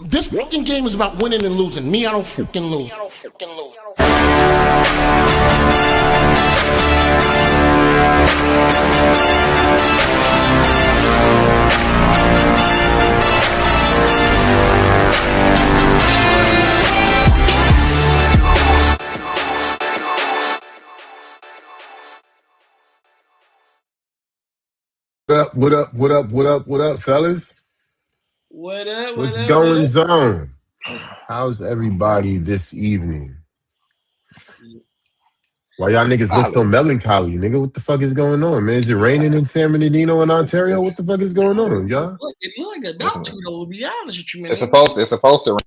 This fucking game is about winning and losing. Me, I don't fucking lose. What up, fellas? What up? What's going on? How's everybody this evening? Why y'all niggas look so melancholy, nigga? What the fuck is going on, man? Is it raining in San Bernardino and Ontario? What the fuck is going on, y'all? It look like a doctor, though, to be honest with you, man. It's supposed to rain,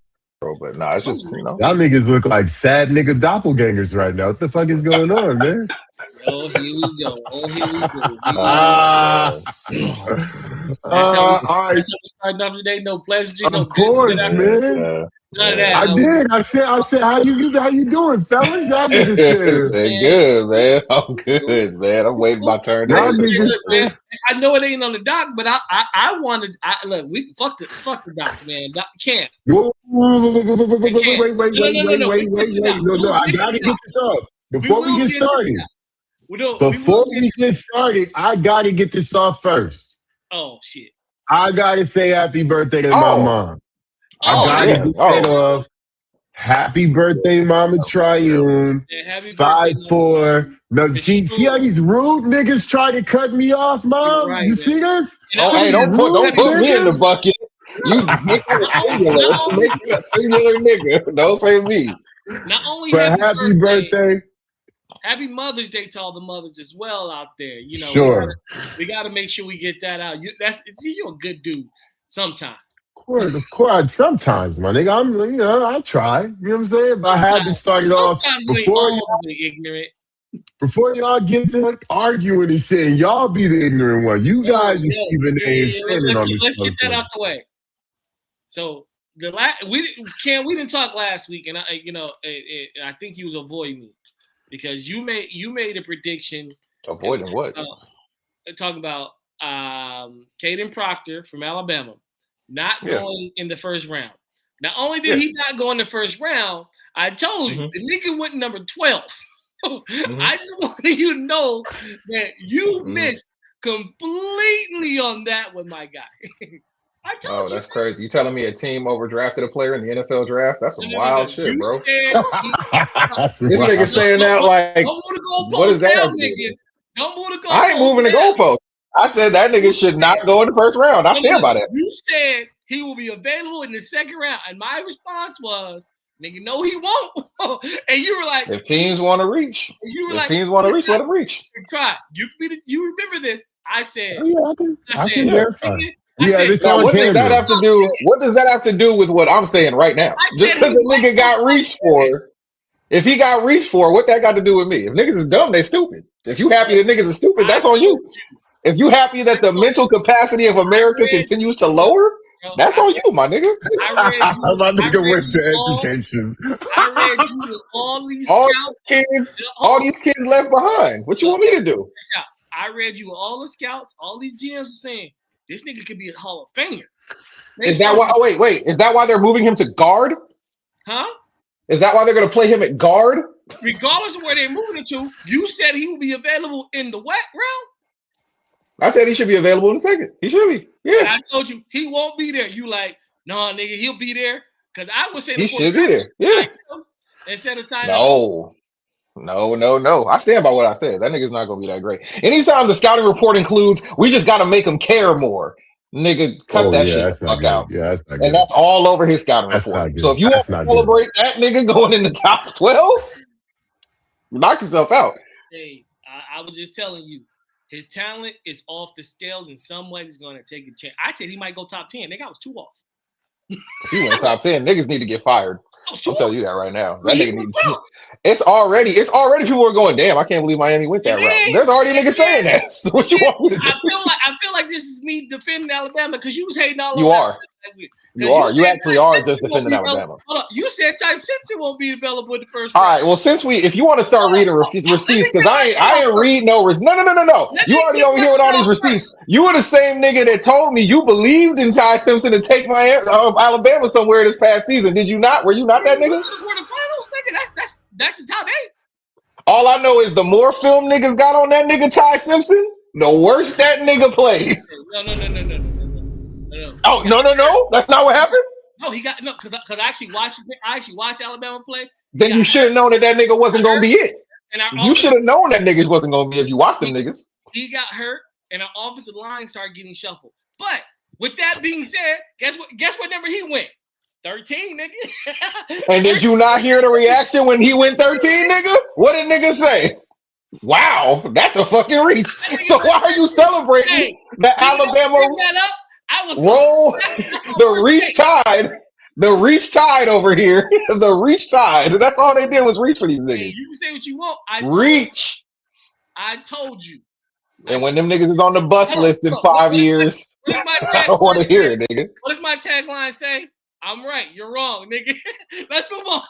bro, but nah, it's just, Y'all niggas look like sad nigga doppelgangers right now. What the fuck is going on, man? Oh, here we go. All right. That's how we starting off today. No pleasantry. Of course, man. None of that. I did. I said, how you doing, fellas? Y'all niggas said, good, man. I'm good, man. I'm waiting my turn. Y'all niggas, man, I know it ain't on the dock, but I wanted. Look, we fuck the dock, man. Doc can't. Wait. No, I gotta get this off before we get started. Before we get started, I gotta get this off first. Oh shit! I gotta say happy birthday to my mom. I gotta get that off. Happy birthday, Mama Triune. 5'4". No, see how these rude niggas try to cut me off, Mom? Right, you see this? Oh, hey, don't put me in the bucket. You make it a singular. Make it a singular nigga. Don't say me. Not only but happy birthday. Happy Mother's Day to all the mothers as well out there. You know, sure. We gotta make sure we get that out. You're a good dude sometimes. Of course. Sometimes, my nigga. I try. You know what I'm saying? But I had to start it off before y'all get to arguing and saying y'all be the ignorant one. You guys is Stephen A. and standing on this. Let's get that out the way. So we didn't talk last week, and I think you was avoiding me because you made a prediction. Avoiding what? Talking about Caden Proctor from Alabama. Not going in the first round. Not only did he not go in the first round, I told you the nigga went number 12. I just wanted you to know that you missed completely on that one, my guy. I told you. That's crazy. You telling me a team overdrafted a player in the NFL draft? That's some wild shit, bro. This nigga saying that like, what is that? Don't move the goalpost. I ain't moving the goalpost. I said that nigga should not go in the first round. I stand by that. You said he will be available in the second round. And my response was, nigga, no, he won't. And you were like, if teams want to reach, let them reach. Try. You remember this. I said, I can verify. What does that have to do? What does that have to do with what I'm saying right now? Just because a nigga got reached for, if he got reached for, what that got to do with me? If niggas is dumb, they stupid. If you happy that niggas are stupid, that's on you. If you happy that the mental capacity of America continues to lower, that's on you, my nigga. My nigga went to education. I read you all these kids left behind. What you want me to do? I read you all the scouts, all these GMs are saying this nigga could be a Hall of Famer. Is that why? Oh wait. Is that why they're moving him to guard? Huh? Is that why they're going to play him at guard? Regardless of where they're moving him to, you said he will be available in the what round? I said he should be available in the second. He should be. Yeah. And I told you he won't be there. You like, no, nigga, he'll be there. Because I would say he should be there. Yeah. Instead of signing. No. I stand by what I said. That nigga's not gonna be that great. Anytime the scouting report includes, we just gotta make him care more. Nigga, cut that shit the fuck out. Yeah, that's not good. And that's all over his scouting report. So if you want to celebrate that nigga going in the top 12, knock yourself out. Hey, I was just telling you. His talent is off the scales. In some way, he's going to take a chance. I said he might go top 10. Nigga, I was 2 off. If he went top 10, niggas need to get fired. I'll tell you that right now. That nigga needs. It's already people are going, damn, I can't believe Miami went that route. There's already niggas saying that. So what you want me to do? I feel like this is me defending Alabama because you was hating all over. You are. You are. You actually are just defending Alabama. Hold on. You said Ty Simpson won't be available in the first round. All right. Well, if you want to start reading receipts, because I ain't read no receipts. No. You already over here with all these receipts. You were the same nigga that told me you believed in Ty Simpson to take my Alabama somewhere this past season. Did you not? Were you not that nigga? That's the top 8. All I know is the more film niggas got on that nigga Ty Simpson, the worse that nigga played. No. Oh, no. That's not what happened? No, he got because I actually watched Alabama play. Then you should have known that nigga wasn't gonna be it. You should have known that nigga wasn't gonna be it if you watched them niggas. He got hurt and our offensive line started getting shuffled. But with that being said, guess what number he went? 13, nigga. And did you not hear the reaction when he went 13, nigga? What did nigga say? Wow, that's a fucking reach. So why are you celebrating the Alabama roll? The reach tide. The reach tide over here. The reach tide. That's all they did was reach for these niggas. Hey, you can say what you want. I told you. And when them niggas is on the bus list in 5 years, I don't want to hear it, nigga. What does my tagline say? I'm right. You're wrong, nigga. Let's move on.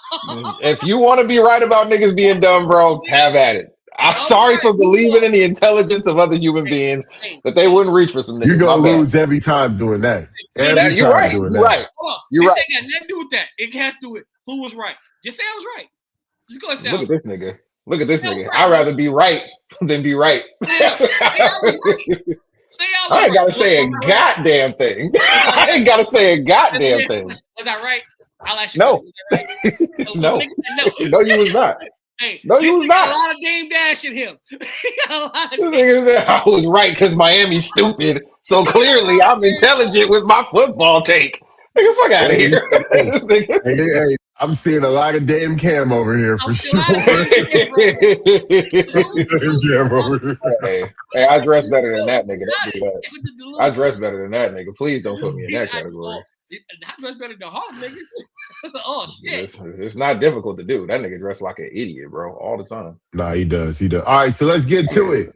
If you want to be right about niggas being dumb, bro, have at it. I'm sorry for believing in the intelligence of other human beings, but they wouldn't reach for some niggas. You're going to lose every time doing that. You're right. You're right. You're right. This ain't got nothing to do with that. It has to do with who was right. Just say I was right. Just go and say Look at this nigga. Look at this nigga. I'd rather be right than be right. I ain't got to say a goddamn thing. I ain't got to say a goddamn thing. Was I right? I'll ask you. No. No, you was not. Hey, no, you was not. A lot of Dame Dash in him. This nigga said I was right because Miami's stupid. So clearly I'm intelligent with my football take. Nigga, fuck out of here. Hey, I'm seeing a lot of Dame Cam over here for sure. Hey, I dress better than that nigga. I dress better than that nigga. Please don't put me in that category. I dress better than Hawk, nigga. Oh shit. It's not difficult to do. That nigga dress like an idiot, bro, all the time. Nah, he does. All right, so let's get to it.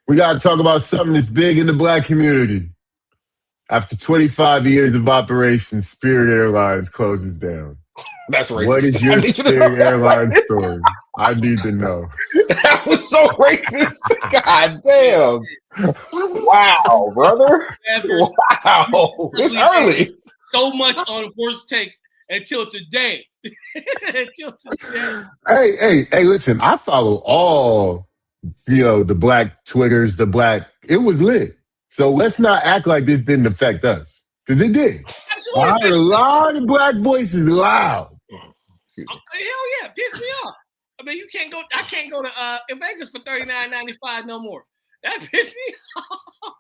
We gotta talk about something that's big in the black community. After 25 years of operation, Spirit Airlines closes down. That's racist. What is your Spirit Airlines story? I need to know. That was so racist. God damn. Wow, brother. Wow. It's early. So much on First Take until today. Hey, listen, I follow all, the black Twitters, it was lit. So let's not act like this didn't affect us. Because it did. Absolutely. I heard a lot of black voices loud. Hell yeah, piss me off. I mean, I can't go to Vegas for $39.95 no more. That pissed me off.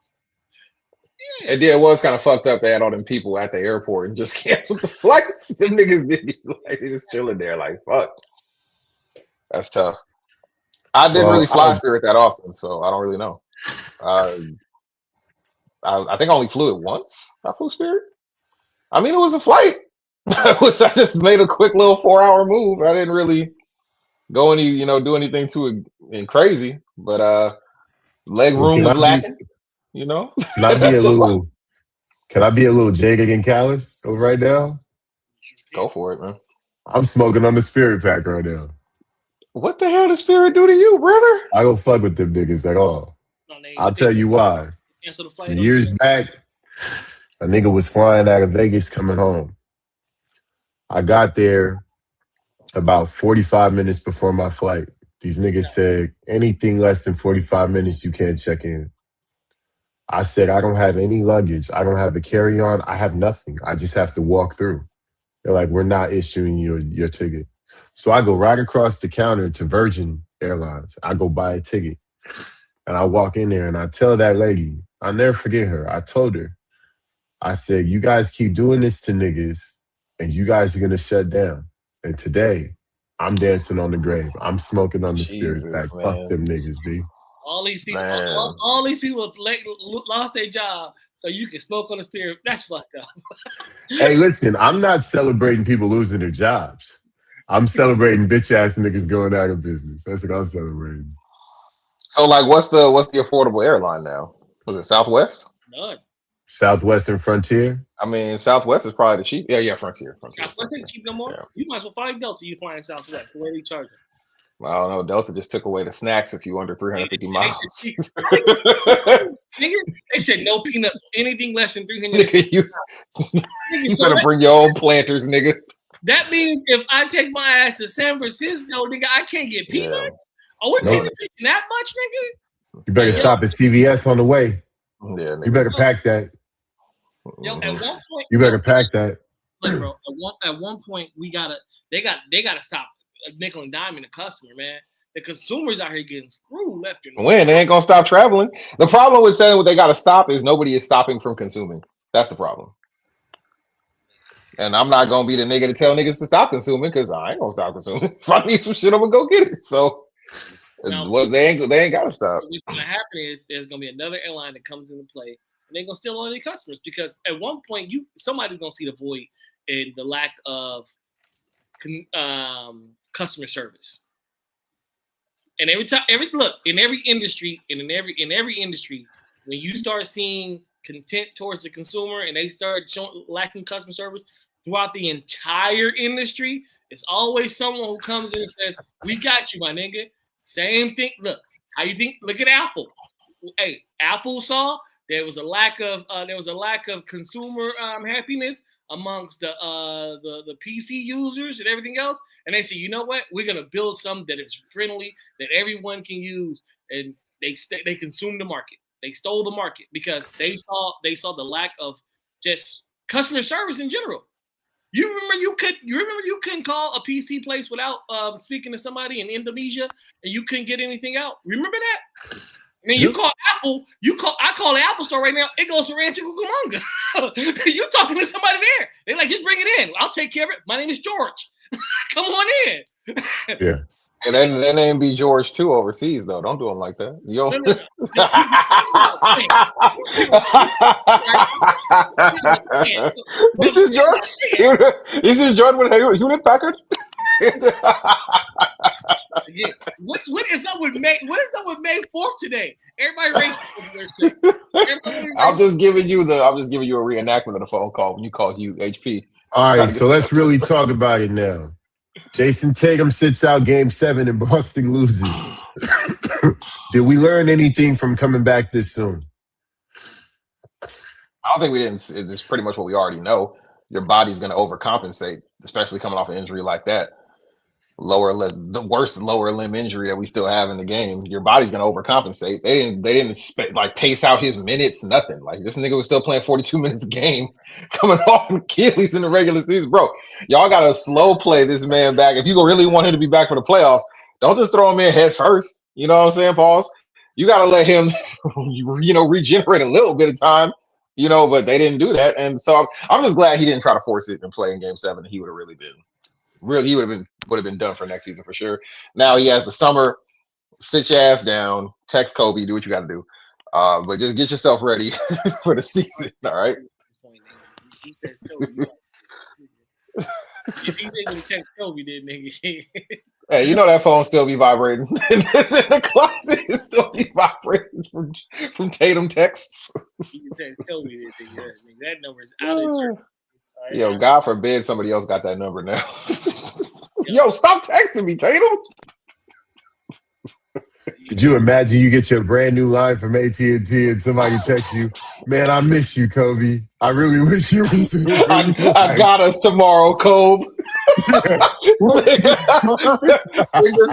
Yeah. It was kind of fucked up. They had all them people at the airport and just canceled the flights. Them niggas didn't just chilling there like, fuck. That's tough. I didn't really fly Spirit that often, so I don't really know. I think I only flew it once. I flew Spirit. I mean, it was a flight, which I just made a quick little 4-hour move. I didn't really go do anything too crazy, but leg room was lacking. Can I be a little jaded and callous right now? Go for it, man. I'm smoking on the Spirit pack right now. What the hell does Spirit do to you, brother? I don't fuck with them niggas at all. I'll tell you why. Some years back, a nigga was flying out of Vegas coming home. I got there about 45 minutes before my flight. These niggas said, anything less than 45 minutes, you can't check in. I said, I don't have any luggage. I don't have a carry-on. I have nothing. I just have to walk through. They're like, we're not issuing your ticket. So I go right across the counter to Virgin Airlines. I go buy a ticket. And I walk in there and I tell that lady, I'll never forget her. I told her, I said, you guys keep doing this to niggas and you guys are going to shut down. And today, I'm dancing on the grave. I'm smoking on the Spirit pack. Fuck them niggas, B. All these people lost their job so you can smoke on the Spirit. That's fucked up. Hey, listen, I'm not celebrating people losing their jobs. I'm celebrating bitch ass niggas going out of business. That's what I'm celebrating. So, like, what's the affordable airline now? Was it Southwest? None. Southwest and Frontier. I mean, Southwest is probably the cheap. Yeah, Frontier. Southwest ain't cheap no more. Yeah. You might as well fly Delta. You flying Southwest. The way they charge it. I don't know. Delta just took away the snacks if you under 350 miles. They said no peanuts. Anything less than 300. You better bring your own planters, nigga. That means if I take my ass to San Francisco, nigga, I can't get peanuts. Yeah. Oh, we're paying that much, nigga. You better stop at CVS on the way. Yeah, nigga. You better pack that. Yo, at one point, you better pack that. Look, bro. At one point, they gotta stop nickel and diming the customer, man. The consumers out here getting screwed left and right. When they ain't gonna stop traveling. The problem with saying what they gotta stop is nobody is stopping from consuming. That's the problem. And I'm not gonna be the nigga to tell niggas to stop consuming because I ain't gonna stop consuming. If I need some shit, I'm gonna go get it. So they ain't gotta stop. What's gonna happen is there's gonna be another airline that comes into play, and they're gonna steal all their customers because at one point somebody's gonna see the void in the lack of customer service. And in every industry, when you start seeing content towards the consumer and they start lacking customer service throughout the entire industry, it's always someone who comes in and says, "We got you, my nigga." Same thing. Look, how you think? Look at Apple. Hey, Apple saw there was a lack of consumer happiness amongst the PC users and everything else, and they say, you know what, we're gonna build something that is friendly that everyone can use, and they consumed the market. They stole the market because they saw the lack of just customer service in general. You remember you couldn't call a PC place without speaking to somebody in Indonesia, and you couldn't get anything out. Remember that? I mean, you call Apple. I call the Apple store right now. It goes to Rancho Cucamonga. You talking to somebody there? They're like, just bring it in. I'll take care of it. My name is George. Come on in. Yeah. And that name be George too overseas though. Don't do him like that. Yo. No. This is George. This is George with Hewlett Packard. Yeah. What is up with May 4th today? Everybody racist. I'm just giving you a reenactment of the phone call when you called you HP. All right, so let's really talk about it now. Jason Tatum sits out Game 7 and Boston loses. Did we learn anything from coming back this soon? I don't think we didn't. It's pretty much what we already know. Your body's going to overcompensate, especially coming off an injury like that. The worst lower limb injury that we still have in the game. Your body's going to overcompensate. They didn't pace out his minutes, nothing. Like this nigga was still playing 42 minutes a game, coming off an Achilles in the regular season, bro. Y'all got to slow play this man back. If you really want him to be back for the playoffs, don't just throw him in head first. You know what I'm saying, Pauls? You got to let him, regenerate a little bit of time. But they didn't do that, and so I'm just glad he didn't try to force it and play in Game 7. He would have been done for next season for sure. Now he has the summer. Sit your ass down. Text Kobe. Do what you got to do. But just get yourself ready for the season. All right. If he's able to text Kobe, then nigga. Hey, that phone still be vibrating. It's in the closet. It still be vibrating from Tatum texts. You can text Kobe, then that number is out of circle. Right, yo, God forbid somebody else got that number now. Yo, stop texting me, Tatum. Could you imagine you get your brand new line from AT&T and somebody texts you, "Man, I miss you, Kobe. I really wish you were here. I got us tomorrow, Kobe." Finger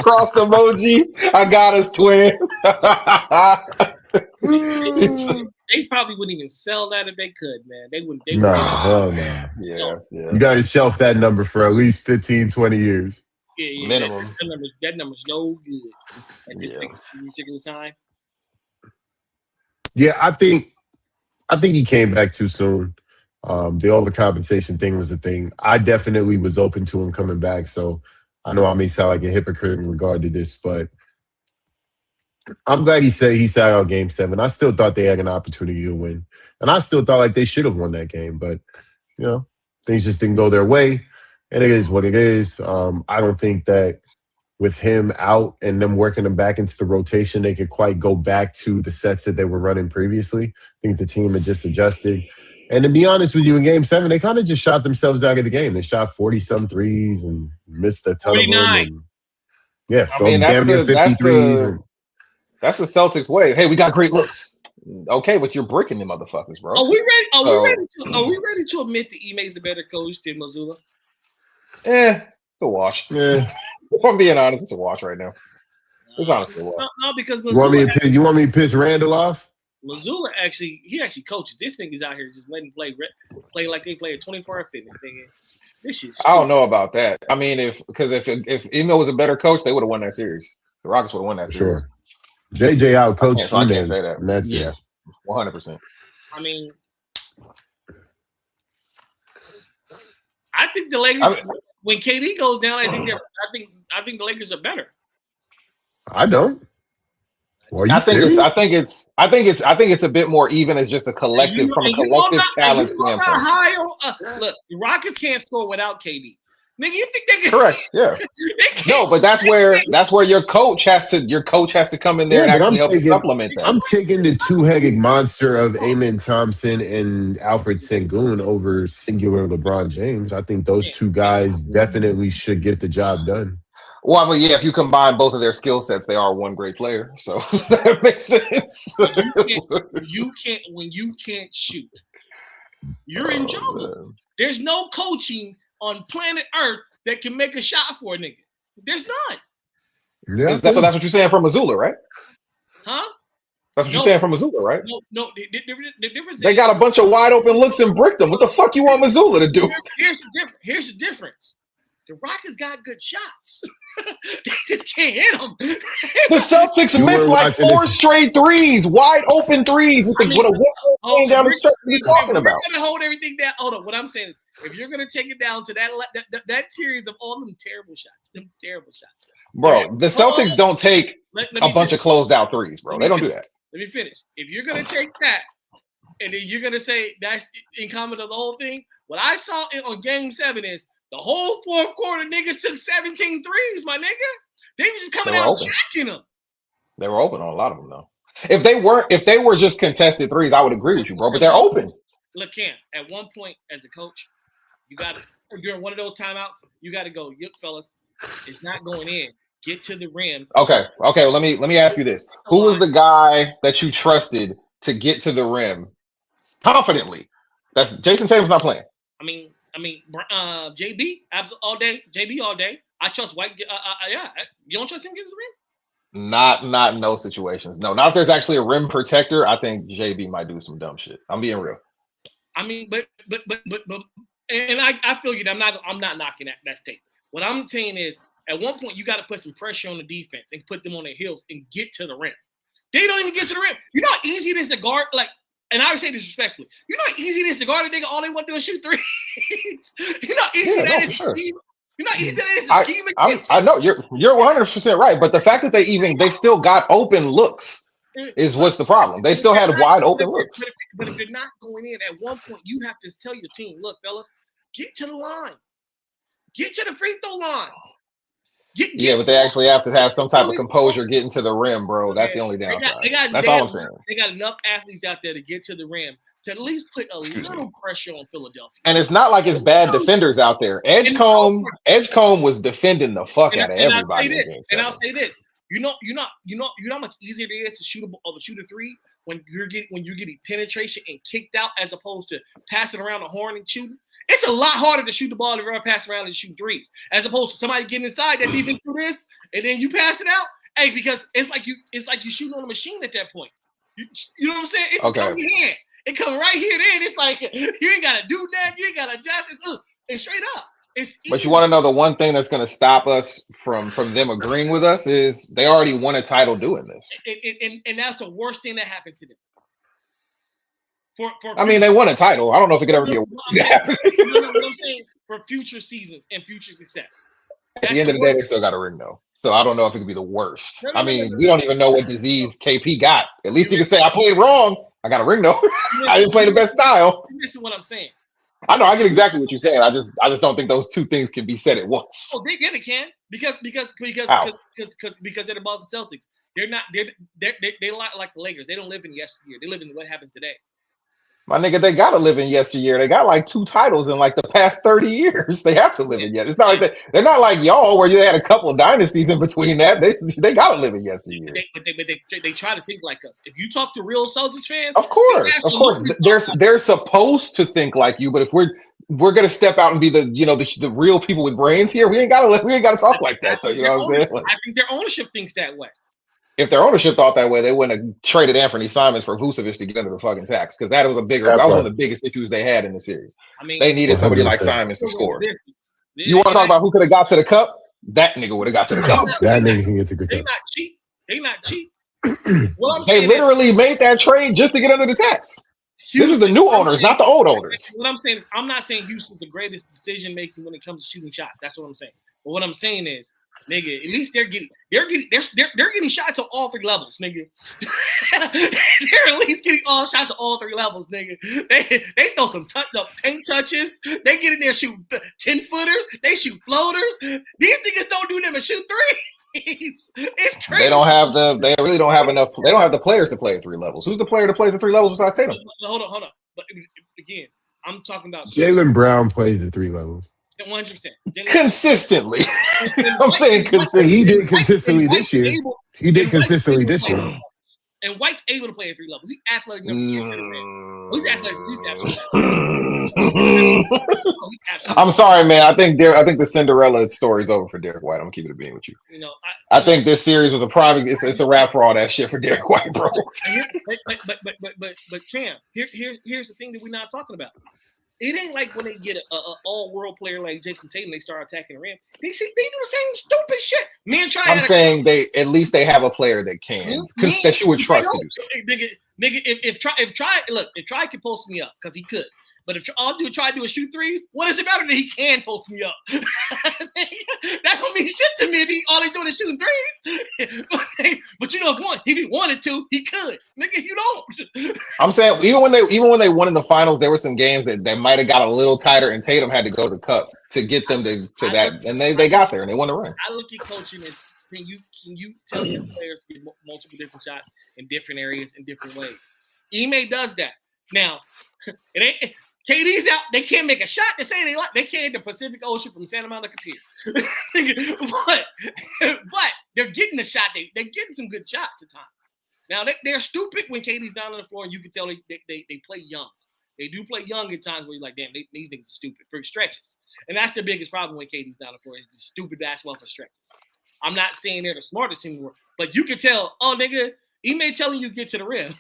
crossed emoji. I got us, twin. They probably wouldn't even sell that if they could, man. They wouldn't. Hell no. Yeah. You got to shelf that number for at least 15, 20 years. Yeah, minimum. That number's no good at this particular time. Yeah, I think he came back too soon. The overcompensation thing was a thing. I definitely was open to him coming back, so I know I may sound like a hypocrite in regard to this, but I'm glad he sat out Game 7. I still thought they had an opportunity to win, and I still thought like they should have won that game, but things just didn't go their way. And it is what it is. I don't think that with him out and them working him back into the rotation, they could quite go back to the sets that they were running previously. I think the team had just adjusted. And to be honest with you, in Game 7, they kind of just shot themselves out of the game. They shot 40-some threes and missed a ton 49. Of them. And, yeah, so damn near 50 threes. That's the Celtics way. Hey, we got great looks. Okay, but you're bricking them motherfuckers, bro. Are we ready to admit that Ime's a better coach than Mazzulla? It's a wash. Yeah. If I'm being honest, it's a wash right now. It's honestly a wash. No, because Mazzulla you want me to piss Randall off? Mazzulla actually coaches. This nigga's out here just letting play like they play a 24-hour fitness thing. This shit. I don't know about that. I mean, if Ime was a better coach, they would have won that series. The Rockets would have won that series. Sure. JJ out coached I can't say that. That's 100%. I mean, I think the Lakers. When KD goes down, I think the Lakers are better. I don't. I think it's a bit more even as just a collective from a collective talent standpoint. Look, the Rockets can't score without KD. Nigga, you think they can? Correct. Yeah. No, but that's where your coach has to come in there and actually help supplement that. I'm taking the two-headed monster of Amen Thompson and Alfred Sengun over singular LeBron James. I think those two guys definitely should get the job done. Well, but yeah, if you combine both of their skill sets, they are one great player. So that makes sense. When you can't shoot, you're in trouble. There's no coaching on planet Earth that can make a shot for a nigga. There's none. Yeah, that's what you're saying from Mazzulla, right? Huh? That's what you're saying from Mazzulla, right? No. The difference. They got a bunch of wide open looks and bricked them. What the fuck you want Mazzulla to do? Here's the difference. The Rockets got good shots. They just can't hit them. The Celtics missed like 4 straight threes, wide open threes with a one down the stretch. What are you talking about? We're gonna hold everything down. Hold on. What I'm saying is, if you're gonna take it down to that series of all them terrible shots, bro. The Celtics don't take a bunch of closed out threes, bro. They don't do that. Let me finish. If you're gonna take that, and then you're gonna say that's incumbent of the whole thing, what I saw on Game 7 is. The whole fourth quarter, niggas took 17 threes, my nigga. They were just coming out jacking them. They were open on a lot of them, though. If they were just contested threes, I would agree with you, bro. But they're open. Look, Cam, at one point as a coach, you got during one of those timeouts, you got to go, fellas, it's not going in. Get to the rim. Okay. Well, let me ask you this: who was the guy that you trusted to get to the rim confidently? That's Jason Tatum's not playing. I mean, JB all day. JB all day. I trust White. Yeah, you don't trust him getting to the rim? Not in those situations. No, not if there's actually a rim protector. I think JB might do some dumb shit. I'm being real. I mean, but, and I feel you. I'm not knocking that statement. What I'm saying is, at one point, you got to put some pressure on the defense and put them on their heels and get to the rim. They don't even get to the rim. You know how easy it is to guard like. And I would say this respectfully. You know how easy it is to guard a nigga? All they want to do is shoot threes. You know how easy that is to scheme? You know how easy that is to scheme against? I know you're 100% right, but the fact that they still got open looks is what's the problem. They still had wide open looks. But if you're not going in, at one point you have to tell your team, look, fellas, get to the line. Get to the free throw line. But they actually have to have some type of composure getting to the rim, bro. That's the only downside. That's all I'm saying. They got enough athletes out there to get to the rim to at least put a little pressure on Philadelphia. And it's not like it's bad defenders out there. Edgecombe was defending the fuck out of everybody. And I'll say this: you know how much easier it is to shoot a three when you're getting penetration and kicked out as opposed to passing around the horn and shooting. It's a lot harder to shoot the ball and run pass around and shoot threes, as opposed to somebody getting inside that defense do this and then you pass it out. Hey, because it's like you shooting on a machine at that point. You know what I'm saying? It's coming in hand. It comes right here. Then it's like you ain't gotta do that. You ain't gotta adjust. It's straight up. But you want to know the one thing that's going to stop us from them agreeing with us is they already won a title doing this. And that's the worst thing that happened to them. They won a title. I don't know if it could ever be a what I'm saying for future seasons and future success. At the end of the day, they still got a ring though. So I don't know if it could be the worst. We don't even know what disease KP got. At least he can say, I played wrong. I got a ring though. I didn't play the best style. This is what I'm saying. I know. I get exactly what you're saying. I just don't think those two things can be said at once. Oh, they can. Because they're the Boston Celtics. They're not. They like the Lakers. They don't live in yesteryear. They live in what happened today. My nigga, they gotta live in yesteryear. They got like 2 titles in like the past 30 years. They have to live in yesteryear. It's not like they're not like y'all where you had a couple of dynasties in between that. They gotta live in yesteryear. But they try to think like us. If you talk to real Celtics fans, of course, they're supposed to think like you. But if we're gonna step out and be the real people with brains here, we ain't gotta talk like that though. You know what I'm saying? I think their ownership thinks that way. If their ownership thought that way, they wouldn't have traded Anthony Simons for Vucevic to get under the fucking tax, because that was one of the biggest issues they had in the series. I mean, they needed somebody like Simons to score. You want to talk about who could have got to the cup? That nigga would have got to the cup. That nigga can get to the cup. They not cheap. They literally made that trade just to get under the tax. This is the new owners, not the old owners. What I'm saying is, I'm not saying Houston's the greatest decision making when it comes to shooting shots. That's what I'm saying. But what I'm saying is, nigga, at least they're getting shots at all 3 levels, nigga. They're at least getting all shots at all 3 levels, nigga. They throw some paint touches. They get in there, shoot 10-footers. They shoot floaters. These niggas don't do them and shoot threes. It's crazy. They really don't have enough. They don't have the players to play at 3 levels. Who's the player that plays at 3 levels besides Tatum? Hold on. But again, I'm talking about Jaylen Brown plays at 3 levels. 100%. Consistently. I'm saying consistently. He did consistently this year. He did consistently this year. And White's able to play at 3 levels. He's athletic enough to get to the rim. He's athletic. I'm sorry, man. I think the Cinderella story is over for Derek White. I'm keeping it being with you. I think this series was a prime. It's a wrap for all that shit for Derek White, bro. But Cam, here's the thing that we're not talking about. It ain't like when they get an all-world player like Jason Tatum, they start attacking the rim. They do the same stupid shit. I'm saying they have a player that can, that you would trust to do so. Nigga, if Try could post me up, because he could. But if all Try to do is shoot threes, what is it better that he can post me up? That don't mean shit to me if all he's doing is shooting threes. But if he wanted to, he could. Nigga, you don't. I'm saying even when they won in the finals, there were some games that they might have got a little tighter, and Tatum had to go to the cup to get them to that, and they got there and they won the ring. I look at coaching and can you tell your players to get multiple different shots in different areas in different ways? Ime does that. Now, it ain't. KD's out. They can't make a shot. They say they can't hit the Pacific Ocean from Santa Monica Pier. but they're getting a shot. They're getting some good shots at times. Now they're stupid when KD's down on the floor, and you can tell they play young. They do play young at times where you're like, damn, these niggas are stupid for stretches. And that's the biggest problem when KD's down the floor is just stupid basketball for stretches. I'm not saying they're the smartest anymore, but you can tell, oh nigga, Ime telling you get to the rim.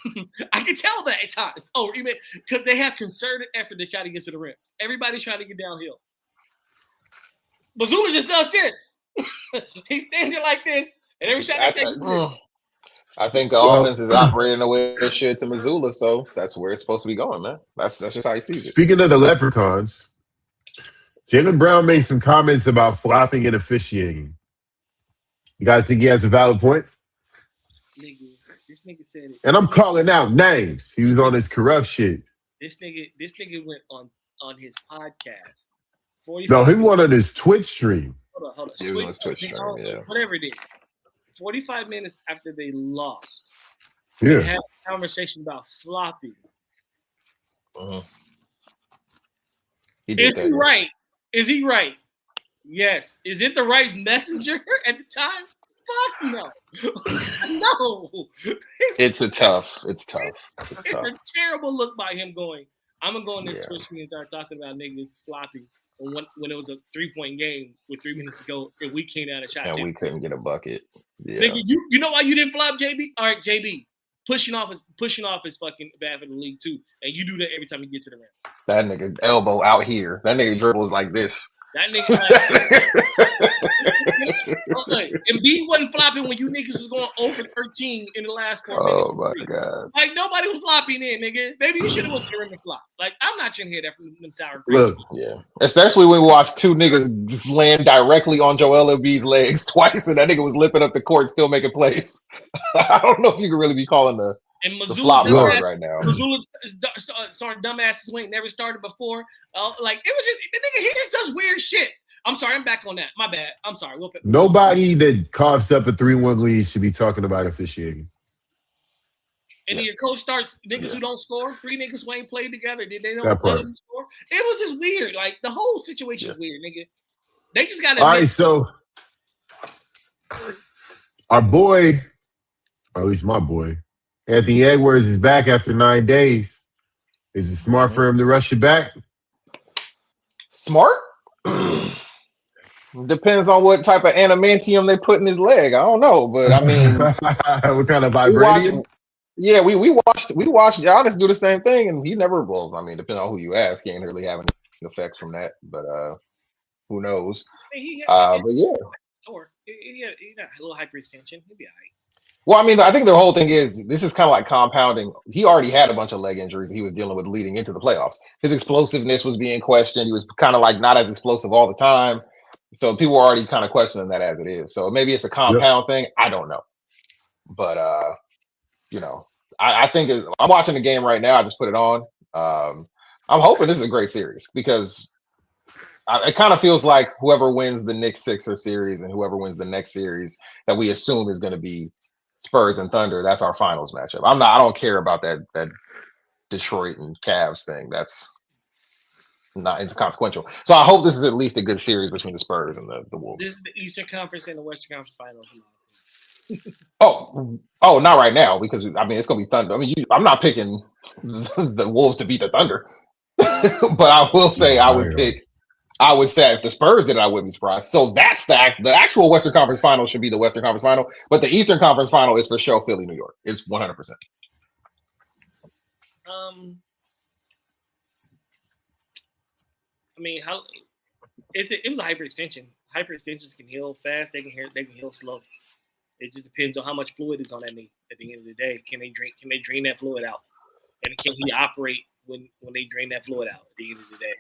I can tell that at times. Oh, Ime, because they have concerted effort to try to get to the rims. Everybody's trying to get downhill. Mazzulla just does this. He stands there like this, and every shot they take is this. I think the offense is operating the way it should to Mazzulla, so that's where it's supposed to be going, man. That's just how he sees it. Speaking of the Leprechauns, Jaylen Brown made some comments about flopping and officiating. You guys think he has a valid point? This nigga said it. And I'm calling out names. He was on his corrupt shit. This nigga went on his podcast. No, he went on his Twitch stream. Hold on. Yeah, Twitch stream, yeah. Whatever it is. 45 minutes after they lost. Yeah. They had a conversation about flopping. Uh-huh. Is he right? Is he right? Yes. Is it the right messenger at the time? Fuck no. No. It's tough. It's a terrible look by him going, I'm going to go in this Twitch stream and start talking about niggas flopping when it was a 3-point game with 3 minutes to go and we came down and shot. And we couldn't get a bucket. Yeah. Nigga, you know why you didn't flop, JB? All right, JB. Pushing off is fucking bad for the league too. And you do that every time you get to the rim. That nigga elbow out here. That nigga dribbles like this. That nigga like Embiid wasn't flopping when you niggas was going 0 for 13 in the last 4 minutes. Oh my god! Like nobody was flopping in, nigga. Maybe you should have went to the rim and flop. Like I'm not trying to hear that from them sour grapes. Look, yeah, especially when we watched 2 niggas land directly on Joel Embiid's legs twice, and that nigga was limping up the court, still making plays. I don't know if you can really be calling the flop guard right now. Mazzulla starting dumbasses who ain't never started before. Like it was just the nigga. He just does weird shit. I'm sorry. I'm back on that. My bad. I'm sorry. Nobody that coughs up a 3-1 lead should be talking about officiating. And then your coach starts niggas who don't score. 3 niggas who ain't played together. They don't score. It was just weird. Like the whole situation is weird, nigga. They just got to. All right, so our boy, or at least my boy, Anthony Edwards is back after 9 days. Is it smart for him to rush it back? Smart? Depends on what type of adamantium they put in his leg. I don't know, but I mean, what kind of vibranium? We watched Giannis do the same thing, and he never. Well, I mean, depending on who you ask, he ain't really having effects from that. But who knows? But yeah, he got a little hyperextension. He'll be all right. Well, I mean, I think the whole thing is this is kind of like compounding. He already had a bunch of leg injuries he was dealing with leading into the playoffs. His explosiveness was being questioned. He was kind of like not as explosive all the time. So people are already kind of questioning that as it is. So maybe it's a compound thing. I don't know. But, I think I'm watching the game right now. I just put it on. I'm hoping this is a great series because it kind of feels like whoever wins the Knicks Sixers series and whoever wins the next series that we assume is going to be Spurs and Thunder. That's our finals matchup. I don't care about that Detroit and Cavs thing. That's not inconsequential. So I hope this is at least a good series between the Spurs and the Wolves. This is the Eastern Conference and the Western Conference finals. Oh, not right now because I mean it's gonna be Thunder. I mean, I'm not picking the Wolves to beat the Thunder, but I will say I would say if the Spurs did it, I wouldn't be surprised. So that's the actual Western Conference final should be the Western Conference final, but the Eastern Conference final is for sure Philly, New York. It's 100%. I mean, it was a hyperextension. Hyperextensions can heal fast. They can heal slow. It just depends on how much fluid is on that knee. At the end of the day, can they drain that fluid out? And can he operate when they drain that fluid out? At the end of the day,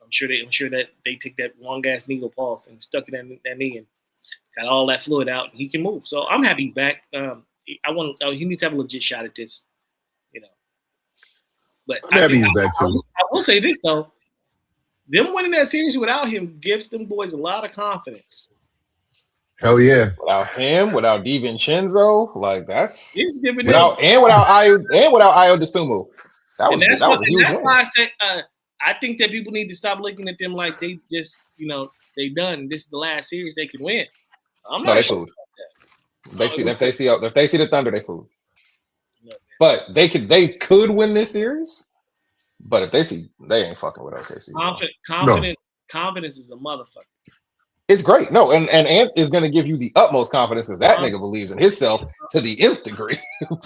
I'm sure that they took that long ass needle pulse and stuck it in that knee and got all that fluid out. And he can move. So I'm happy he's back. He needs to have a legit shot at this. But I'm happy he's back too. I will say this though, them winning that series without him gives them boys a lot of confidence. Hell yeah! Without him, without DiVincenzo, like without Ayo Dosunmu, that's why I said I think that people need to stop looking at them like they just they done. This is the last series they can win. I'm not sure about that. If they see the Thunder, they fooled. But they could win this series. But if they ain't fucking with OKC. Confidence is a motherfucker. It's great. No, and Ant is going to give you the utmost confidence because that nigga believes in himself to the nth degree.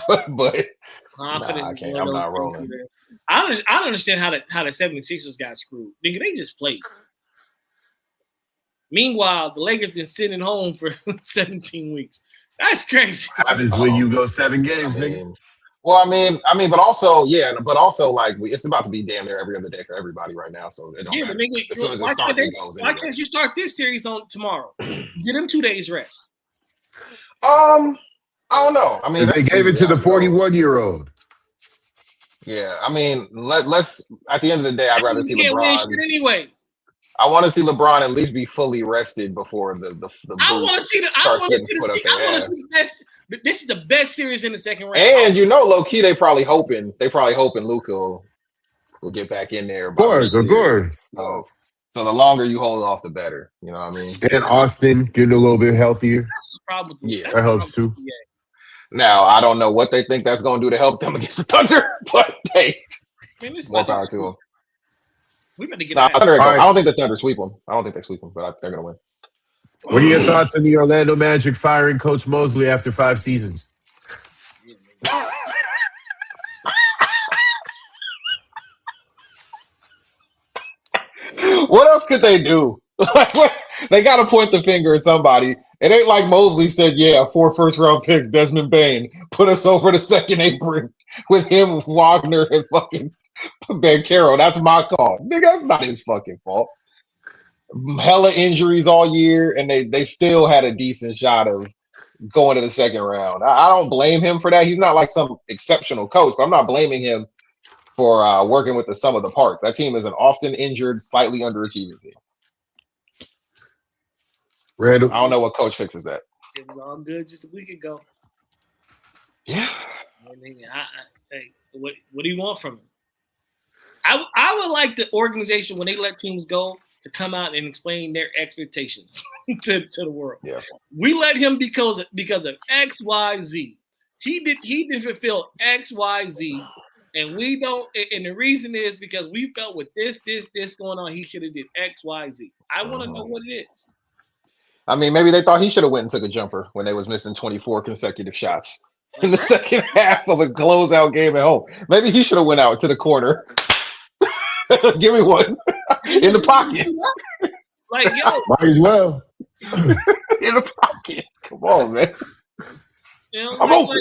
but confidence I'm not rolling. I don't understand how the 76ers got screwed. Nigga, they just played. Meanwhile, the Lakers been sitting home for 17 weeks. That's crazy. Happens when you go 7 games, nigga. Well, I mean, but also like it's about to be damn near every other day for everybody right now. So it don't matter. Nigga, as soon as it starts, it goes. Why can't you start this series on tomorrow? Get them 2 days rest. I don't know. I mean, they gave it to the 41-year-old. Yeah, I mean, let's. At the end of the day, I'd rather see LeBron. Anyway. I want to see LeBron at least be fully rested before the I want to see the best. This is the best series in the second round. And low key, they probably hoping Luka will get back in there. Of course. So the longer you hold off, the better. You know what I mean? And Austin getting a little bit healthier. That's the problem. That helps too. Now I don't know what they think that's going to do to help them against the Thunder, but hey, more power to them. We better get I don't think the Thunder sweep them. I don't think they sweep them, but they're going to win. What are your thoughts on the Orlando Magic firing Coach Mosley after 5 seasons? What else could they do? They got to point the finger at somebody. It ain't like Mosley said, 4 first-round picks, Desmond Bane, put us over the second apron with him, Wagner, and fucking Banchero. That's my call. Nigga, that's not his fucking fault. Hella injuries all year, and they still had a decent shot of going to the second round. I don't blame him for that. He's not like some exceptional coach, but I'm not blaming him for working with the sum of the parts. That team is an often injured, slightly underachieving team. Randall, I don't know what coach fixes that. It was all good just a week ago. Yeah. Hey, what do you want from him? I would like the organization when they let teams go to come out and explain their expectations to the world. Yeah. We let him because of X, Y, Z. He didn't fulfill X, Y, Z, and we don't. And the reason is because we felt with this going on, he should have did X, Y, Z. I want to know what it is. I mean, maybe they thought he should have went and took a jumper when they was missing 24 consecutive shots in the second half of a closeout game at home. Maybe he should have went out to the corner. Give me one in the pocket. Like, yo, might as well. In the pocket. Come on, man. You know, I'm open.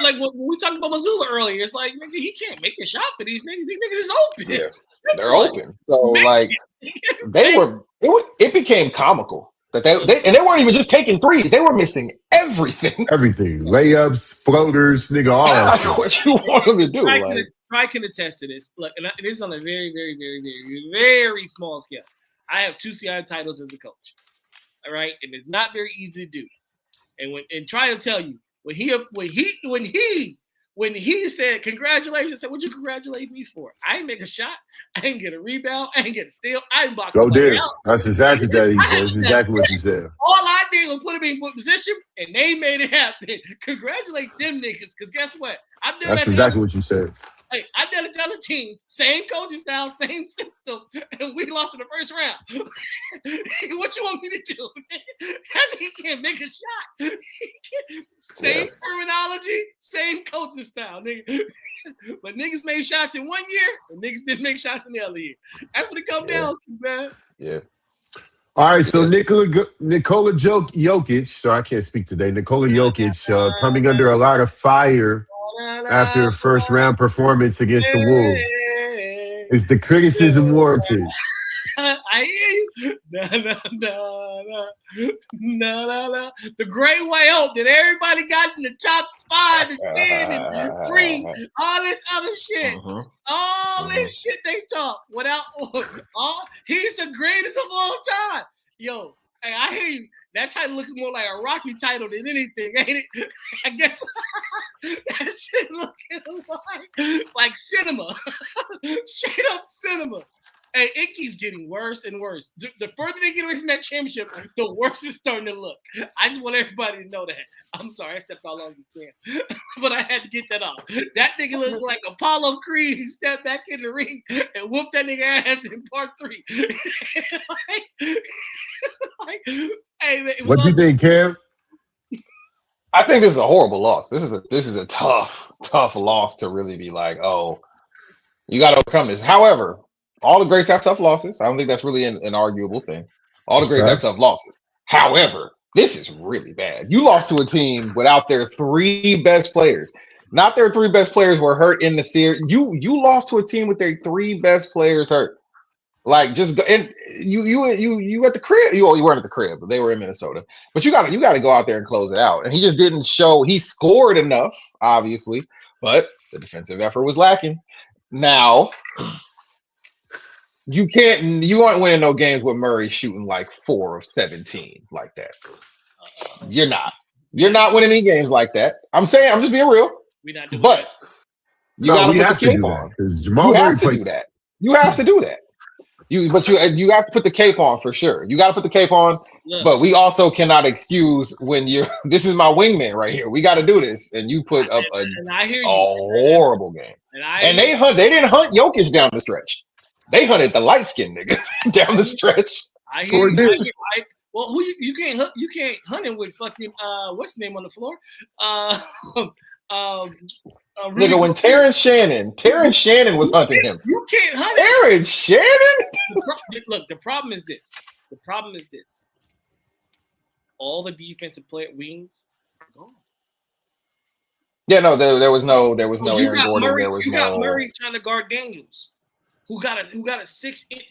Like when we talked about Missoula earlier, it's like, nigga, he can't make a shot for these niggas. These niggas is open. Yeah, they're open. So like it became comical. That they weren't even just taking threes. They were missing everything. Everything. Layups, floaters, nigga, all that shit. What you want them to do. I can attest to this. Look, and it is on a very, very, very, very, very small scale. I have 2 CI titles as a coach. All right. And it's not very easy to do. And try to tell you, when he said congratulations, I said, what'd you congratulate me for? I ain't make a shot. I didn't get a rebound. I didn't get a steal. I didn't box. Go there. That's exactly that he said. That's exactly what you said. All I did was put him in good position, and they made it happen. Congratulate them niggas, because guess what? That's exactly what you said. Hey, I did it to other teams. Same coaching style, same system, and we lost in the first round. What you want me to do? That nigga can't make a shot. Same terminology, same coaching style, nigga. But niggas made shots in 1 year, and niggas didn't make shots in the other year. That's what it come down to, man. Yeah. All right, so Nikola Jokic, so I can't speak today. Nikola Jokic coming under a lot of fire after a first-round performance against the Wolves. Is the criticism warranted? I hear you. No. The great white hope that everybody got in the top 5 and 10 and 3, all this other shit. All this shit they talk without he's the greatest of all time. Yo, hey, I hear you. That title looking more like a Rocky title than anything, ain't it? I guess that shit looking like cinema. Straight up cinema. Hey, it keeps getting worse and worse. The further they get away from that championship, the worse it's starting to look. I just want everybody to know that. I'm sorry, I stepped all over the can. But I had to get that off. That nigga looked like Apollo Creed. He stepped back in the ring and whooped that nigga ass in part 3. Hey, man, what do you think, Cam? I think this is a horrible loss. This is a tough loss to really be like, oh, you got to overcome this. However, all the greats have tough losses. I don't think that's really an arguable thing. All the greats have tough losses. However, this is really bad. You lost to a team without their 3 best players. Not their 3 best players were hurt in the series. You lost to a team with their 3 best players hurt. Like just go, and you at the crib. You weren't at the crib, but they were in Minnesota. But you got to go out there and close it out. And he just didn't show. He scored enough, obviously, but the defensive effort was lacking. Now. You aren't winning no games with Murray shooting like 4 of 17 like that. You're not winning any games like that. I'm just being real. But you got to put the cape on. You have to do that. You have to do that. You have to put the cape on for sure. You got to put the cape on. Look, but we also cannot excuse when this is my wingman right here. We got to do this, and you put up a horrible game. And they didn't hunt Jokic down the stretch. They hunted the light-skinned nigga down the stretch. Well, you can't hunt him with fucking what's the name on the floor? Nigga, when Terrence Shannon was hunting him. You can't hunt Terrence Shannon? Look, the problem is this. All the defensive player wings are gone. Yeah, no, there was no Aaron Gordon. Murray, There was got Murray trying to guard Daniels. Who got a 6 inch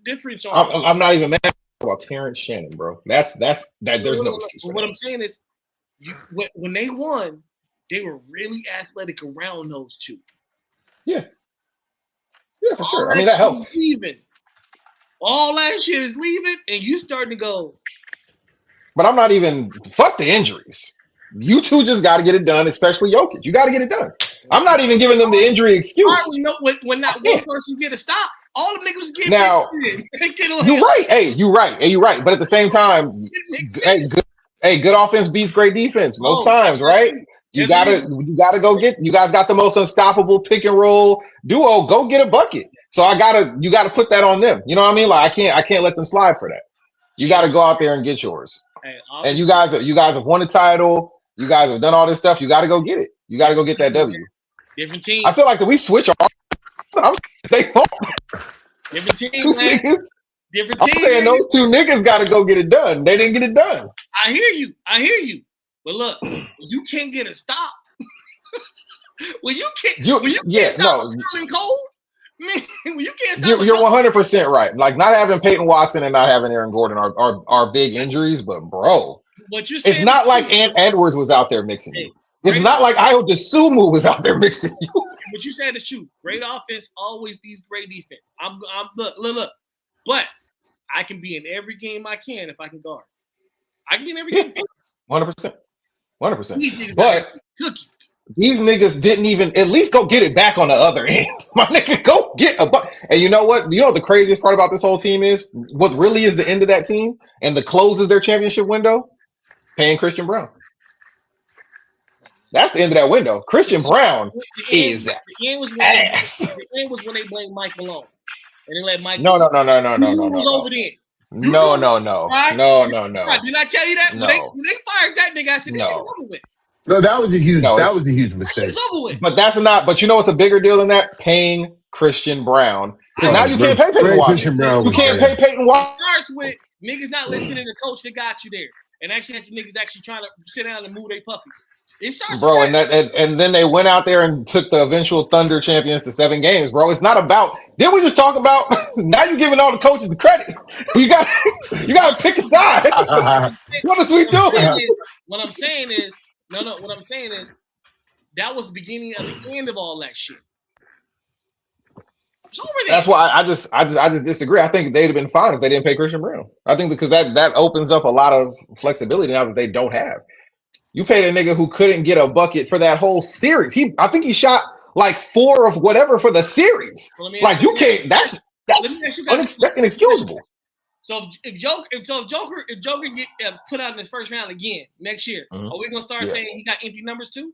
difference on. I'm not even mad about Terrence Shannon, bro. That's there's no excuse. What I'm saying is, when they won, they were really athletic around those two. Yeah, for sure. I mean, that helps. Leaving. All that shit is leaving, and you starting to go. But I'm not even fuck the injuries. You two just got to get it done, especially Jokic. You got to get it done. I'm not even giving them the injury excuse. All right, we know when that one person get a stop, all the niggas get now. You're right. Hey, you're right. But at the same time, good offense beats great defense most times, right? You gotta go get. You guys got the most unstoppable pick and roll duo. Go get a bucket. So you gotta put that on them. You know what I mean? Like I can't let them slide for that. You got to go out there and get yours. Hey, and you guys have won a title. You guys have done all this stuff. You got to go get it. You got to go get that W. Different team. I feel like that we switch off. I'm different team, man. Different I'm saying those two niggas got to go get it done. They didn't get it done. I hear you. But look, you can't get a stop. When you can't stop coming cold. Man, you can't stop. You're 100% right. Like not having Peyton Watson and not having Aaron Gordon are big injuries, but bro, it's not like Ant Edwards was out there mixing you. It's not like Ayo Dosunmu was out there mixing you. But you said it's true. Great offense always beats great defense. I'm look. But I can be in every game I can if I can guard. I can be in every game. 100%. But these niggas didn't even at least go get it back on the other end. My nigga, go get a buck. And you know what? You know what the craziest part about this whole team is? What really is the end of that team and the closes their championship window? Paying Christian Brown. That's the end of that window. Christian Brown is ass. The end was when they blamed Mike Malone. And they let Mike No. over there. No. Right? No. Did I tell you that? No. When they fired that nigga, I said, this shit's over with. No, that was a huge mistake. But that's not. But you know what's a bigger deal than that? Paying Christian Brown. Because now you can't pay Peyton Watson. You can't pay Peyton Watson. It starts with niggas not listening to coach that got you there, and actually have niggas actually trying to sit down and move their puppies. It starts, bro, and then they went out there and took the eventual Thunder champions to 7 games, bro. It's not about. Didn't we just talk about? Now you're giving all the coaches the credit. You got to pick a side. What is we doing? What I'm saying is. What I'm saying is that was the beginning of the end of all that shit. That's why I just disagree. I think they'd have been fine if they didn't pay Christian Brown. I think because that opens up a lot of flexibility now that they don't have. You paid a nigga who couldn't get a bucket for that whole series. I think he shot like 4 of whatever for the series. Like you can't. That's inexcusable. So if Joker get put out in the first round again next year, are we gonna start saying he got empty numbers too?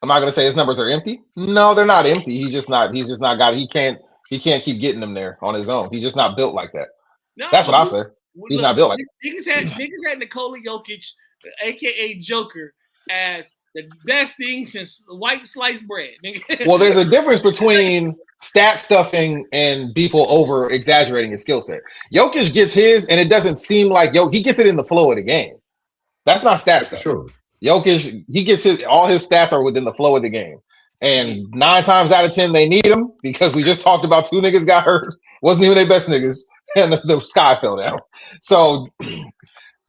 I'm not gonna say his numbers are empty. No, they're not empty. He's just not got. He can't keep getting them there on his own. He's just not built like that. No, that's what I say. He's not built like that. Niggas had Nikola Jokic, aka Joker, as the best thing since white sliced bread. Well, there's a difference between stat stuffing and people over exaggerating his skill set. Jokic gets his, and it doesn't seem like he gets it in the flow of the game. That's not stat stuff. Sure. Jokic, he gets all his stats are within the flow of the game. And 9 times out of 10, they need him because we just talked about 2 niggas got hurt. Wasn't even their best niggas, and the sky fell down. So,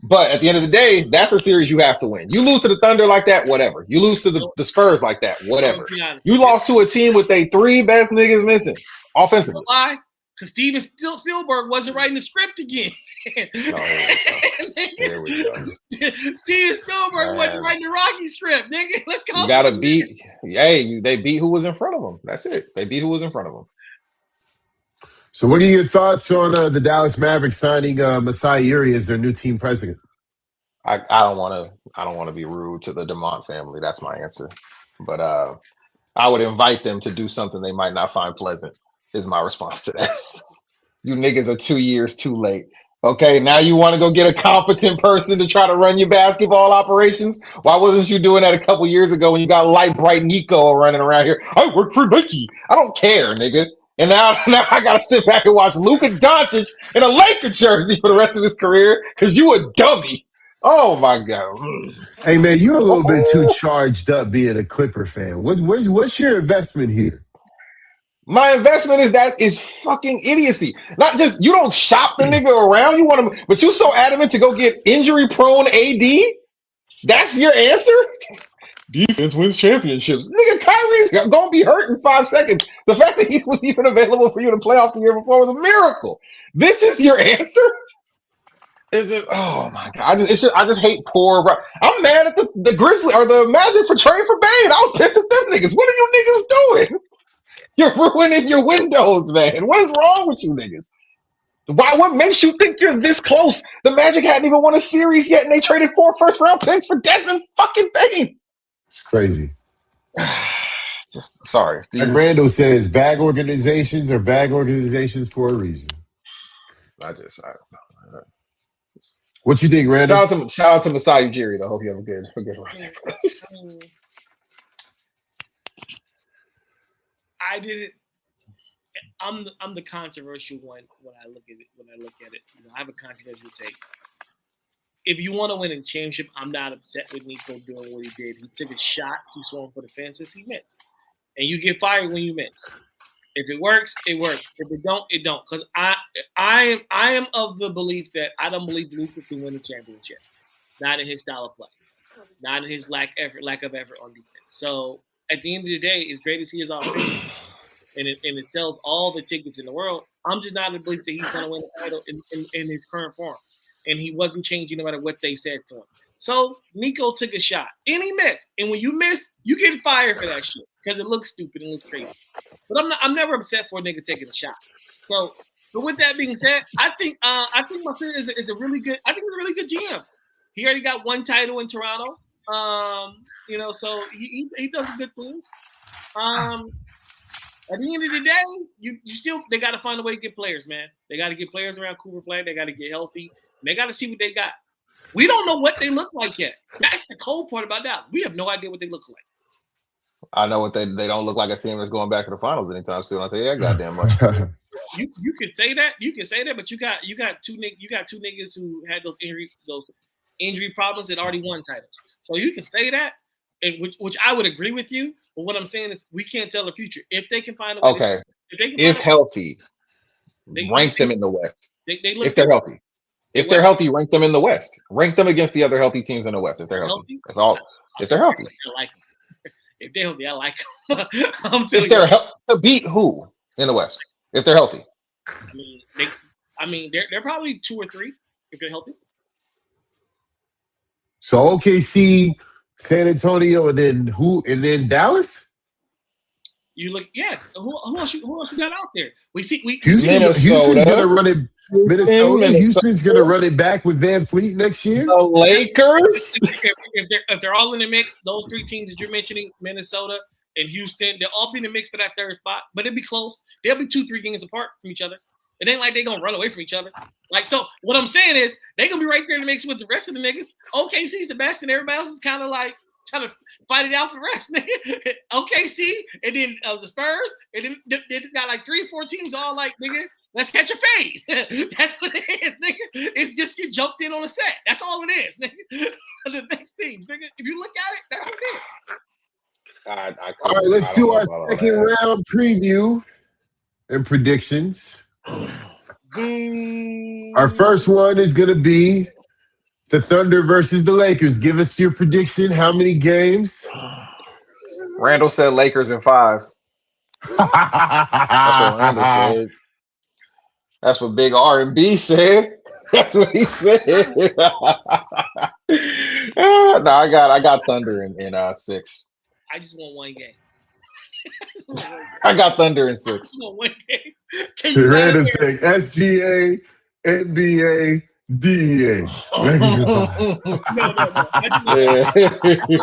but at the end of the day, that's a series you have to win. You lose to the Thunder like that, whatever. You lose to the Spurs like that, whatever. You lost to a team with their 3 best niggas missing offensively. Why? Because Steven Spielberg wasn't writing the script again. Here we go. Steven Spielberg wasn't writing the Rocky script, nigga. Let's go. You gotta beat. Hey, they beat who was in front of them. That's it. They beat who was in front of them. So, what are your thoughts on the Dallas Mavericks signing Masai Ujiri as their new team president? I don't want to be rude to the DeMont family. That's my answer. But I would invite them to do something they might not find pleasant. Is my response to that. You niggas are 2 years too late. Okay, now you want to go get a competent person to try to run your basketball operations? Why wasn't you doing that a couple years ago when you got light bright Nico running around here? I work for Nike. I don't care, nigga. And now I gotta sit back and watch Luka Doncic in a Laker jersey for the rest of his career because you a dummy. Oh my God. Hey man, you're a little bit too charged up being a Clipper fan. What's your investment here? My investment is fucking idiocy. Not just you don't shop the nigga around. You want him, but you so adamant to go get injury prone AD. That's your answer. Defense wins championships. Nigga, Kyrie's gonna be hurt in 5 seconds. The fact that he was even available for you to playoffs the year before was a miracle. This is your answer? Is it? Oh my god! I just hate poor. I'm mad at the Grizzlies or the Magic for trading for Bane. I was pissed at them niggas. What are you niggas doing? You're ruining your windows, man. What is wrong with you niggas? Why? What makes you think you're this close? The Magic hadn't even won a series yet, and they traded 4 first-round picks for Desmond fucking Bane. It's crazy. Just sorry. Like Randall says, bag organizations are bag organizations for a reason. I don't know. What you think, Randall? Shout out to Masai Ujiri, though. I hope you have a good run. I didn't. I'm the controversial one when I look at it. You know, I have a controversial take. If you want to win a championship, I'm not upset with Nico doing what he did. He took a shot. He swung for the fences. He missed, and you get fired when you miss. If it works, it works. If it don't, it don't. Because I am of the belief that I don't believe Luka can win a championship. Not in his style of play. Not in his lack of effort on defense. So at the end of the day, as great as he is offensively, and it sells all the tickets in the world, I'm just not of the belief that he's going to win a title in his current form. And he wasn't changing no matter what they said to him. So Nico took a shot, and he missed. And when you miss, you get fired for that shit because it looks stupid and looks crazy. But I'm never upset for a nigga taking a shot. So, but with that being said, I think Masai is a really good. I think he's a really good GM. He already got 1 title in Toronto. You know, so he does good things. At the end of the day, they got to find a way to get players, man. They got to get players around Cooper Flag. They got to get healthy. And they got to see what they got. We don't know what they look like yet. That's the cold part about that. We have no idea what they look like. I know what they don't look like a team that's going back to the finals anytime soon. I say, yeah, goddamn much. You could say that. You can say that, but you got two niggas who had those injury problems that already won titles. So you can say that, and which I would agree with you. But what I'm saying is we can't tell the future. If they can find a way. Okay. If healthy, rank them in the West. If they're healthy. If they're healthy, rank them in the West. Rank them against the other healthy teams in the West. If they're healthy, that's all. If they're healthy, I like them. If they're healthy, I like them. If they're to beat who in the West? If they're healthy, they're probably 2 or 3 if they're healthy. So OKC, San Antonio, and then who? And then Dallas. You look, yeah. Who else you got out there? Houston's gonna run it. Minnesota. Houston's gonna run it back with Van Fleet next year. The Lakers. If they're all in the mix, those 3 teams that you're mentioning, Minnesota and Houston, they'll all be in the mix for that 3rd spot. But it'll be close. They'll be 2-3 games apart from each other. It ain't like they're gonna run away from each other. Like, so what I'm saying is they're gonna be right there in the mix with the rest of the niggas. OKC's the best, and everybody else is kind of like trying to fight it out for the rest. Nigga. OKC, and then the Spurs, and then they got like 3 or 4 teams all like, nigga, let's catch a phase. That's what it is, nigga. It's just get jumped in on the set. That's all it is, nigga. The next team, nigga. If you look at it, that's what it is. All right, let's do our second round preview and predictions. Our first one is going to be the Thunder versus the Lakers. Give us your prediction. How many games? Randall said Lakers in 5. That's what Randall said. That's what Big R&B said. That's what he said. No, I got Thunder in 6. I just want 1 game. I got Thunder in 6. I just want 1 game. Randall saying SGA, NBA, DEA. No.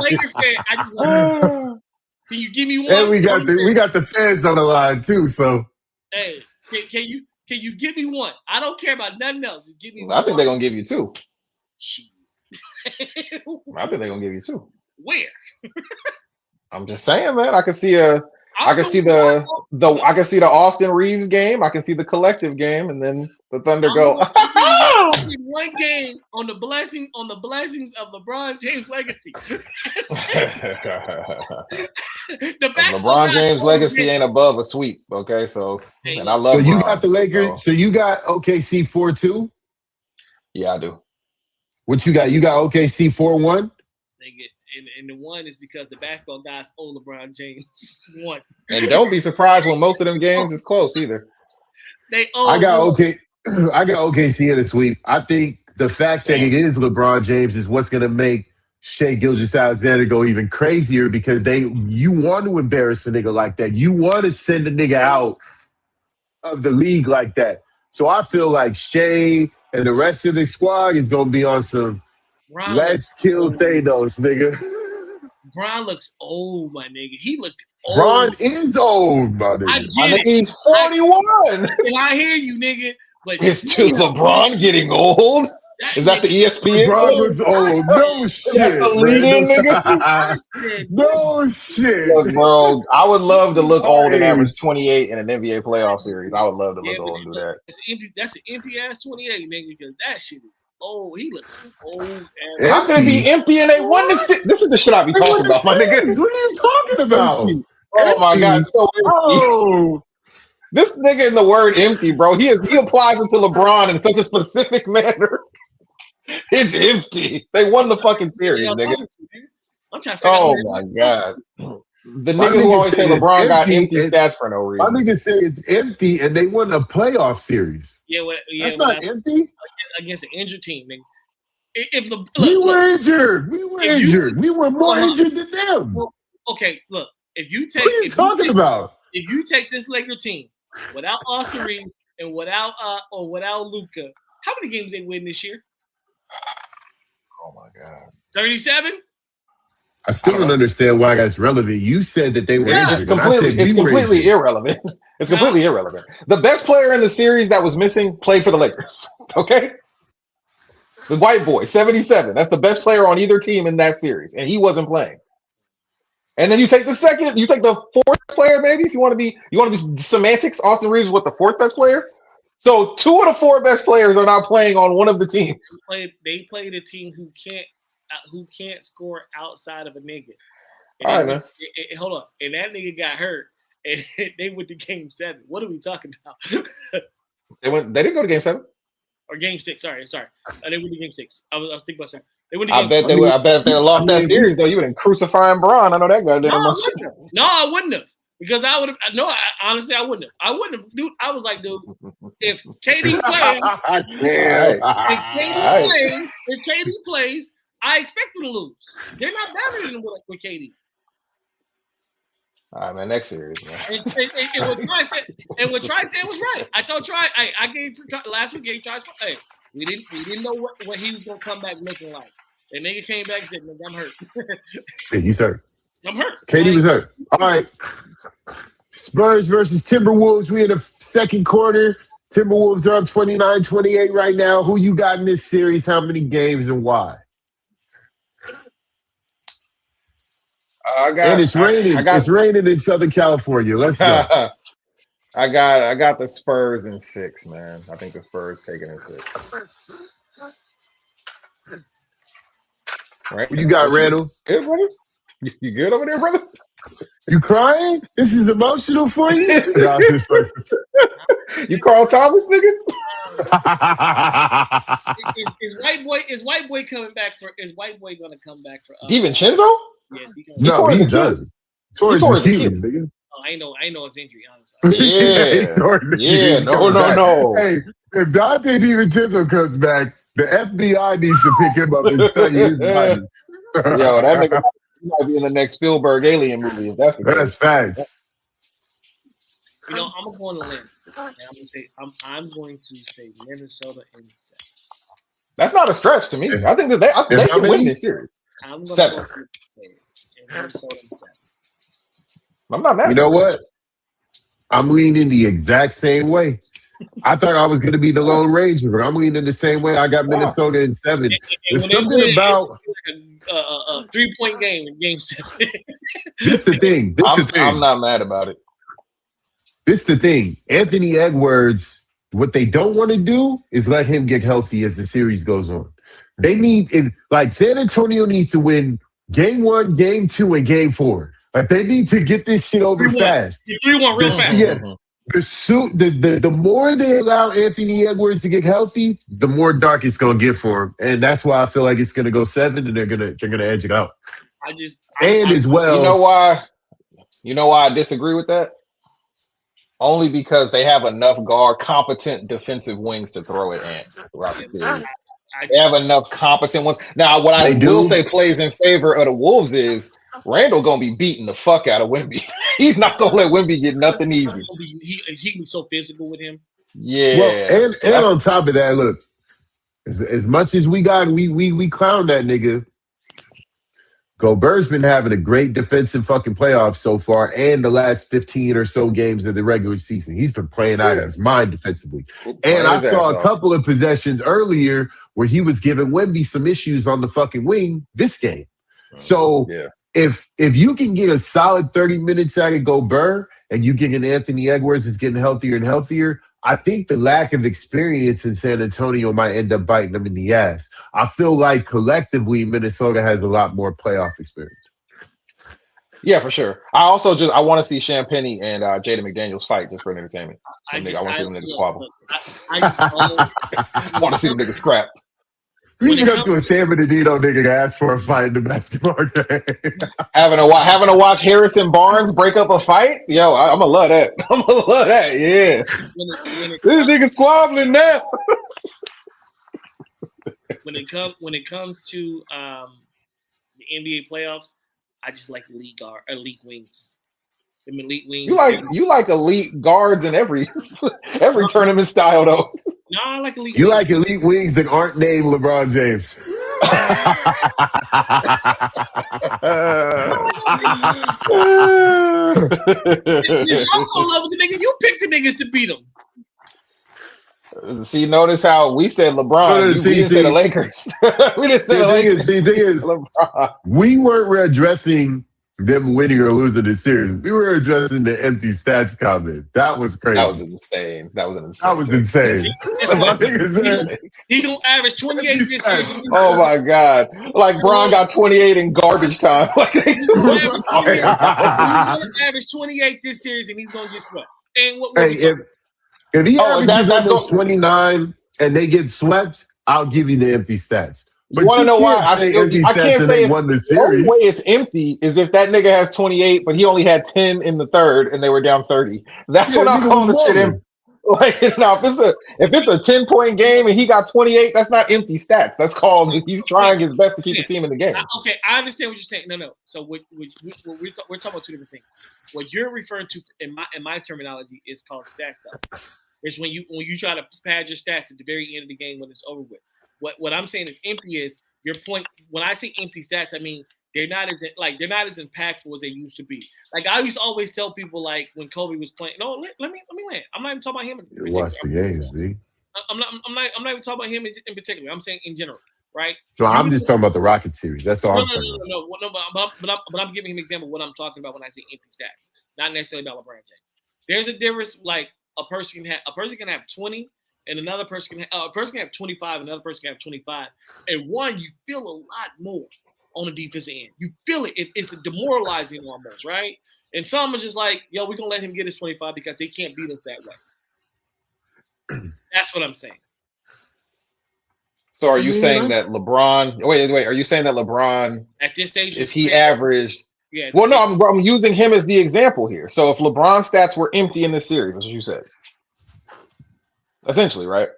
Lakers fan, I just want. Can you give me 1? And we got the fans on the line too. So hey, can you give me 1? I don't care about nothing else. Just give me 1. I think they're gonna give you 2. Shit. I think they're gonna give you 2. Where? I'm just saying, man. I can see the Austin Reeves game. I can see the collective game, and then the Thunder go. 1 game on the blessings of LeBron James' legacy. LeBron James' legacy ain't above a sweep. Okay, so and I love. So you got the Lakers. So you got OKC 4-2. Yeah, I do. What you got? You got OKC 4-1. and the one is because the basketball guys owe LeBron James one. And don't be surprised when most of them games is close either. They owe. I got OKC in the sweep. I think the fact that it is LeBron James is what's going to make Shai Gilgeous-Alexander go even crazier because you want to embarrass a nigga like that. You want to send a nigga out of the league like that. So I feel like Shai and the rest of the squad is going to be on some let's kill Thanos, nigga. Bron looks old, my nigga. He looked old. Bron is old, my nigga. He's 41. And I hear you, nigga. But it's just LeBron getting old? Is that the ESPN? LeBron looks old. No shit. That's the lead-in, nigga? No shit. Look, bro, I would love to look old and average 28 in an NBA playoff series. I would love to look old and do that. That's an empty ass 28, nigga, because that shit is old. He looks old. How can it be empty and they won the six? This is the shit I be talking about, my nigga. What are you talking about? Oh my God, so empty. Oh. This nigga in the word empty, bro. He applies it to LeBron in such a specific manner. It's empty. They won the fucking series, nigga. I'm trying to figure out. Oh my God. The nigga who always say LeBron got empty stats for no reason. My nigga say it's empty and they won a playoff series. That's not empty. Against an injured team, nigga. We were injured. We were more injured than them. Well, okay, look. If you take, what are you talking about? If you take this Laker team without Austin Reeves and without Luka, how many games they win this year? Oh my God. 37? I still don't understand why that's relevant. You said that they were injured. It's completely irrelevant. It's completely irrelevant. The best player in the series that was missing played for the Lakers. Okay? The white boy, 77. That's the best player on either team in that series, and he wasn't playing. And then you take the fourth player, maybe, if you want to be semantics. Austin Reeves was the fourth best player. So 2 of the 4 best players are not playing on one of the teams. They played a team who can't score outside of a nigga. All right, man. Hold on. And that nigga got hurt, and they went to Game 7. What are we talking about? They didn't go to Game 7 or Game 6. Sorry. They went to Game 6. I was thinking about something. They went to I bet if they had lost that series, though, you would have crucifying Bron. I know that guy did. No, I wouldn't have. Because I would have. No, honestly, I wouldn't have. I wouldn't have, dude. I was like, dude, if KD plays, I expect them to lose. They're not better than with KD. All right, man. Next series, man. And what Tri said was right. I told Tri, I gave last week. Gave Tri, hey, we didn't know what he was gonna come back looking like. And nigga came back and said, "Nigga, I'm hurt." Hey, he's hurt. I'm hurt. KD was hurt. All right. Spurs versus Timberwolves. We in the second quarter. Timberwolves are up 29-28 right now. Who you got in this series? How many games and why? And it's raining. It's raining in Southern California. Let's go. I got the Spurs in 6, man. I think the Spurs taking in 6. Right. What you got, Randall? Good, brother? You good over there, brother? You crying? This is emotional for you? You Carl Thomas, nigga? Is white boy coming back for? Is white boy gonna come back for? DiVincenzo? Yes, he's done. Tore his Achilles, nigga. I know his injury, honestly. Yeah. No. Hey, if Dante DiVincenzo comes back, the FBI needs to pick him up and study his body. Yo, that nigga might be in the next Spielberg Alien movie. If that's the case. That's facts. I'm gonna go on a limb. I'm going to say Minnesota in 7. That's not a stretch to me. I think that they can win this series. I'm gonna 7. Go Minnesota in 7. I'm not mad. You know what? I'm leaning the exact same way. I thought I was going to be the Lone Ranger, but I'm leaning the same way. I got Minnesota in 7. There's something about a 3-point game in Game 7. This the thing. I'm not mad about it. This is the thing. Anthony Edwards, what they don't want to do is let him get healthy as the series goes on. They need, San Antonio needs to win Game 1, Game 2, and Game 4. Like, they need to get this shit over fast. 3-1 real fast. Yeah. The more they allow Anthony Edwards to get healthy, the more dark it's gonna get for him, and that's why I feel like it's gonna go 7, and they're gonna edge it out. As well. You know why I disagree with that? Only because they have enough competent defensive wings to throw it in throughout the series. They have enough competent ones. Now, what I will say plays in favor of the Wolves is Randall gonna be beating the fuck out of Wemby. He's not gonna let Wemby get nothing easy. He can be so physical with him. Yeah. Well, and on top of that, look, as much as we clown that nigga. Gobert's been having a great defensive fucking playoffs so far, and the last 15 or so games of the regular season. He's been playing out of his mind defensively. And I saw a couple of possessions earlier where he was giving Wemby some issues on the fucking wing this game. So if you can get a solid 30 minutes out of Gobert and you get an Anthony Edwards is getting healthier and healthier, I think the lack of experience in San Antonio might end up biting them in the ass. I feel like collectively Minnesota has a lot more playoff experience. Yeah, for sure. I want to see Champagnie and Jaden McDaniels fight just for entertainment. I want to see them niggas squabble. I want to see them niggas scrap. You can go to a San Bernardino nigga to ask for a fight in the basketball game. having to watch Harrison Barnes break up a fight? Yo, I'm gonna love that. Yeah. This nigga squabbling now. When it comes to the NBA playoffs, I just like elite wings. Them elite wings. You like elite guards in every tournament style though. No, I like elite. You like elite wings that aren't named LeBron James. I'm so in love with the niggas. You pick the niggas to beat them. See, notice how we said LeBron. We didn't say the Lakers. We didn't say the Lakers. The thing is, we weren't addressing them winning or losing the series. We were addressing the empty stats comment. That was crazy. That was insane. That was insane. He gonna average 28 this series. Oh my god! Like Bron got 28 in garbage time. He's gonna average 28 this series, and he's gonna get swept. And if he averages almost 29 and they get swept, I'll give you the empty stats. But you want to know why? I can't say won the series. The only way it's empty is if that nigga has 28, but he only had 10 in the third, and they were down 30. That's what I'm calling the shit empty. Like, now, if it's a 10-point game and he got 28, that's not empty stats. That's called he's trying his best to keep the team in the game. Okay, I understand what you're saying. No. So we're talking about two different things. What you're referring to in my terminology is called stats stuff. It's when you try to pad your stats at the very end of the game when it's over with. What I'm saying is empty is your point. When I say empty stats, I mean they're not as impactful as they used to be. Like I used to always tell people, like when Kobe was playing. No, let me land. I'm not even talking about him. Watch the games, B. I'm not even talking about him in particular. I'm saying in general, right? So I'm just talking about the Rocket series. That's all I'm saying. No. But I'm giving him an example of what I'm talking about when I say empty stats, not necessarily about LeBron James. There's a difference. Like a person can have 20. And another person can have 25, another person can have 25. And one, you feel a lot more on the defensive end. You feel it. It's demoralizing almost, right? And some are just like, yo, we're going to let him get his 25 because they can't beat us that way. That's what I'm saying. So are you saying that LeBron – wait. Are you saying that LeBron – at this stage – if he averaged – yeah. Well, no, I'm using him as the example here. So if LeBron's stats were empty in this series, that's what you said. Essentially, right?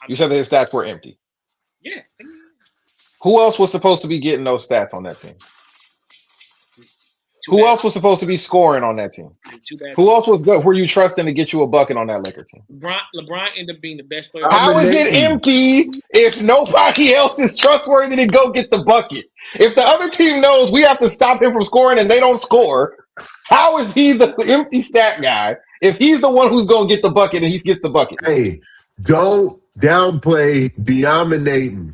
You said that his stats were empty. Yeah. Who else was supposed to be getting those stats on that team? Who else was supposed to be scoring on that team? Who else was good? Were you trusting to get you a bucket on that Laker team? LeBron ended up being the best player. How is it empty if nobody else is trustworthy to go get the bucket? If the other team knows we have to stop him from scoring and they don't score, how is he the empty stat guy if he's the one who's going to get the bucket and he gets the bucket? Hey, don't downplay dominating.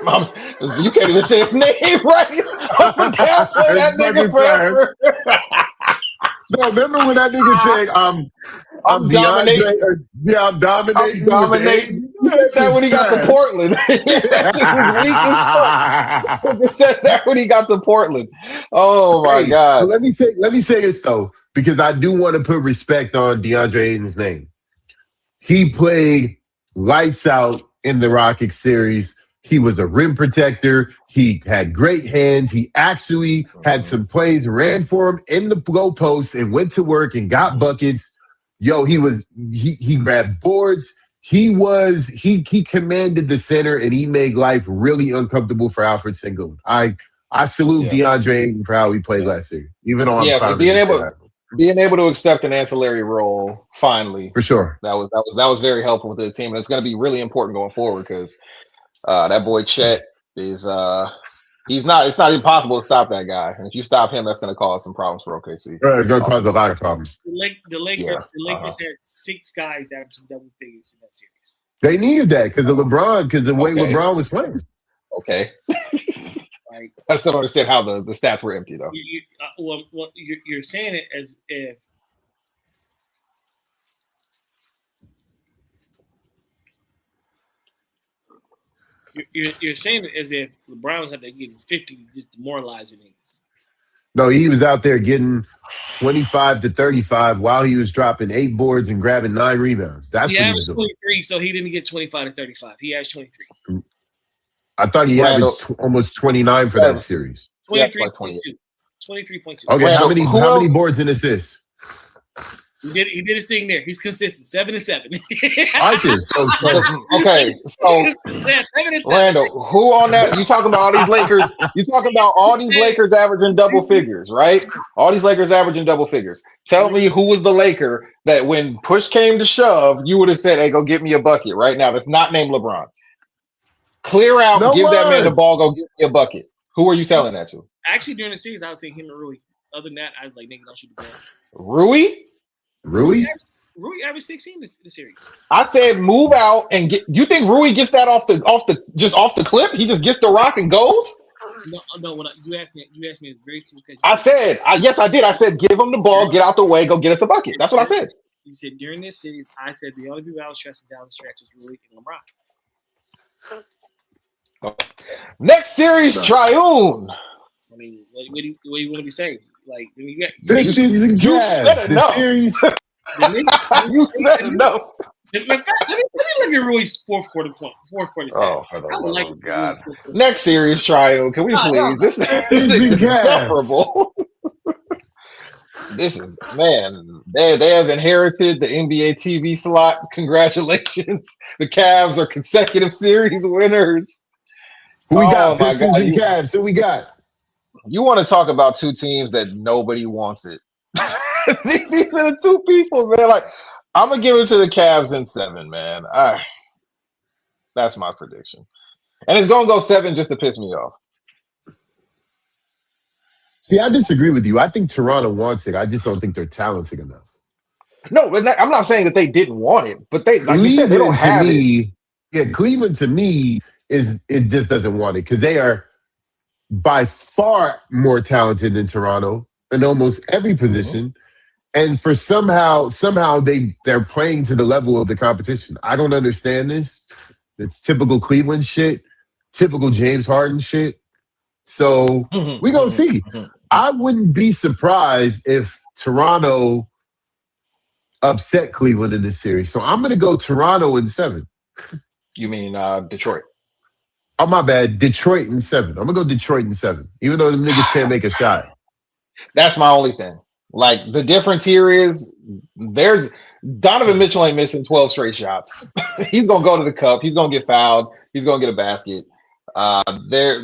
You can't even say his name right. I'm going to downplay that nigga forever. No, remember when that nigga said, I'm dominating. I'm dominating. I'm dominating. He said that when he got to Portland. That shit was weak as fuck. He said that when he got to Portland. Oh my God. Let me say this though, because I do want to put respect on DeAndre Ayton's name. He played lights out in the Rockets series. He was a rim protector. He had great hands. He actually had some plays, ran for him in the goalpost and went to work and got buckets. Yo, he grabbed boards. He commanded the center and he made life really uncomfortable for Alfred Sengun. I salute DeAndre Ayton for how he played last year, even though I'm being able to accept an ancillary role finally, for sure. That was very helpful to the team, and it's going to be really important going forward because that boy Chet is it's not impossible to stop that guy, and if you stop him, that's going to cause some problems for OKC. It's going to cause a lot of problems. The Lakers had 6 guys averaging double figures in that series. They needed that because of LeBron, because the way LeBron was playing. Okay. I still don't understand how the stats were empty though. You're saying it as if you're saying it as if LeBron was out there getting 50 just demoralizing things. No, he was out there getting 25 to 35 while he was dropping 8 boards and grabbing 9 rebounds. That's what he was doing. 23, so he didn't get 25 to 35. He averaged 23. I thought he averaged almost 29 for that series. 23.2. 23.2. Okay, how many boards and assists? He did his thing there. He's consistent. 7 and 7. I did. So okay. So 7 and 7. Randall, who on that? You talking about all these Lakers? You talking about all these Lakers averaging double figures, right? All these Lakers averaging double figures. Tell me who was the Laker that when push came to shove, you would have said, "Hey, go get me a bucket right now." That's not named LeBron. Clear out, give that man the ball, go get me a bucket. Who are you telling that to? Actually, during the series, I was saying him and Rui. Other than that, I was like, nigga, don't shoot the ball. Rui averaged 16 the series. I said move out and get. You think Rui gets that off the clip? He just gets the rock and goes? No. When you asked me very specific. I said yes, I did. I said give him the ball, get out the way, go get us a bucket. That's what I said. You said during this series, I said the only people I was stressing down the stretch was Rui and LeBron. Next series, Triune. I mean, what do you want me to say? Like, you said enough. You said enough. Let me look at Rui's fourth quarter. Oh, for the love of God. Next series, Triune. Can we please? This is insufferable. This is, man, they have inherited the NBA TV slot. Congratulations. The Cavs are consecutive series winners. Who we got? Pistons and Cavs. Who we got? You want to talk about two teams that nobody wants it. These are the two people, man. Like, I'm going to give it to the Cavs in 7, man. That's my prediction. And it's going to go 7 just to piss me off. See, I disagree with you. I think Toronto wants it. I just don't think they're talented enough. No, I'm not saying that they didn't want it, but they, like you said, they don't have it. Yeah, Cleveland to me it just doesn't want it because they are by far more talented than Toronto in almost every position. And for somehow they're playing to the level of the competition. I don't understand this. It's typical Cleveland shit, typical James Harden shit. So we're going to see. I wouldn't be surprised if Toronto upset Cleveland in this series. So I'm going to go Toronto in 7. You mean Detroit? Oh, my bad. Detroit in 7. I'm going to go Detroit in 7, even though the niggas can't make a shot. That's my only thing. Like, the difference here is there's Donovan Mitchell ain't missing 12 straight shots. He's going to go to the cup. He's going to get fouled. He's going to get a basket.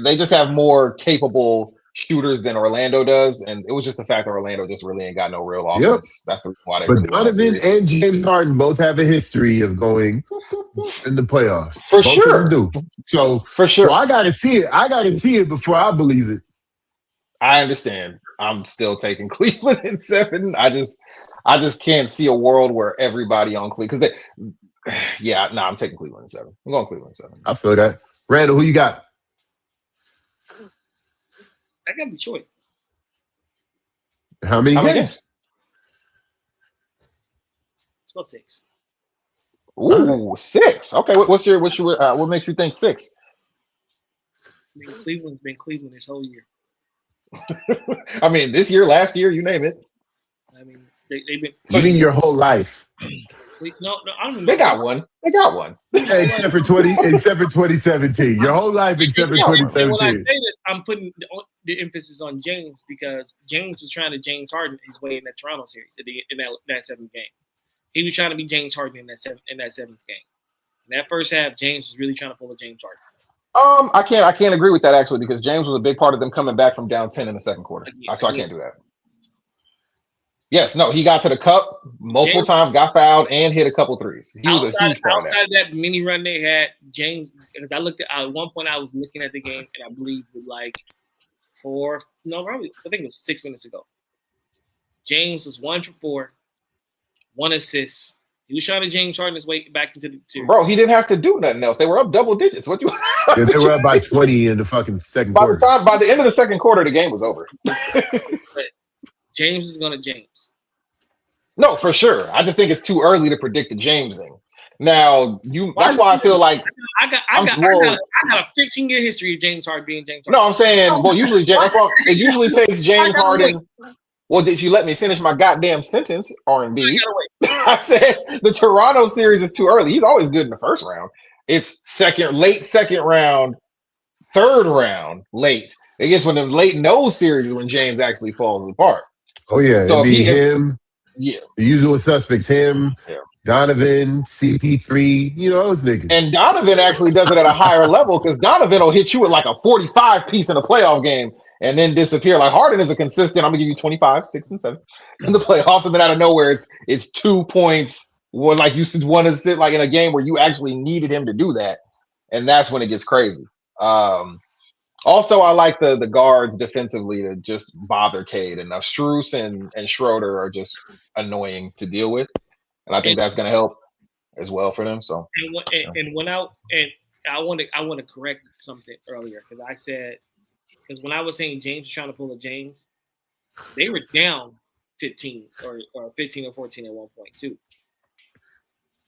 They just have more capable shooters than Orlando does, and it was just the fact that Orlando just really ain't got no real offense. Yep. That's the reason why they but really Donovan and James Harden both have a history of going in the playoffs. For both sure. Of them do. So for sure. So I gotta see it. I gotta see it before I believe it. I understand. I'm still taking Cleveland in 7. I just can't see a world where everybody on Cleveland I'm taking Cleveland in 7. I'm going Cleveland in 7. I feel that. Randall, who you got? I got Detroit. How many games? Let's go 6. Ooh, 6. Okay, what makes you think 6? I mean, Cleveland's been Cleveland this whole year. I mean, this year, last year, you name it. I mean, they've been. So you mean your whole life? I don't They got one. They got one. Except for 2017. Your whole life except for 2017. When I say this, I'm putting the emphasis on James because James was trying to James Harden his way in that Toronto series in that seventh game. He was trying to be James Harden in that seventh game. In that first half, James was really trying to pull a James Harden. I can't agree with that actually because James was a big part of them coming back from down 10 in the second quarter. So I can't do that. Yes, no, he got to the cup multiple times, got fouled, and hit a couple threes. He was a huge part of that. Outside of that mini run they had, James, because at one point I was looking at the game, and I believe with I think it was 6 minutes ago. James was 1 for 4, 1 assist. He was trying to James Harden his way back into the series. Bro, he didn't have to do nothing else. They were up double digits. What you? Yeah, they were up by 20 in the fucking second quarter. By the end of the second quarter, the game was over. But James is gonna James. No, for sure. I just think it's too early to predict the James thing. Now, that's why I feel like I got a 15-year history of James Harden being James Harden. No, I'm saying, well, usually it usually takes James Harden. Well, did you let me finish my goddamn sentence, R&B? I said the Toronto series is too early. He's always good in the first round. It's late second round, third round, late. I guess when the late nose series is when James actually falls apart. Oh yeah, so it'd be him. Yeah, the usual suspects. Him, Donovan, CP3. You know those niggas. And Donovan actually does it at a higher level because Donovan will hit you with like a 45 piece in a playoff game and then disappear. Like Harden is a consistent. I'm gonna give you 25, 6, and 7 in the playoffs, and then out of nowhere it's 2 points. One like you said, 1 assist, like in a game where you actually needed him to do that, and that's when it gets crazy. Also, I like the guards defensively to just bother Cade enough. Strus and Schroeder are just annoying to deal with, and I think that's going to help as well for them. So, I want to correct something earlier because I said when I was saying James was trying to pull a James, they were down 15 or 15 or 14 at one point too.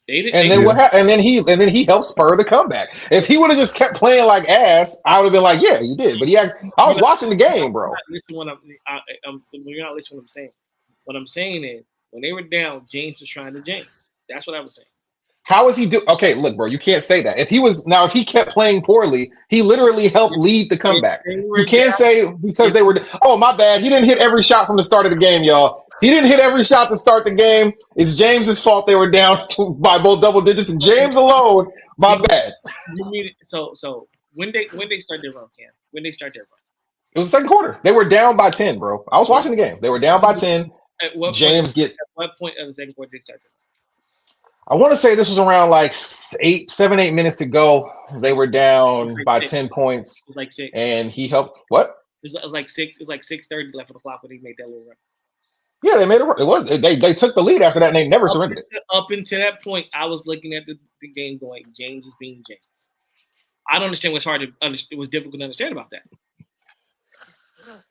And then he helped spur the comeback. If he would have just kept playing like ass, I would have been like, yeah, you did. But I was watching the game, bro. You're not listening to what I'm saying. What I'm saying is when they were down, James was trying to James. That's what I was saying. How is he do? Okay, look, bro, you can't say that. If he kept playing poorly, he literally helped lead the comeback. You can't say because they were. Oh, my bad. He didn't hit every shot from the start of the game, y'all. He didn't hit every shot to start the game. It's James's fault they were down by both double digits, and James alone. My bad. You mean it? So when they start their run, Cam? When they start their run? It was the second quarter. They were down by 10, bro. I was watching the game. They were down by 10. At what point of the second quarter did they start their run? I want to say this was around like 7, 8 minutes to go. They were down by 10 points. It was like 6. And he helped. What? It was like 6. It was like 6:30 left on the clock when he made that little run. Yeah, they made a run. It was they took the lead after that and they never surrendered it. Up until that point, I was looking at the game going, James is being James. I don't understand what's hard to understand. It was difficult to understand about that.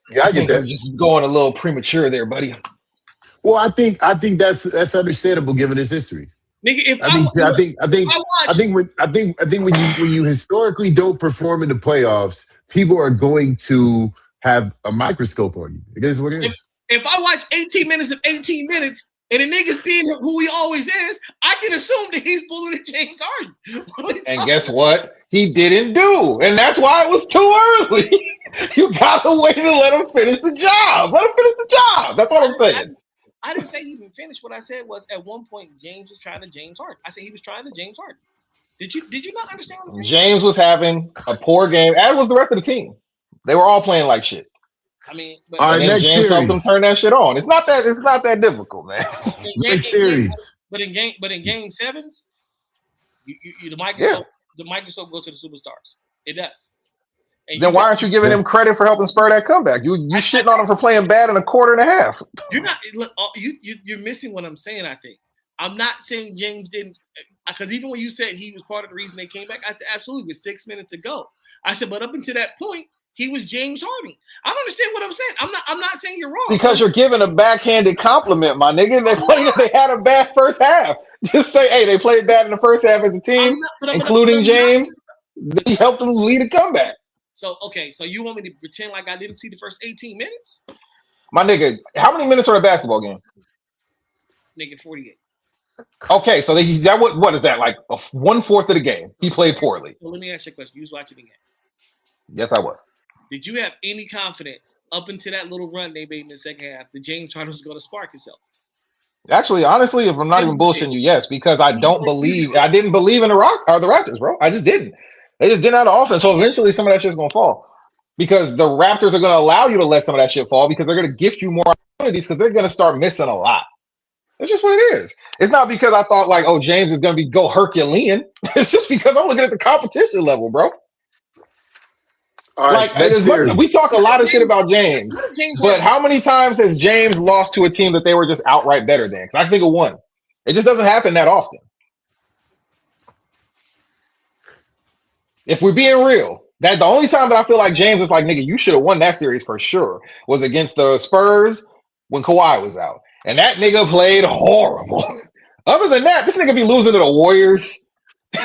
Yeah, I get that. Just going a little premature there, buddy. Well, I think that's understandable given his history. Nigga, I think when you historically don't perform in the playoffs, people are going to have a microscope on you. It is what it is. If I watch 18 minutes of 18 minutes and the nigga's being who he always is, I can assume that he's pulling a James Harden. And guess what? He didn't do. And that's why it was too early. You gotta wait to let him finish the job. Let him finish the job. That's what I'm saying. I didn't say he didn't finish. What I said was at one point James was trying to James Harden. I said he was trying to James Harden. Did you not understand what I'm saying? James was having a poor game, as was the rest of the team. They were all playing like shit. I mean, James helped them turn that shit on. It's not that difficult, man. Next series. But in game sevens, the microscope goes to the superstars. It does. Then why aren't you giving him credit for helping spur that comeback? You shitting on him for playing bad in a quarter and a half. You're not. Look, you're missing what I'm saying. I think I'm not saying James didn't, because even when you said he was part of the reason they came back, I said absolutely with 6 minutes to go. I said, but up until that point, he was James Harden. I don't understand what I'm saying. I'm not saying you're wrong. Because you're giving a backhanded compliment, my nigga. They had a bad first half. Just say, hey, they played bad in the first half as a team, including James. He helped them lead a comeback. So you want me to pretend like I didn't see the first 18 minutes? My nigga, how many minutes are a basketball game? Nigga, 48. Okay, so what is that, like 1/4 of the game? He played poorly. Well, let me ask you a question. You was watching the game. Yes, I was. Did you have any confidence up until that little run they made in the second half that James Harden was going to spark himself? Actually, honestly, if I'm not even bullshitting you, yes, because I didn't believe in the Raptors, bro. I just didn't. They just didn't have the offense. So eventually some of that shit's gonna fall. Because the Raptors are gonna allow you to let some of that shit fall because they're gonna gift you more opportunities because they're gonna start missing a lot. It's just what it is. It's not because I thought like, oh, James is gonna go Herculean. It's just because I'm looking at the competition level, bro. Right, like we talk a lot of shit about James, but how many times has James lost to a team that they were just outright better than? Because I think of one. It just doesn't happen that often. If we're being real, that the only time that I feel like James is like, nigga, you should have won that series for sure, was against the Spurs when Kawhi was out. And that nigga played horrible. Other than that, this nigga be losing to the Warriors.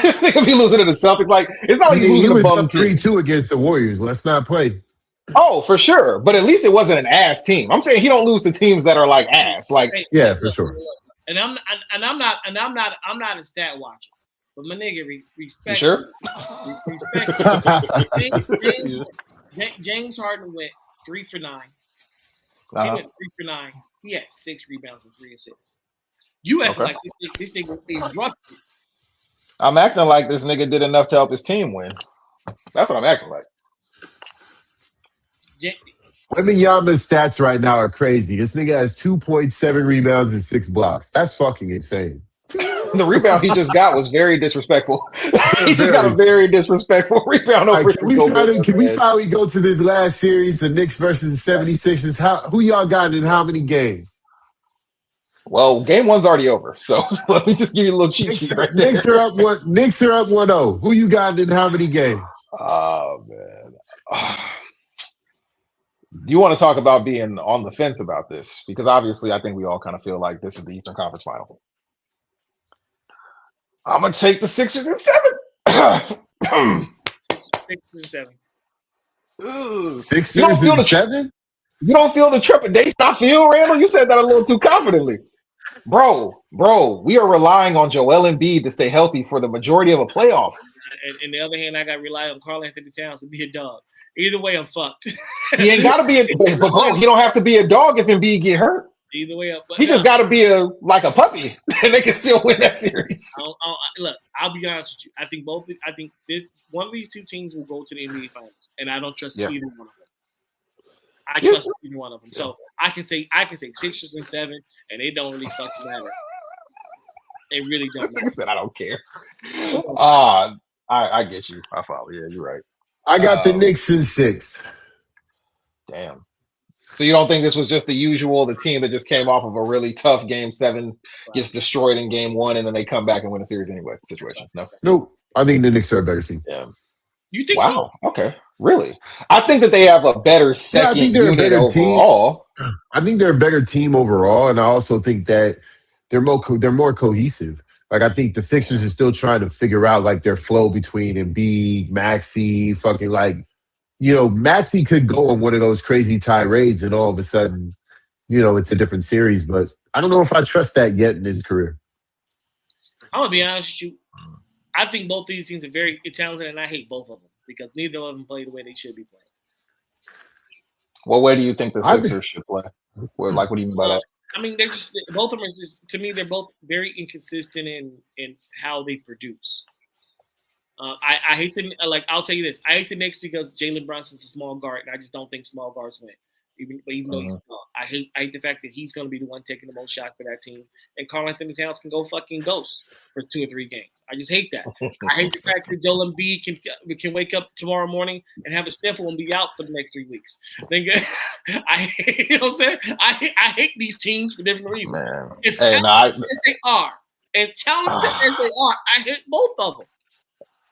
This nigga be losing to the Celtics. Like, it's not like he's losing to bum team. 3-2 against the Warriors. Let's not play. Oh, for sure. But at least it wasn't an ass team. I'm saying he don't lose to teams that are like ass. Like, yeah, for sure. And I'm not a stat watcher. But my nigga, respect. You sure? Respect. James Harden went 3 for 9. He went 3 for 9. He had 6 rebounds and 3 assists. You act like this thing was disrupted. I'm acting like this nigga did enough to help his team win. That's what I'm acting like. Wembanyama's stats right now are crazy. This nigga has 2.7 rebounds and 6 blocks. That's fucking insane. The rebound he just got was very disrespectful. He just got a very disrespectful rebound over. Can we finally go to this last series, the Knicks versus the 76ers? Who y'all got in how many games? Well, game 1's already over, so let me just give you a little cheat sheet right there. Knicks are up 1-0. Who you got in how many games? Oh, man. Do you want to talk about being on the fence about this? Because obviously I think we all kind of feel like this is the Eastern Conference Final. I'm going to take the Sixers in 7. Sixers in 7. Sixers in 7? You don't feel the trepidation I feel, Randall? You said that a little too confidently. Bro, we are relying on Joel Embiid to stay healthy for the majority of a playoff. And the other hand, I got to rely on Karl-Anthony Towns to be a dog. Either way, I'm fucked. He ain't got to be but bro, he don't have to be a dog if Embiid get hurt. Either way, he just got to be like a puppy, and they can still win that series. Look, I'll be honest with you. I think one of these two teams will go to the NBA Finals, and I don't trust either one of them. I trust either one of them. So I can say Sixers in 7, and they don't really fucking matter. They really don't matter. I said I don't care. I get you. I follow. Yeah, you're right. I got the Knicks in 6. Damn. So you don't think this was just the usual, the team that just came off of a really tough game 7 gets destroyed in game 1 and then they come back and win the series anyway situation? No. Nope. I think the Knicks are a better team. Yeah. You think so? Okay. Really? I think that they have a better second unit overall. I think they're a better team overall, and I also think that they're more cohesive. Like, I think the Sixers are still trying to figure out, like, their flow between Embiid, Maxey, fucking, like, Maxey could go on one of those crazy tirades and all of a sudden, it's a different series. But I don't know if I trust that yet in his career. I'm going to be honest with you. I think both these teams are very talented, and I hate both of them because neither of them play the way they should be playing. What way do you think the Sixers should play? What do you mean by that? I mean, both of them are just, to me, they're both very inconsistent in how they produce. I hate I'll tell you this. I hate the Knicks because Jalen Brunson's a small guard, and I just don't think small guards win. Even though he's small. I hate the fact that he's going to be the one taking the most shots for that team. And Karl-Anthony Towns can go fucking ghost for 2 or 3 games. I just hate that. I hate the fact that Joel Embiid can wake up tomorrow morning and have a sniffle and be out for the next 3 weeks. You know what I'm saying? I hate these teams for different reasons. Man. As talented as they are, I hate both of them.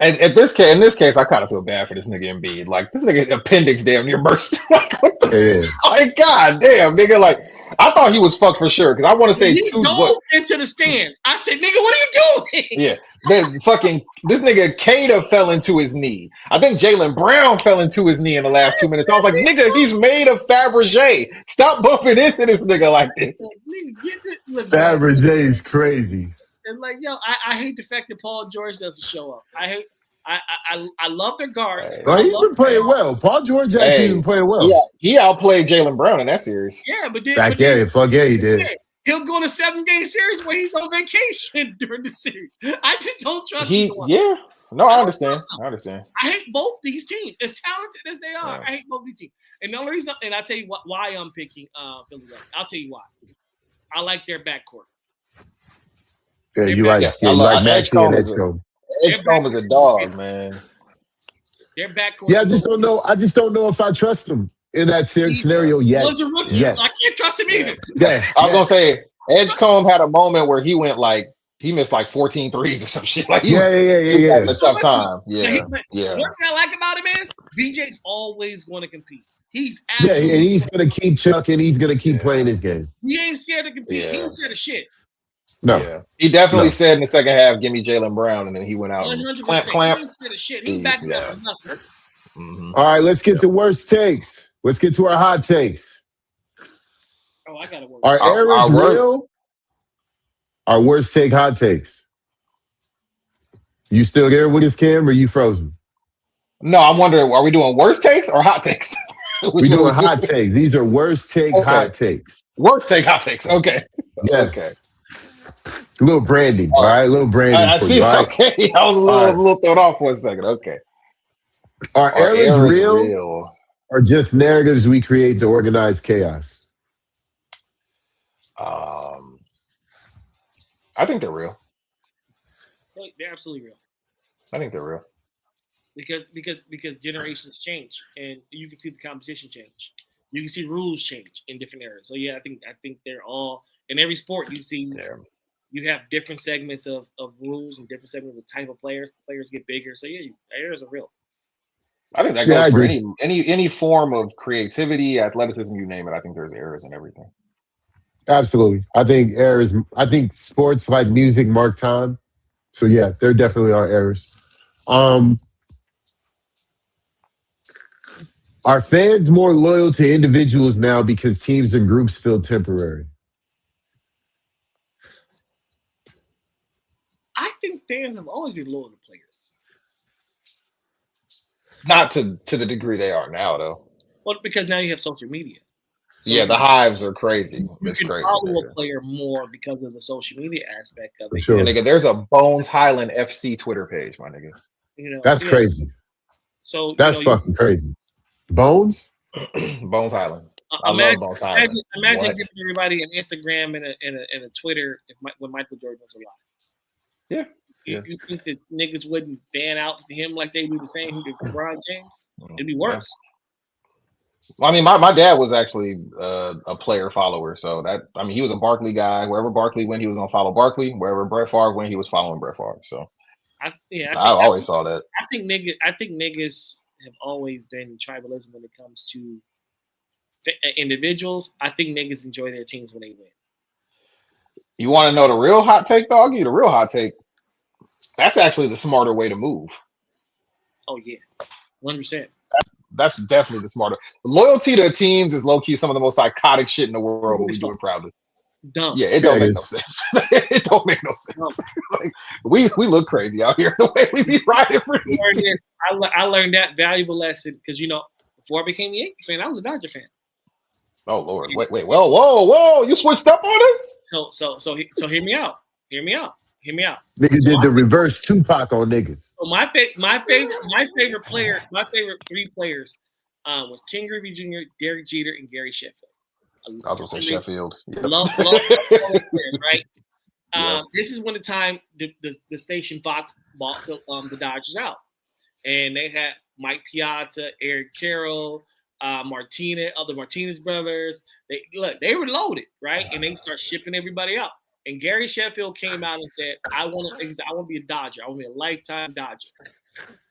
And in this case, I kind of feel bad for this nigga Embiid. Like, this nigga appendix damn near burst. Like, what the? Like, god damn, nigga. Like, I thought he was fucked for sure because I want to say he dove into the stands. I said, nigga, what are you doing? Yeah, man, fucking this nigga Kata fell into his knee. I think Jaylen Brown fell into his knee in the last 2 minutes. I was like, nigga, he's made of Fabergé. Stop bumping into this nigga like this. Fabergé is crazy. And like, yo, I hate the fact that Paul George doesn't show up. I love their guards. Well, he's been playing well. Paul George actually been playing well. Yeah, he outplayed Jaylen Brown in that series. Yeah, but then fuck yeah, he did. He'll go to 7-game series where he's on vacation during the series. I just don't trust him. Yeah. No, I understand. I hate both these teams. As talented as they are, I hate both these teams. And the only reason, and I'll tell you why I'm picking Philadelphia. I'll tell you why. I like their backcourt. Yeah, you like Maxey and Edgecombe. Edgecombe is a dog, man. Their backcourt. Yeah, I just don't know. I just don't know if I trust him in that scenario yet. He's a rookie, so I can't trust him either. Yeah. I was gonna say Edgecombe had a moment where he went he missed like 14 threes or some shit. Like he was having a tough time. Yeah. One thing I like about him is BJ's always going to compete. He's and he's gonna keep chucking. He's gonna keep playing his game. He ain't scared to compete. He ain't scared of shit. No. Yeah. He definitely said in the second half, "Give me Jaylen Brown," and then he went out and clamp. He ain't scared of shit. He's backing up for nothing. Mm-hmm. All right, let's get the worst takes. Let's get to our hot takes. Oh, I gotta work. Are errors real? Our worst take hot takes. You still there with us, Cam, or you frozen? No, I'm wondering, are we doing worst takes or hot takes? We're doing hot takes. These are worst take hot takes. Worst take hot takes. Okay. Yes. Okay. A little branding, all right? A little branding. I see. You, right? Okay. I was a little thrown off for a second. Okay. Are errors real or just narratives we create to organize chaos? I think they're real. They're absolutely real. I think they're real. Because generations change and you can see the competition change. You can see rules change in different areas. So yeah, I think they're all in every sport you see you have different segments of rules and different segments of type of players. Players get bigger. So yeah, errors are real. I think that goes for any form of creativity, athleticism, you name it. I think there's errors in everything. Absolutely. I think sports like music mark time. So yeah, there definitely are errors. Are fans more loyal to individuals now because teams and groups feel temporary? I think fans have always been loyal to players. Not to the degree they are now, though. Well, because now you have social media. So yeah, the hives are crazy. It's crazy. Follow a player more because of the social media aspect of it. Sure. Nigga, there's a Bones Highland FC Twitter page, my nigga. That's crazy. So that's fucking crazy. Bones? Bones Highland. I love Bones Highland. Imagine giving everybody an Instagram and a Twitter when Michael Jordan was alive. Yeah. You think that niggas wouldn't ban out him like they do the same to LeBron James? It'd be worse. Well, I mean, my dad was actually a player follower, so he was a Barkley guy. Wherever Barkley went, he was gonna follow Barkley. Wherever Brett Favre went, he was following Brett Favre. So I always saw that. I think niggas have always been tribalism when it comes to individuals. I think niggas enjoy their teams when they win. You want to know the real hot take, doggy? The real hot take. That's actually the smarter way to move. Oh yeah, 100%. That's definitely the smarter. Loyalty to teams is low key some of the most psychotic shit in the world, but we do it proudly. Dumb. Yeah, it don't make no sense. It don't make no sense. Like we look crazy out here the way we be riding for these. I learned that valuable lesson because before I became a Yankee fan, I was a Dodger fan. Oh Lord, wait, whoa! You switched up on us. So hear me out. Nigga did the reverse Tupac on niggas. So my favorite player, my favorite three players, was King Griffey Jr., Derek Jeter, and Gary Sheffield. I was gonna say Sheffield. Yep. Love players, right? This is when the time the station Fox bought the Dodgers out, and they had Mike Piazza, Eric Carroll, Martinez, other Martinez brothers. They were loaded, right? And they start shipping everybody out. And Gary Sheffield came out and said, I want to be a Dodger. I want to be a lifetime Dodger.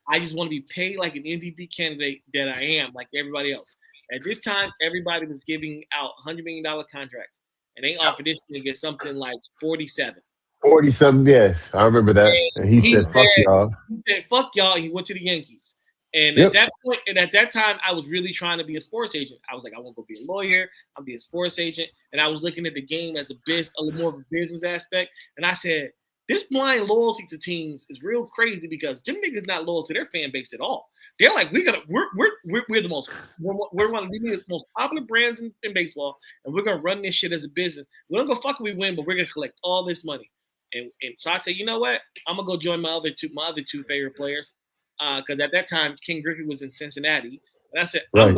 I just want to be paid like an MVP candidate that I am, like everybody else. At this time, everybody was giving out $100 million contracts. And they offered this nigga something like 47. 40-something, yeah. I remember that. And he said, fuck y'all. He said, fuck y'all. He went to the Yankees. And at that point, and at that time, I was really trying to be a sports agent. I was like, I want to go be a lawyer. I'll be a sports agent. And I was looking at the game as a little more of a business aspect. And I said, this blind loyalty to teams is real crazy because them niggas not loyal to their fan base at all. They're like, we're the most, we're one of the most popular brands in baseball, and we're gonna run this shit as a business. We don't go fuck if we win, but we're gonna collect all this money. And so I said, you know what? I'm gonna go join my other two favorite players, because at that time King Griffey was in Cincinnati, and I said, I'm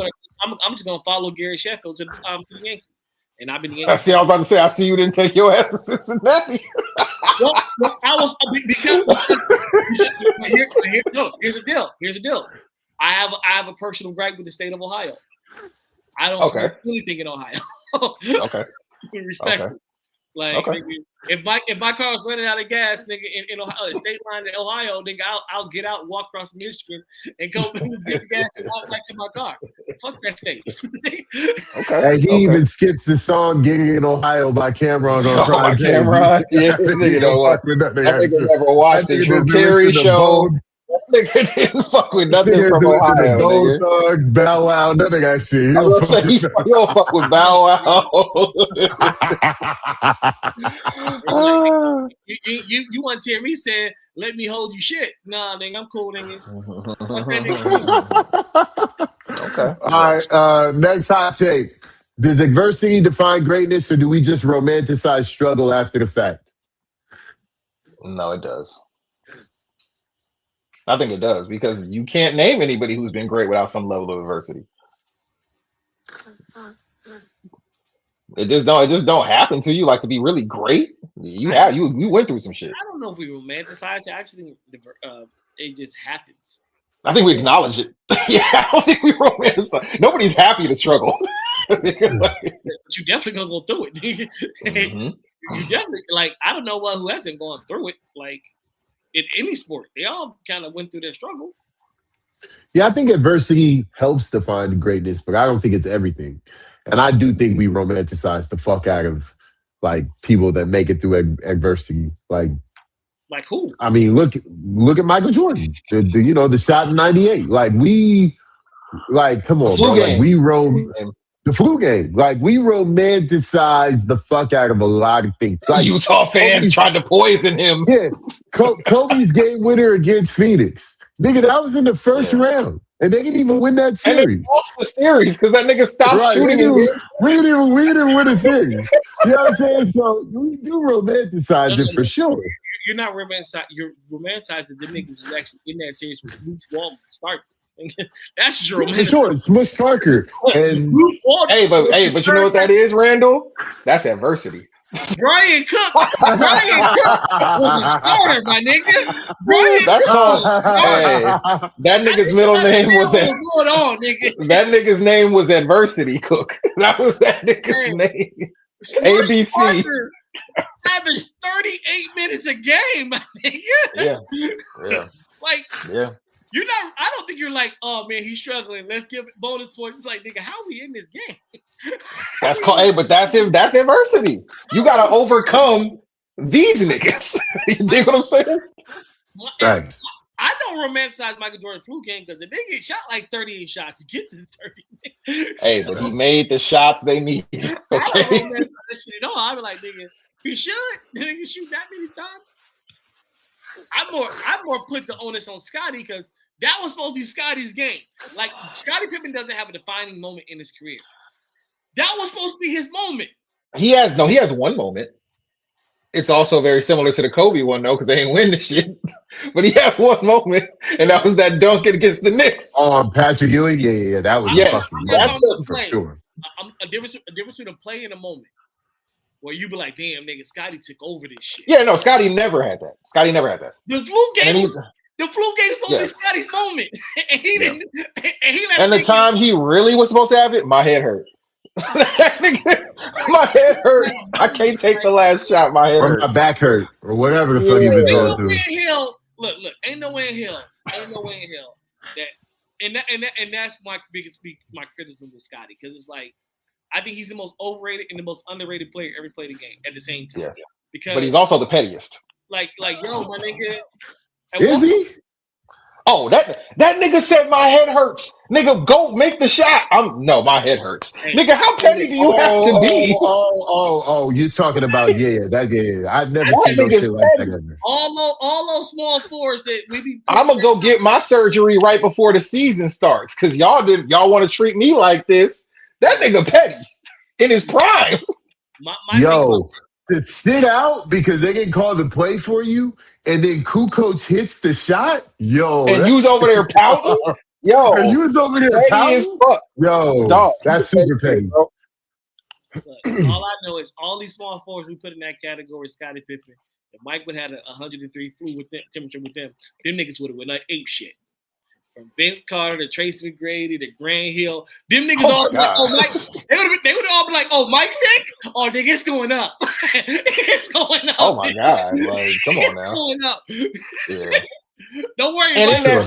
just gonna follow Gary Sheffield to the Yankees. And I've been the Yankees. I was about to say, I see you didn't take your ass to Cincinnati. well, I was because here's the deal. Here's the deal. I have a personal gripe with the state of Ohio. I don't really think in Ohio. Okay. Respectful. Like nigga, if my car was running out of gas, nigga, in Ohio, state line in Ohio, nigga, I'll get out and walk across Michigan and go get the gas and walk back to my car. Fuck that state. And he even skips the song "Getting in Ohio" by Cameron on Friday. Cameron, yeah, nigga, know what? That nigga never watched the Drew Carey show. That nigga didn't fuck with nothing from Ohio. Gold Thugs, Bow Wow, nothing actually. He don't fuck with Bow Wow. You want to hear me say, "Let me hold you shit"? Nah, nigga, I'm cool, nigga. Okay. All right. Next hot take: does adversity define greatness, or do we just romanticize struggle after the fact? No, it does. I think it does because you can't name anybody who's been great without some level of adversity. It just don't happen to you. Like to be really great, you went through some shit. I don't know if we romanticize it. I actually think it just happens. I think we acknowledge it. Yeah, I don't think we romanticize. Nobody's happy to struggle. But you definitely gonna go through it. You definitely I don't know who hasn't gone through it. Like. In any sport, they all kind of went through their struggle. Yeah, I think adversity helps define greatness, but I don't think it's everything. And I do think we romanticize the fuck out of people that make it through adversity. Like who? I mean, look at Michael Jordan. The shot in '98. Come on, bro. The flu game. We romanticize the fuck out of a lot of things. Utah fans tried to poison him. Yeah. Kobe's game winner against Phoenix. Nigga, that was in the first round. And they didn't even win that series. And they lost the series because that nigga stopped shooting. We didn't win a series. You know what I'm saying? So we do romanticize it for sure. You're not romanticizing. You're romanticizing the niggas who's actually in that series with Luke Walton starting. That's true. For sure, it's Smush Parker. And hey, but you know what that is, Randall? That's adversity. Brian Cook was a starter, my nigga. That's all. Hey, that nigga's middle name was that nigga's name was Adversity Cook. That was that nigga's name. ABC. Parker averaged 38 minutes a game, my nigga. Yeah. Yeah. You're not. I don't think you're oh man, he's struggling. Let's give bonus points. It's nigga, how are we in this game? That's called. Hey, but that's adversity. You gotta overcome these niggas. You dig what I'm saying? Right. I don't romanticize Michael Jordan flu game because the nigga shot 38 shots to get to the 30. Hey, but he made the shots they needed. Okay. I don't romanticize that shit at all. I be like, nigga, he should. Nigga shoot that many times. I'm more put the onus on Scottie because that was supposed to be Scottie's game. Scottie Pippen doesn't have a defining moment in his career. That was supposed to be his moment. He has one moment. It's also very similar to the Kobe one, though, because they ain't win this shit. But he has one moment, and that was that dunk against the Knicks. Patrick Ewing? Yeah, that was that's for sure. A difference between a play and a moment. Where you be like, damn, nigga, Scottie took over this shit. Yeah, no, Scottie never had that. The flu game was supposed to be Scottie's moment. And he didn't. And the time he really was supposed to have it, my head hurt. My head hurt. I can't take the last shot. My head hurt. My back hurt. Or whatever the fuck he was going through. Look, ain't no way in hell. And that's my biggest criticism with Scottie. Because it's I think he's the most overrated and the most underrated player ever played the game at the same time. Yeah. But he's also the pettiest. Yo, my nigga. Is he? Oh, that nigga said my head hurts. Nigga, go make the shot. No, my head hurts. Nigga, how petty do you have to be? You're talking about I've never seen no shit like that. All those small fours that we be. I'm gonna go get my surgery right before the season starts because y'all want to treat me like this. That nigga petty in his prime. Yo, to sit out because they didn't call the play for you, and then Kukoc hits the shot. Yo, and you was over there pouting. Yo, and you was over there pouting. As fuck. Yo, dog, that's super petty. Look, all I know is all these small forwards we put in that category, Scottie Pippen. If Mike would have had 103 temperature with them niggas would have went like ape shit. From Vince Carter to Tracy McGrady to Grant Hill, them niggas all be like, oh Mike, they would all be like, oh Mike's sick, oh nigga, it's going up, it's going up. Oh my god, like come on now, going up. Yeah. Don't worry. And in that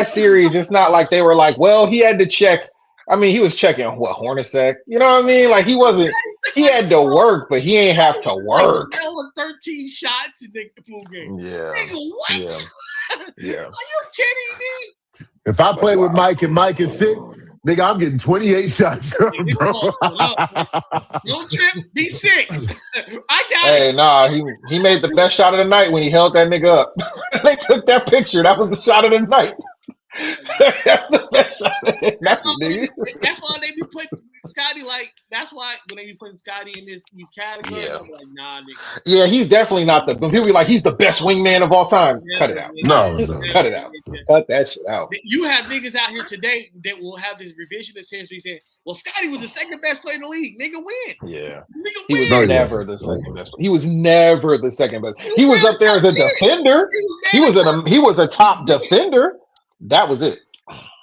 series, it's not like they were like, well, he had to check. I mean, he was checking Hornacek. You know what I mean? Like he had to work, but he ain't have to work. 13 shots in the pool game. Yeah. Nigga, what? Yeah. Are you kidding me? If I play with Mike and Mike is sick, nigga, I'm getting 28 shots. Bro. Don't trip, be sick. I got it. Hey, nah, he made the best shot of the night when he held that nigga up. They took that picture. That was the shot of the night. That's the best shot of the night, nigga. That's why they be putting Scotty that's why when they be putting Scotty in these categories, yeah. I'm like, nah, nigga. Yeah, he's definitely not people be like, he's the best wingman of all time. Yeah, cut it out. No. Cut it out. Cut that shit out. You have niggas out here today that will have this revisionist history saying, well, Scotty was the second best player in the league. Nigga win. Yeah. Nigga he win. was never the second best. He was never the second best. He was up there as a defender. He was a top defender. That was it.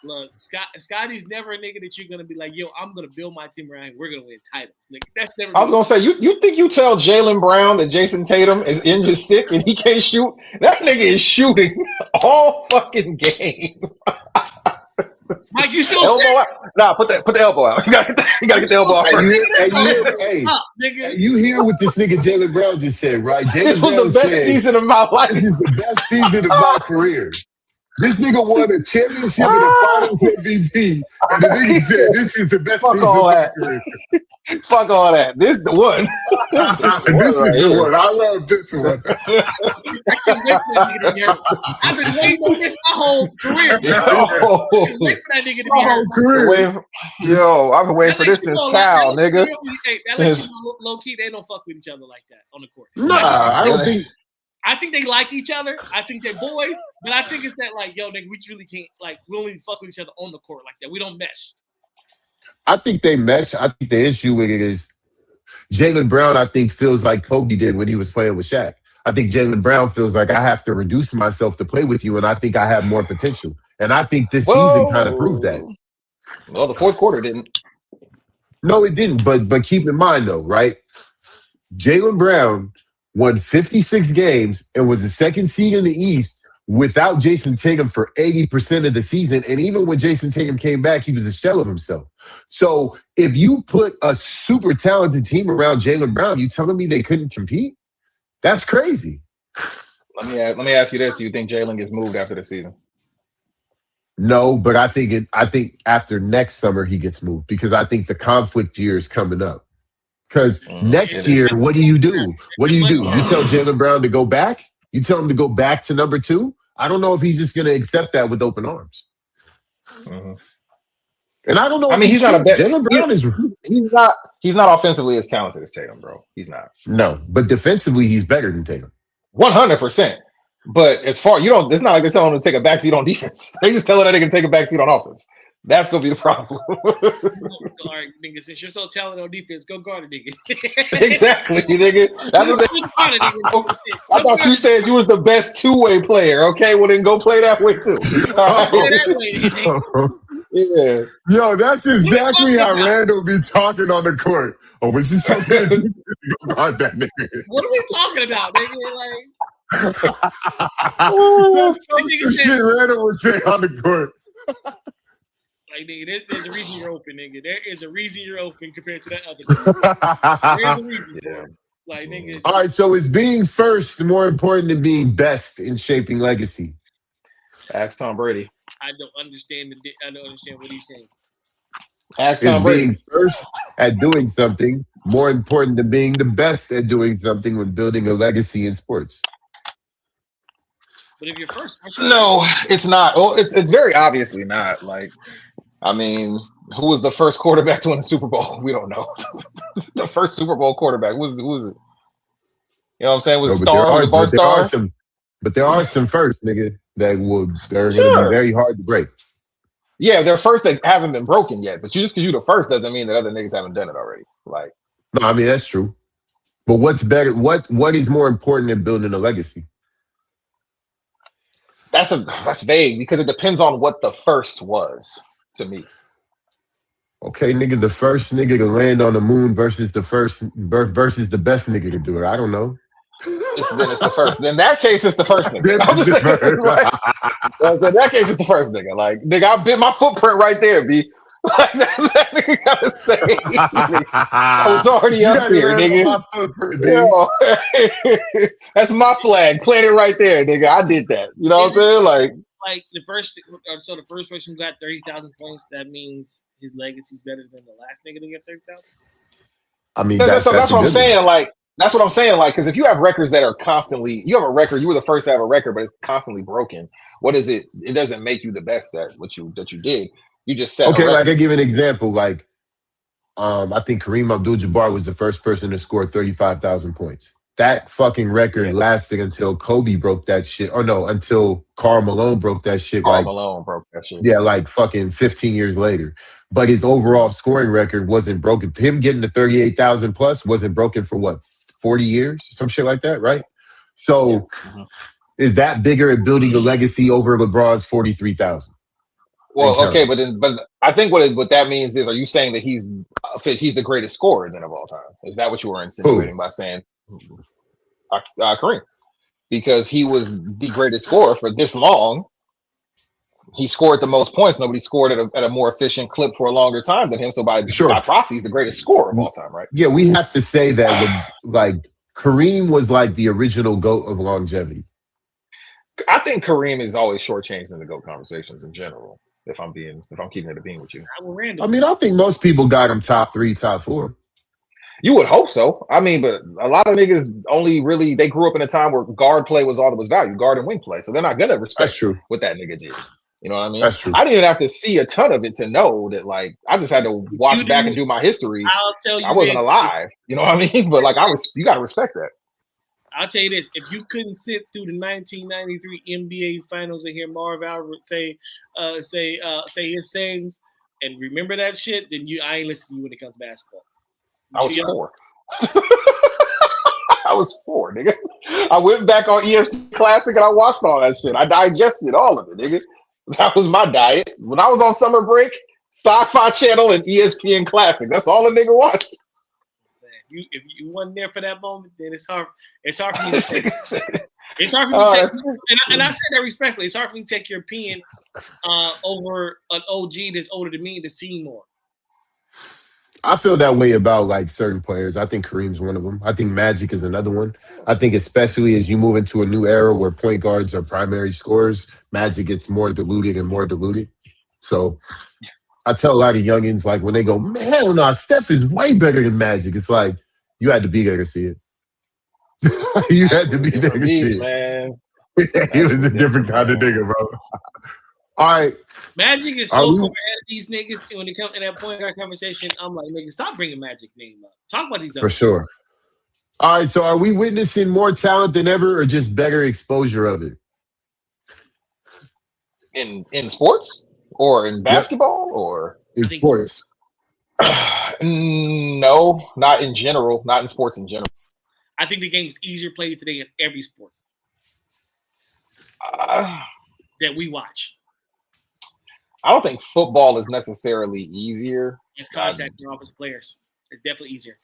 Look, Scotty's never a nigga that you're gonna be like, yo, I'm gonna build my team around him. We're gonna win titles, nigga. That's never. I was gonna say, you think you tell Jaylen Brown that Jason Tatum is in his sick and he can't shoot? That nigga is shooting all fucking game. Mike, you still elbow out? Nah, put the elbow out. You gotta get the elbow out first. You hear what this nigga Jaylen Brown just said, right? This was the best season of my life. This is the best season of my career. This nigga won a championship and a finals MVP. And the nigga said, this is the best season of my career. Fuck all that. This is the one. This is the one. I love this one. I've been waiting on this my whole career. Wait for that nigga to be hurt. Yo, I've been waiting for this since Cal, nigga. Low key, they don't fuck with each other like that on the court. Nah, I don't think. I think they like each other. I think they're boys, but I think it's that like, yo, nigga, we really can't we don't even fuck with each other on the court like that. We don't mesh. I think they mesh. I think the issue with it is Jaylen Brown, I think, feels like Kobe did when he was playing with Shaq. I think Jaylen Brown feels like I have to reduce myself to play with you, and I think I have more potential. And I think this season kind of proved that. Well, the fourth quarter didn't. No, it didn't. But keep in mind, though, right? Jaylen Brown won 56 games and was the second seed in the East without Jason Tatum for 80% of the season. And even when Jason Tatum came back, he was a shell of himself. So if you put a super talented team around Jaylen Brown, you telling me they couldn't compete? That's crazy. Let me ask you this. Do you think Jaylen gets moved after the season? No, but I think after next summer he gets moved because I think the conflict year is coming up. Because next year, what do? You tell Jaylen Brown to go back? You tell him to go back to number 2? I don't know if he's just going to accept that with open arms. Mm-hmm. And I don't know. I mean, he's not a Jaylen Brown he's not offensively as talented as Tatum, bro. He's not. No, but defensively, he's better than Tatum. 100%. But as far it's not like they're telling him to take a backseat on defense. They just telling that they can take a backseat on offense. That's gonna be the problem. All right, nigga, since you're so talented on defense, go guard a nigga. Exactly, nigga. That's what I thought you said you was the best two-way player. Okay, well then go play that way too. Yeah. Yo, that's exactly how Randall be talking on the court. Oh, was he so good? Go guard that nigga. What are we talking about, nigga? That's some shit Randall would say on the court. Like, nigga, there's a reason you're open, nigga. There is a reason you're open compared to that other nigga. There's a reason for it. Like, nigga. All right, so is being first more important than being best in shaping legacy? Ask Tom Brady. I don't understand what he's saying. Ask Tom Brady. Being first at doing something more important than being the best at doing something when building a legacy in sports? But if you're first, no, it's not. Well, it's very obviously not. Like, I mean, who was the first quarterback to win the Super Bowl? We don't know. The first Super Bowl quarterback. Who was it? You know what I'm saying? Was Bart Starr? But there are some first, nigga, they're going to be very hard to break. Yeah, they're first that haven't been broken yet. But just because you're the first doesn't mean that other niggas haven't done it already. Like, no, I mean that's true. But what's better? What is more important than building a legacy? That's vague because it depends on what the first was to me. Okay, nigga, the first nigga to land on the moon versus the best nigga to do it. I don't know. Then it's the first. In that case, it's the first nigga. I'm just saying, in that case, it's the first nigga. Like, nigga, I bit my footprint right there, B. Like, that's what that nigga gotta say. I was already up there, nigga. That's my flag. Plant it right there, nigga. I did that. You know what I'm saying? Like the first person who got 30,000 points, that means his legacy's better than the last nigga to get 30,000. I mean, that's what I'm saying. Like, that's what I'm saying. Like, because if you have records that are constantly, you have a record, you were the first to have a record, but it's constantly broken. What is it? It doesn't make you the best at what you did. You just said like I give an example. Like, I think Kareem Abdul-Jabbar was the first person to score 35,000 points. That fucking record lasted until Kobe broke that shit. Or no, until Karl Malone broke that shit. Malone broke that shit. Yeah, like fucking 15 years later. But his overall scoring record wasn't broken. Him getting to 38,000 plus wasn't broken for what, 40 years? Some shit like that, right? So is that bigger at building a legacy over LeBron's 43,000? Well, okay, but I think what that means is, are you saying that he's the greatest scorer then of all time? Is that what you were insinuating by saying Kareem? Because he was the greatest scorer for this long. He scored the most points. Nobody scored at a more efficient clip for a longer time than him. So by proxy, he's the greatest scorer of all time, right? Yeah, we have to say that like Kareem was like the original GOAT of longevity. I think Kareem is always shortchanged in the GOAT conversations in general. If I'm keeping it a being with you. I mean, I think most people got him top 3, top 4. You would hope so. I mean, but a lot of niggas they grew up in a time where guard play was all that was valued, guard and wing play. So they're not gonna respect what that nigga did. You know what I mean? That's true. I didn't even have to see a ton of it to know that. Like, I just had to watch back and do my history. I'll tell you, I wasn't alive. You know what I mean? But like, you gotta respect that. I'll tell you this: if you couldn't sit through the 1993 NBA Finals and hear Marv Albert say his sayings and remember that shit, then I ain't listening to you when it comes to basketball. I was 4. I was 4, nigga. I went back on ESPN Classic and I watched all that shit. I digested all of it, nigga. That was my diet. When I was on summer break, Sci-Fi Channel and ESPN Classic. That's all the nigga watched. If you wasn't there for that moment, then it's hard. It's hard for me to take. It's hard for me to take. And I say that respectfully. It's hard for me to take your opinion over an OG that's older than me to see more. I feel that way about like certain players. I think Kareem's one of them. I think Magic is another one. I think especially as you move into a new era where point guards are primary scorers, Magic gets more diluted and more diluted. So I tell a lot of youngins, like when they go, man, hell no, Steph is way better than Magic. It's like, you had to be there to see it. You had to be there to see it. Man. He was a different kind of nigga, bro. All right. Magic is so far ahead of these niggas. And when it comes in that point guard conversation, I'm like, nigga, stop bringing Magic name up. Talk about these For sure. All right, so are we witnessing more talent than ever or just better exposure of it? In sports? Or in basketball? Or in sports? No, not in general. Not in sports in general. I think the game is easier played today in every sport that we watch. I don't think football is necessarily easier. It's contact and offensive players. It's definitely easier.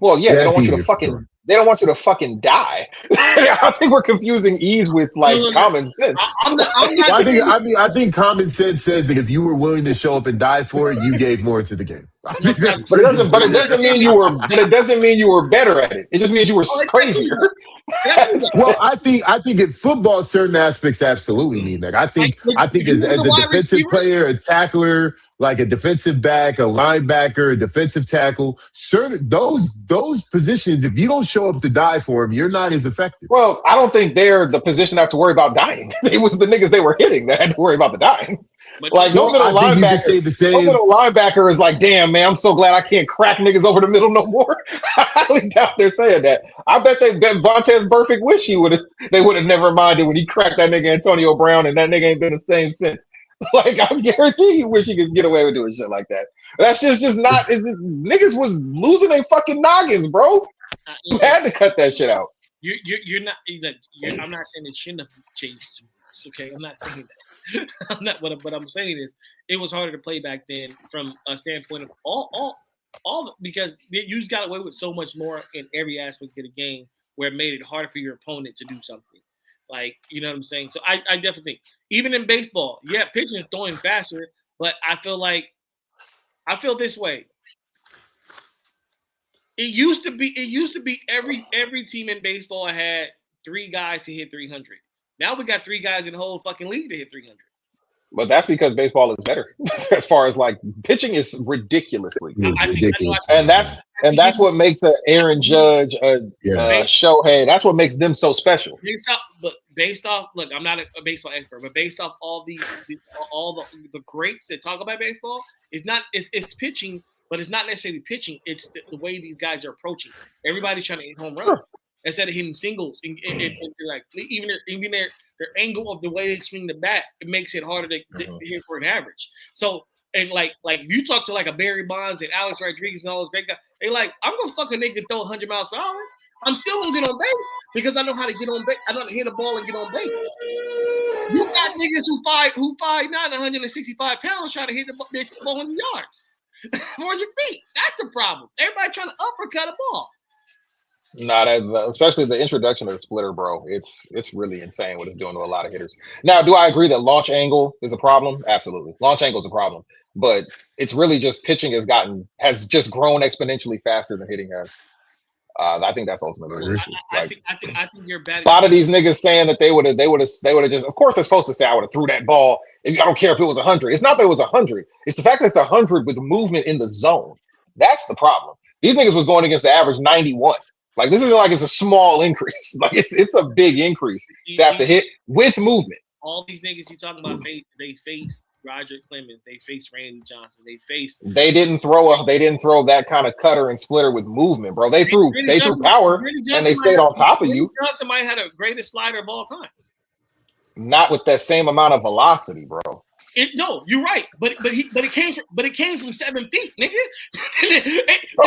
Well, yeah, they don't want you to fucking. They don't want you to fucking die. I think we're confusing ease with like common sense. I think common sense says that if you were willing to show up and die for it, you gave more to the game. But it doesn't mean you were. But it doesn't mean you were better at it. It just means you were crazier. Well, I think in football, certain aspects absolutely mean that. I think as a defensive player, a tackler, like a defensive back, a linebacker, a defensive tackle, certain those positions, if you don't show up to die for them, you're not as effective. Well, I don't think they're the position that have to worry about dying. It was the niggas they were hitting that had to worry about the dying. Like no middle linebacker is like, damn man, I'm so glad I can't crack niggas over the middle no more. I highly doubt they're saying that. I bet Vontaze Burfict wish they would have never minded when he cracked that nigga Antonio Brown, and that nigga ain't been the same since. Like I guarantee you wish he could get away with doing shit like that. That's just not. Niggas was losing their fucking noggins, bro. You had to cut that shit out. You're not. I'm not saying it shouldn't have changed. Okay, I'm not saying that. I'm not. What I'm saying is, it was harder to play back then from a standpoint of all because you got away with so much more in every aspect of the game, where it made it harder for your opponent to do something. Like, you know what I'm saying? So I definitely think, even in baseball, yeah, pitching is throwing faster, but I feel this way. It used to be every team in baseball had 3 guys to hit 300. Now we got 3 guys in the whole fucking league to hit 300. But that's because baseball is better. As far as like pitching is ridiculoly ridiculous. And that's what makes an Aaron Judge, Shohei. That's what makes them so special. Based off, look, I'm not a baseball expert, but based off all the greats that talk about baseball, it's pitching, but it's not necessarily pitching. It's the way these guys are approaching. Everybody's trying to hit home runs instead of hitting singles. And like even their angle of the way they swing the bat, it makes it harder to hit for an average. So, and like if you talk to like a Barry Bonds and Alex Rodriguez and all those great guys, they like, I'm gonna fucking nigga throw 100 miles per hour. I'm still gonna get on base because I know how to get on base. I know how to hit a ball and get on base. You got niggas who 5'9", 165 pounds trying to hit the ball 400 yards for your feet. That's the problem. Everybody trying to uppercut a ball. Especially the introduction of the splitter, bro. It's really insane what it's doing to a lot of hitters. Now, do I agree that launch angle is a problem? Absolutely, launch angle is a problem. But it's really just pitching has just grown exponentially faster than hitting has. I think that's ultimately the issue. I think you're bad. A lot of these niggas saying that they would have just. Of course, they're supposed to say I would have threw that ball. I don't care if it was 100. It's not that it was 100. It's the fact that it's 100 with movement in the zone. That's the problem. These niggas was going against the average 91. Like this isn't like it's a small increase. Like it's a big increase to have to hit with movement. All these niggas you talking about, they faced Roger Clemens, they faced Randy Johnson, They didn't throw that kind of cutter and splitter with movement, bro. They threw power and they stayed on top of you. Johnson might have the greatest slider of all times. Not with that same amount of velocity, bro. No, you're right, but it came from 7 feet, nigga.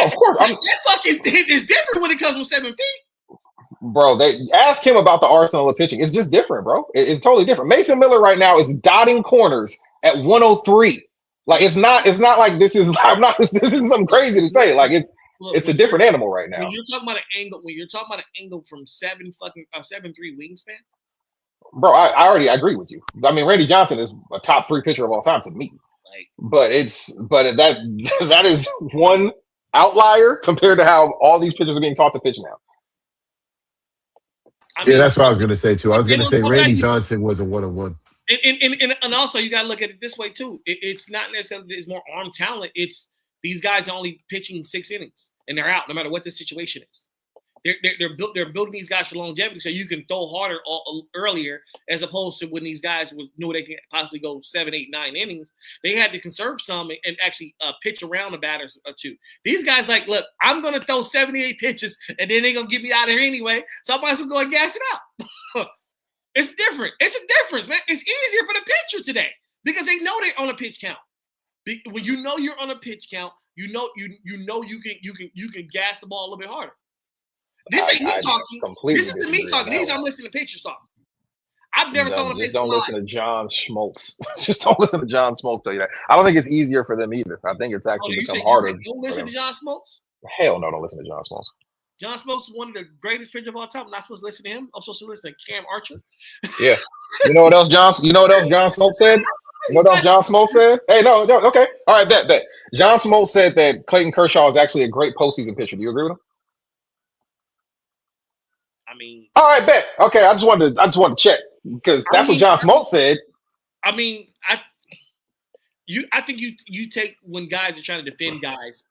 Of course, that fucking is different when it comes from 7 feet. Bro, they ask him about the arsenal of pitching. It's just different, bro. It's totally different. Mason Miller right now is dotting corners at 103. Like it's not like this is something crazy to say. Like it's a different animal right now. When you're talking about an angle from 7'3" wingspan. Bro, I agree with you. I mean, Randy Johnson is a top 3 pitcher of all time to me. But that is one outlier compared to how all these pitchers are being taught to pitch now. That's what I was going to say too. I was going to say Randy Johnson was a 1-on-1. And also you got to look at it this way too. It's not necessarily it's more arm talent. It's these guys are only pitching 6 innings and they're out no matter what the situation is. They're building these guys for longevity, so you can throw harder earlier, as opposed to when these guys knew they could possibly go 7, 8, 9 innings. They had to conserve some and actually pitch around a batter or 2. These guys like, look, I'm gonna throw 78 pitches, and then they're gonna get me out of here anyway, so I might as well go and gas it out. It's different. It's a difference, man. It's easier for the pitcher today because they know they're on a pitch count. When you know you're on a pitch count, you know you can gas the ball a little bit harder. This ain't me talking. This isn't me talking. I'm listening to pitchers talking. I've never thrown a pitch. Just don't listen to John Schmaltz. Just don't listen to John Schmaltz tell you that. I don't think it's easier for them either. I think it's actually become harder. Don't listen to John Schmaltz? Hell no, don't listen to John Schmaltz. John Schmaltz is one of the greatest pitchers of all time. I'm not supposed to listen to him. I'm supposed to listen to Cam Archer. Yeah. You know what else John Smoltz said? You know what else John Smoltz said? Hey, no, okay. All right, bet. John Smoltz said that Clayton Kershaw is actually a great postseason pitcher. Do you agree with him? I mean, all right, bet. Okay, I just wanted to check because that's what John Smoltz said. I mean, I think you take when guys are trying to defend guys.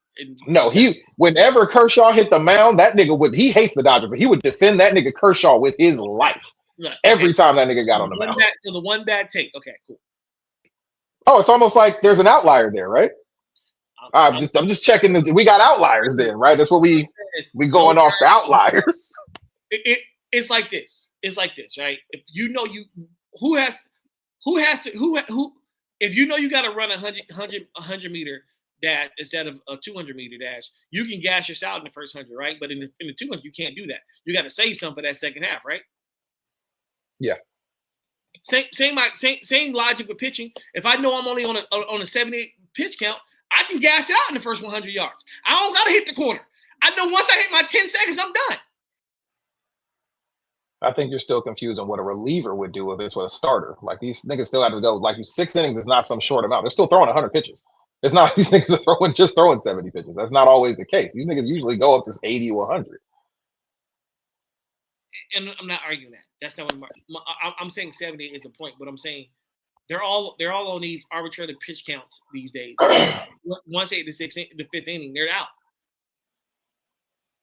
No, whenever Kershaw hit the mound, that nigga he hates the Dodgers, but he would defend that nigga Kershaw with his life every time that nigga got on the mound. So the one bad take. Okay, cool. Oh, it's almost like there's an outlier there, right? I'm just checking. We got outliers then, right? That's what we going off the outliers. It's like this. It's like this, right? If you know if you know you got to run a 100 meter dash instead of a 200 meter dash, you can gas yourself out in the first 100, right? But in the 200, you can't do that. You got to save some for that second half, right? Yeah. Same logic with pitching. If I know I'm only on a 78 pitch count, I can gas out in the first 100 yards. I don't got to hit the corner. I know once I hit my 10 seconds, I'm done. I think you're still confused on what a reliever would do if it's with a starter. Like these niggas still have to go. Like 6 innings is not some short amount. They're still throwing 100 pitches. It's not these niggas are throwing 70 pitches. That's not always the case. These niggas usually go up to 80 or 100. And I'm not arguing that. That's not what I'm saying. 70 is a point, but I'm saying they're all on these arbitrary pitch counts these days. Once they hit the fifth inning, they're out.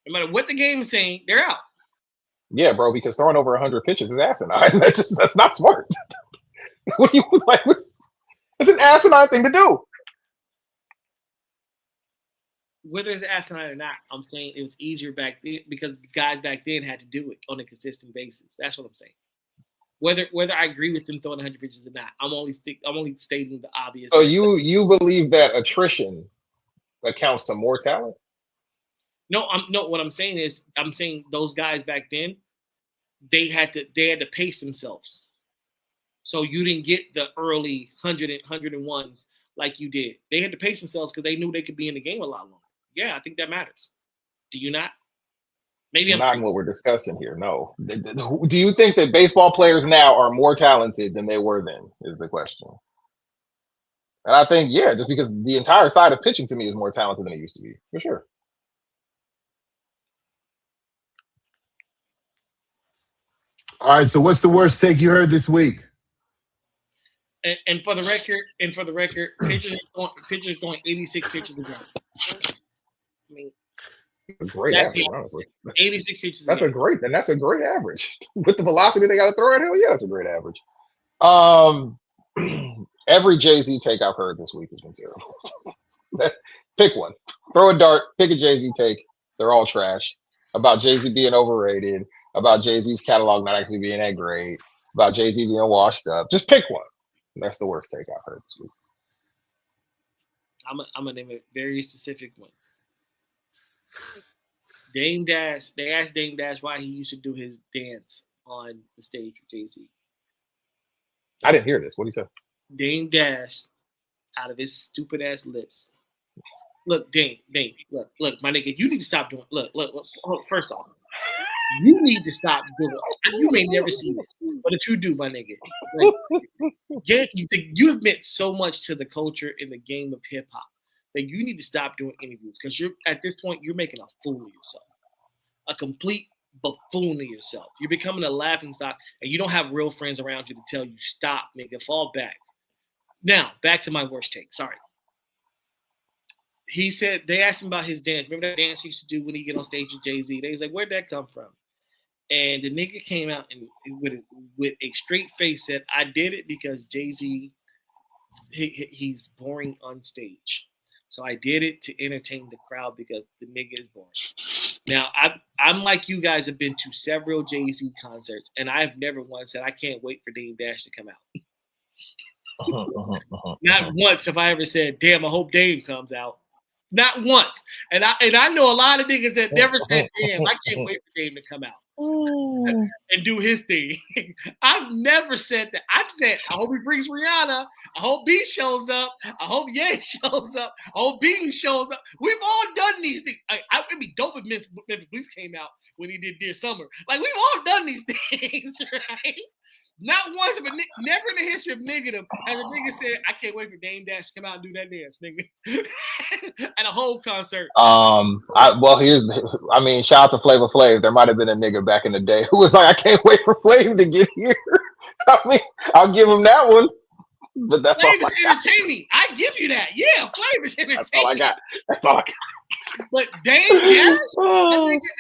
No matter what the game is saying, they're out. Yeah, bro, because throwing over 100 pitches is asinine. That's not smart. What do you like? It's an asinine thing to do. Whether it's asinine or not, I'm saying it was easier back then because guys back then had to do it on a consistent basis. That's what I'm saying. Whether I agree with them throwing 100 pitches or not, I'm only stating the obvious. So you believe that attrition accounts to more talent? No, what I'm saying is I'm saying those guys back then, they had to pace themselves. So you didn't get the early 101s like you did. They had to pace themselves because they knew they could be in the game a lot longer. Yeah, I think that matters. Do you not? Maybe I'm not in what we're discussing here. No. Do you think that baseball players now are more talented than they were then? Is the question. And I think just because the entire side of pitching to me is more talented than it used to be, for sure. All right, so what's the worst take you heard this week? And for the record, pitchers going 86 pitches a game. I mean, that's a great average, honestly. 86 pitches. That's a great average. With the velocity they got to throw at him, that's a great average. Every Jay-Z take I've heard this week has been terrible. Pick one. Throw a dart. Pick a Jay-Z take. They're all trash. About Jay-Z being overrated. About Jay-Z's catalog not actually being that great. About Jay-Z being washed up. Just pick one. That's the worst take I've heard this week. I'm gonna name a very specific one. Dame Dash. They asked Dame Dash why he used to do his dance on the stage with Jay-Z. I didn't hear this. What did he say? Dame Dash, out of his stupid ass lips. Look, Dame. Look, my nigga, you need to stop doing. Look. First off, you need to stop doing. You may never see this, but if you do, my nigga, you have meant so much to the culture in the game of hip hop that you need to stop doing interviews because you're at this point you're making a fool of yourself, a complete buffoon of yourself. You're becoming a laughing stock, and you don't have real friends around you to tell you stop, nigga, fall back. Now back to my worst take. Sorry. He said they asked him about his dance. Remember that dance he used to do when he get on stage with Jay-Z? They was like, "Where'd that come from?" And the nigga came out and with a straight face said, "I did it because Jay-Z, he's boring on stage. So I did it to entertain the crowd because the nigga is boring." Now I'm like you guys have been to several Jay-Z concerts, and I've never once said I can't wait for Dame Dash to come out. Not once have I ever said, "Damn, I hope Dame comes out." Not once. And I know a lot of niggas that never said, "Damn, I can't wait for Dame to come out and do his thing." I've never said that. I've said, I hope he brings Rihanna. I hope B shows up. I hope Ye shows up. I hope Bean shows up. We've all done these things. It'd be dope if Memphis Bleak came out when he did Dear Summer. Like, we've all done these things, right? Not once, but never in the history of niggerdom has a nigga said, "I can't wait for Dame Dash to come out and do that dance, nigga," at a whole concert. Shout out to Flavor Flav. There might have been a nigga back in the day who was like, "I can't wait for Flav to get here." I mean, I'll give him that one. But that's Flav is entertaining. I give you that. Yeah, Flav is entertaining. That's all I got. But Dame Dash,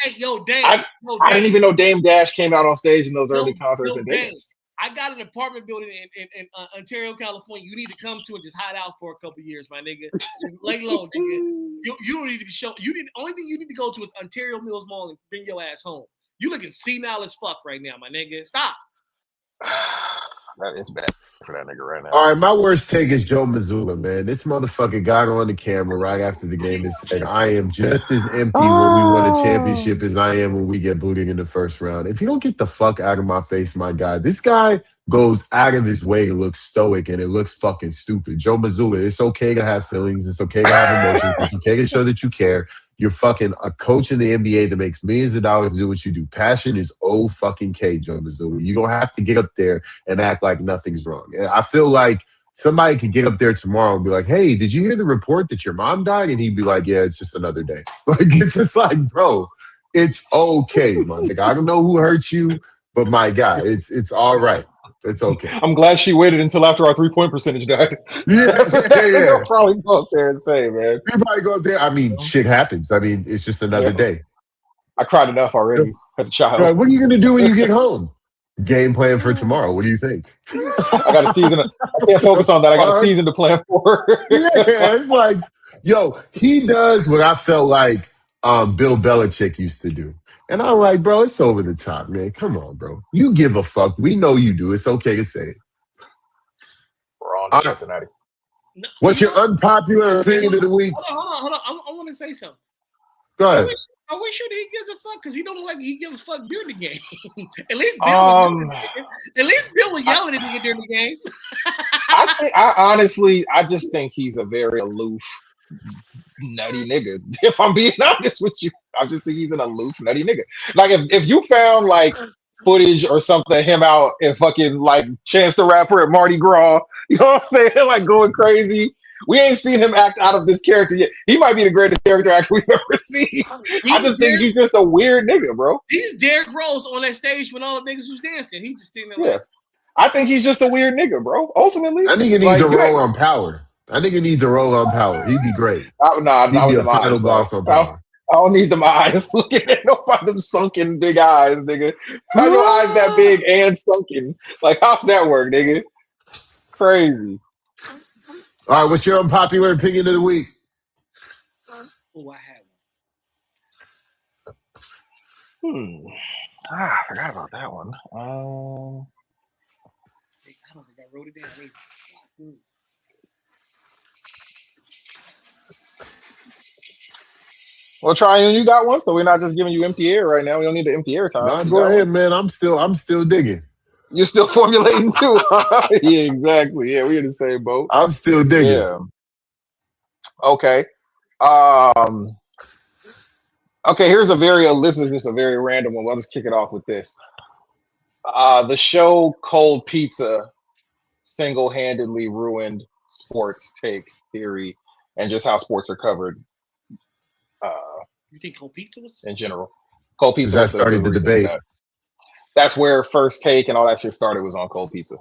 hey, Dame. I didn't even know Dame Dash came out on stage in those early concerts and dance. I got an apartment building in Ontario, California. You need to come to and just hide out for a couple years, my nigga. Just lay low, nigga. You don't need to be shown. The only thing you need to go to is Ontario Mills Mall and bring your ass home. You looking senile as fuck right now, my nigga. Stop. That is bad for that nigga right now. All right, my worst take is Joe Mazzulla, man. This motherfucker got on the camera right after the game and said, "I am just as empty when we win a championship as I am when we get booted in the first round." If you don't get the fuck out of my face, my guy, this guy goes out of his way to look stoic, and it looks fucking stupid. Joe Mazzulla, it's okay to have feelings. It's okay to have emotions. It's okay to show that you care. You're fucking a coach in the NBA that makes millions of dollars to do what you do. Passion is O-fucking-K, Joe Mazzulla. You don't have to get up there and act like nothing's wrong. I feel like somebody could get up there tomorrow and be like, "Hey, did you hear the report that your mom died?" And he'd be like, "Yeah, it's just another day." Like, it's just like, bro, it's okay, my nigga. I don't know who hurt you, but my guy, it's all right. It's okay. I'm glad she waited until after our 3-point percentage died. Yeah. They'll probably go up there and say, man. Everybody go up there. I mean, shit happens. I mean, it's just another day. I cried enough already as a child. Like, what are you going to do when you get home? Game plan for tomorrow. What do you think? I got a season. I can't focus on that. I got a season to plan for. Yeah, it's like, yo, he does what I felt like Bill Belichick used to do. And I'm like, bro, it's over the top, man. Come on, bro. You give a fuck. We know you do. It's okay to say it. We're on to Cincinnati. What's your unpopular opinion of the week? Hold on. I want to say something. Go ahead. I wish you he gives a fuck because he don't look like he gives a fuck during the game. At least Bill will yell at him during the game. I just think he's a very aloof, nutty nigga. If I'm being honest with you, I just think he's an aloof, nutty nigga. Like if you found like footage or something of him out and fucking like Chance the Rapper at Mardi Gras, you know what I'm saying? Like going crazy. We ain't seen him act out of this character yet. He might be the greatest character actor we've ever seen. I just think he's just a weird nigga, bro. He's Derrick Rose on that stage when all the niggas was dancing. He just standing there. Yeah. I think he's just a weird nigga, bro. Ultimately. I think he needs a role on Power. I think he needs a role on Power. He'd be great. He'd be a final boss on Power. I don't need them eyes looking at nobody, them sunken big eyes, nigga. How your eyes that big and sunken? Like, how's that work, nigga? Crazy. All right, what's your unpopular opinion of the week? Oh, I had one. I forgot about that one. I don't think I wrote it down either. Well, Triune, you got one, so we're not just giving you empty air right now. We don't need the empty air time. No, go ahead, man. I'm still digging. You're still formulating too. Yeah, exactly. Yeah, we're in the same boat. I'm still digging. Yeah. Okay. Okay, this is just a very random one. I'll just kick it off with this. The show Cold Pizza single-handedly ruined sports take theory and just how sports are covered. You think Cold Pizza was in general? Cold Pizza that started the debate. That's where First Take and all that shit started, was on Cold Pizza.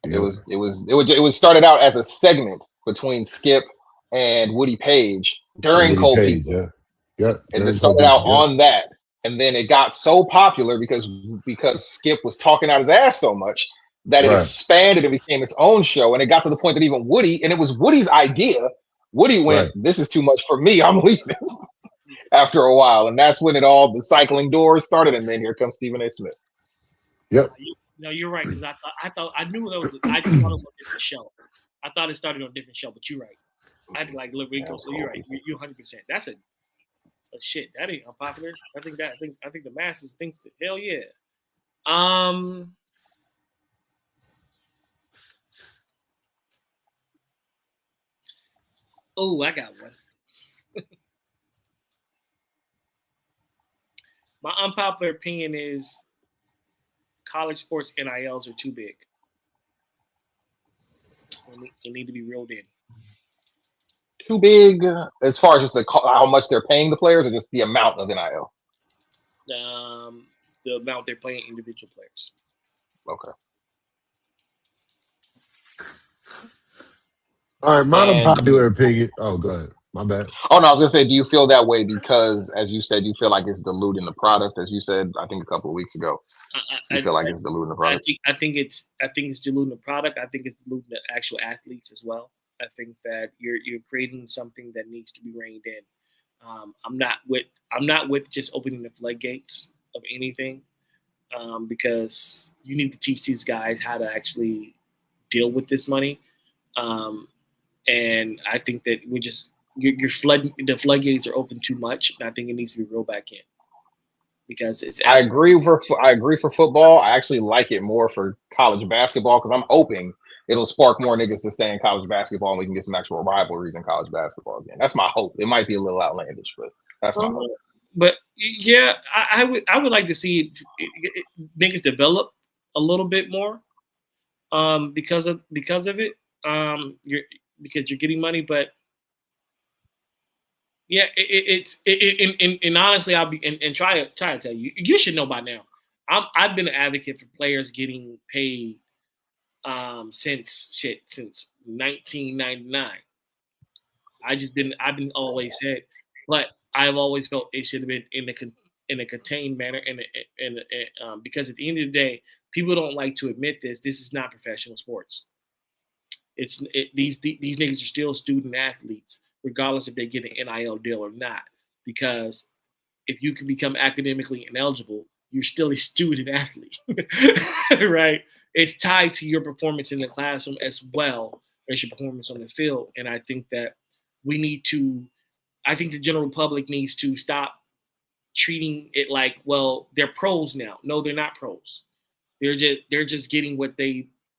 Yeah. It was started out as a segment between Skip and Woody Page during Cold Pizza. Yeah. And it started out on that. And then it got so popular because Skip was talking out his ass so much that it expanded and became its own show. And it got to the point that even Woody, and it was Woody's idea, Woody went, "This is too much for me. I'm leaving." After a while. And that's when the cycling doors started. And then here comes Stephen A. Smith. Yep. No, you're right. Because I knew that was. I just thought it was a different show. I thought it started on a different show, but you're right. I had to like look Rico, so you're right. You're 100%. That's a shit. That ain't unpopular. I think the masses think that, hell yeah. Oh, I got one. My unpopular opinion is college sports NILs are too big. They need to be reeled in. Too big as far as just how much they're paying the players, or just the amount of NIL? The amount they're paying individual players. Okay. All right, my unpopular opinion. Oh, go ahead. My bad. Oh, no, I was going to say, do you feel that way because, as you said, you feel like it's diluting the product, as you said, I think a couple of weeks ago. You feel like it's diluting the product? I think it's diluting the product. I think it's diluting the actual athletes as well. I think that you're creating something that needs to be reined in. I'm not with just opening the floodgates of anything, because you need to teach these guys how to actually deal with this money. And I think that the floodgates are open too much, and I think it needs to be reeled back in. Because I agree for football. I actually like it more for college basketball because I'm hoping it'll spark more niggas to stay in college basketball and we can get some actual rivalries in college basketball again. That's my hope. It might be a little outlandish, but that's my hope. But yeah, I would like to see niggas develop a little bit more, because of it. Because you're getting money, but yeah, and honestly, I'll be and try to tell you. You should know by now. I've been an advocate for players getting paid since 1999. I've been always said, but I've always felt it should have been in a contained manner, because at the end of the day, people don't like to admit this. This is not professional sports. These niggas are still student athletes, regardless if they get an NIL deal or not. Because if you can become academically ineligible, you're still a student athlete, right? It's tied to your performance in the classroom as well as your performance on the field. And I think that I think the general public needs to stop treating it like, well, they're pros now. No, they're not pros. They're just getting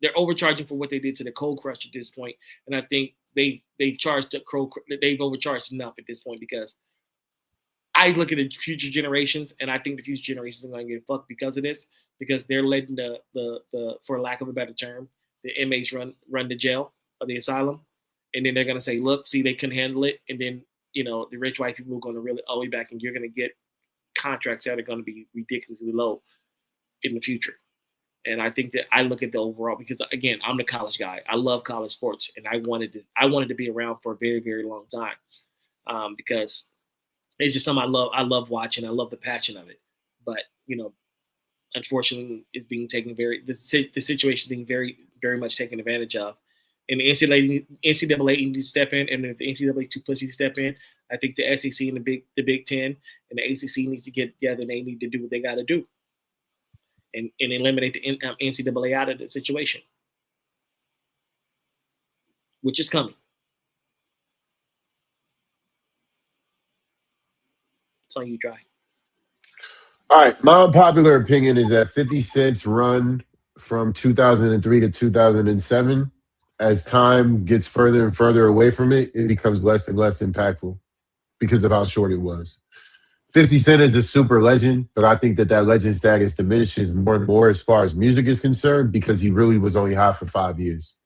they're overcharging for what they did to the Cold Crush at this point. And I think they've overcharged enough at this point, because I look at the future generations, and I think the future generations are going to get fucked because of this, because they're letting the for lack of a better term, the inmates run the jail or the asylum, and then they're going to say, look, see, they couldn't handle it, and then the rich white people are going to really all the way back, and you're going to get contracts that are going to be ridiculously low in the future. And I think that I look at the overall, because again, I'm the college guy. I love college sports, and I wanted to be around for a very, very long time, because it's just something I love. I love watching. I love the passion of it. But unfortunately, it's being taken the situation is being very, very much taken advantage of. And the NCAA needs to step in, and if the NCAA too pushy to step in, I think the SEC and the Big Ten and the ACC needs to get together, and they need to do what they got to do. And eliminate the NCAA out of the situation, which is coming. It's on you, Dry. All right, my unpopular opinion is that 50 Cent's run from 2003 to 2007, as time gets further and further away from it, it becomes less and less impactful because of how short it was. 50 Cent is a super legend, but I think that legend status diminishes more and more as far as music is concerned, because he really was only hot for 5 years.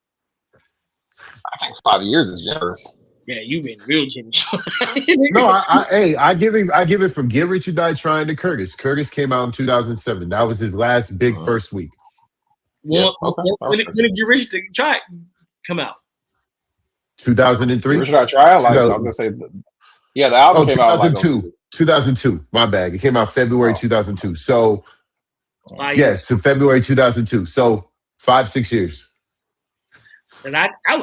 I think 5 years is generous. Yeah, you've been real generous. No, I give it from Get Rich or Die Trying to Curtis. Curtis came out in 2007. That was his last big first week. Well, when did Get Rich to Try come out? 2003. Rich or Die Try? I was gonna say, yeah, the album came out 2002. 2002, my bag. It came out February 2002. So, yes, so February 2002. So, 5-6 years. And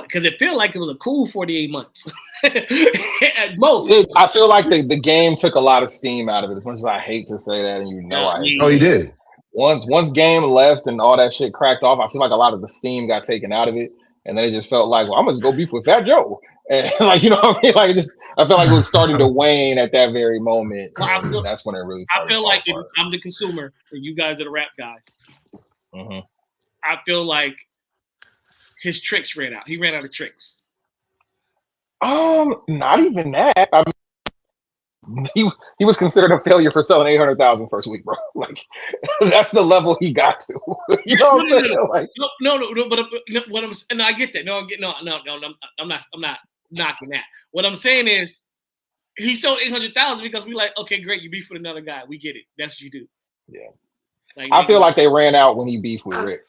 because it felt like it was a cool 48 months at most. I feel like the game took a lot of steam out of it. As much as I hate to say that, and I hate. Oh, you did. Once game left and all that shit cracked off, I feel like a lot of the steam got taken out of it, and then it just felt like, well, I'm gonna just go beef with Fat Joe. And what I mean? Like, I felt like it was starting to wane at that very moment. Well, that's when it really started. I feel like I'm the consumer, and you guys are the rap guys. Mm-hmm. I feel like his tricks ran out. He ran out of tricks. Not even that. I mean, he was considered a failure for selling 800,000 first week, bro. Like that's the level he got to. You know what I'm saying? Like no, but what I'm no, I get that. No, I'm not knocking that. What I'm saying is he sold 800,000 because we like, okay, great, you beef with another guy. We get it. That's what you do. Yeah. Like, I feel like they ran out when he beefed with Rick.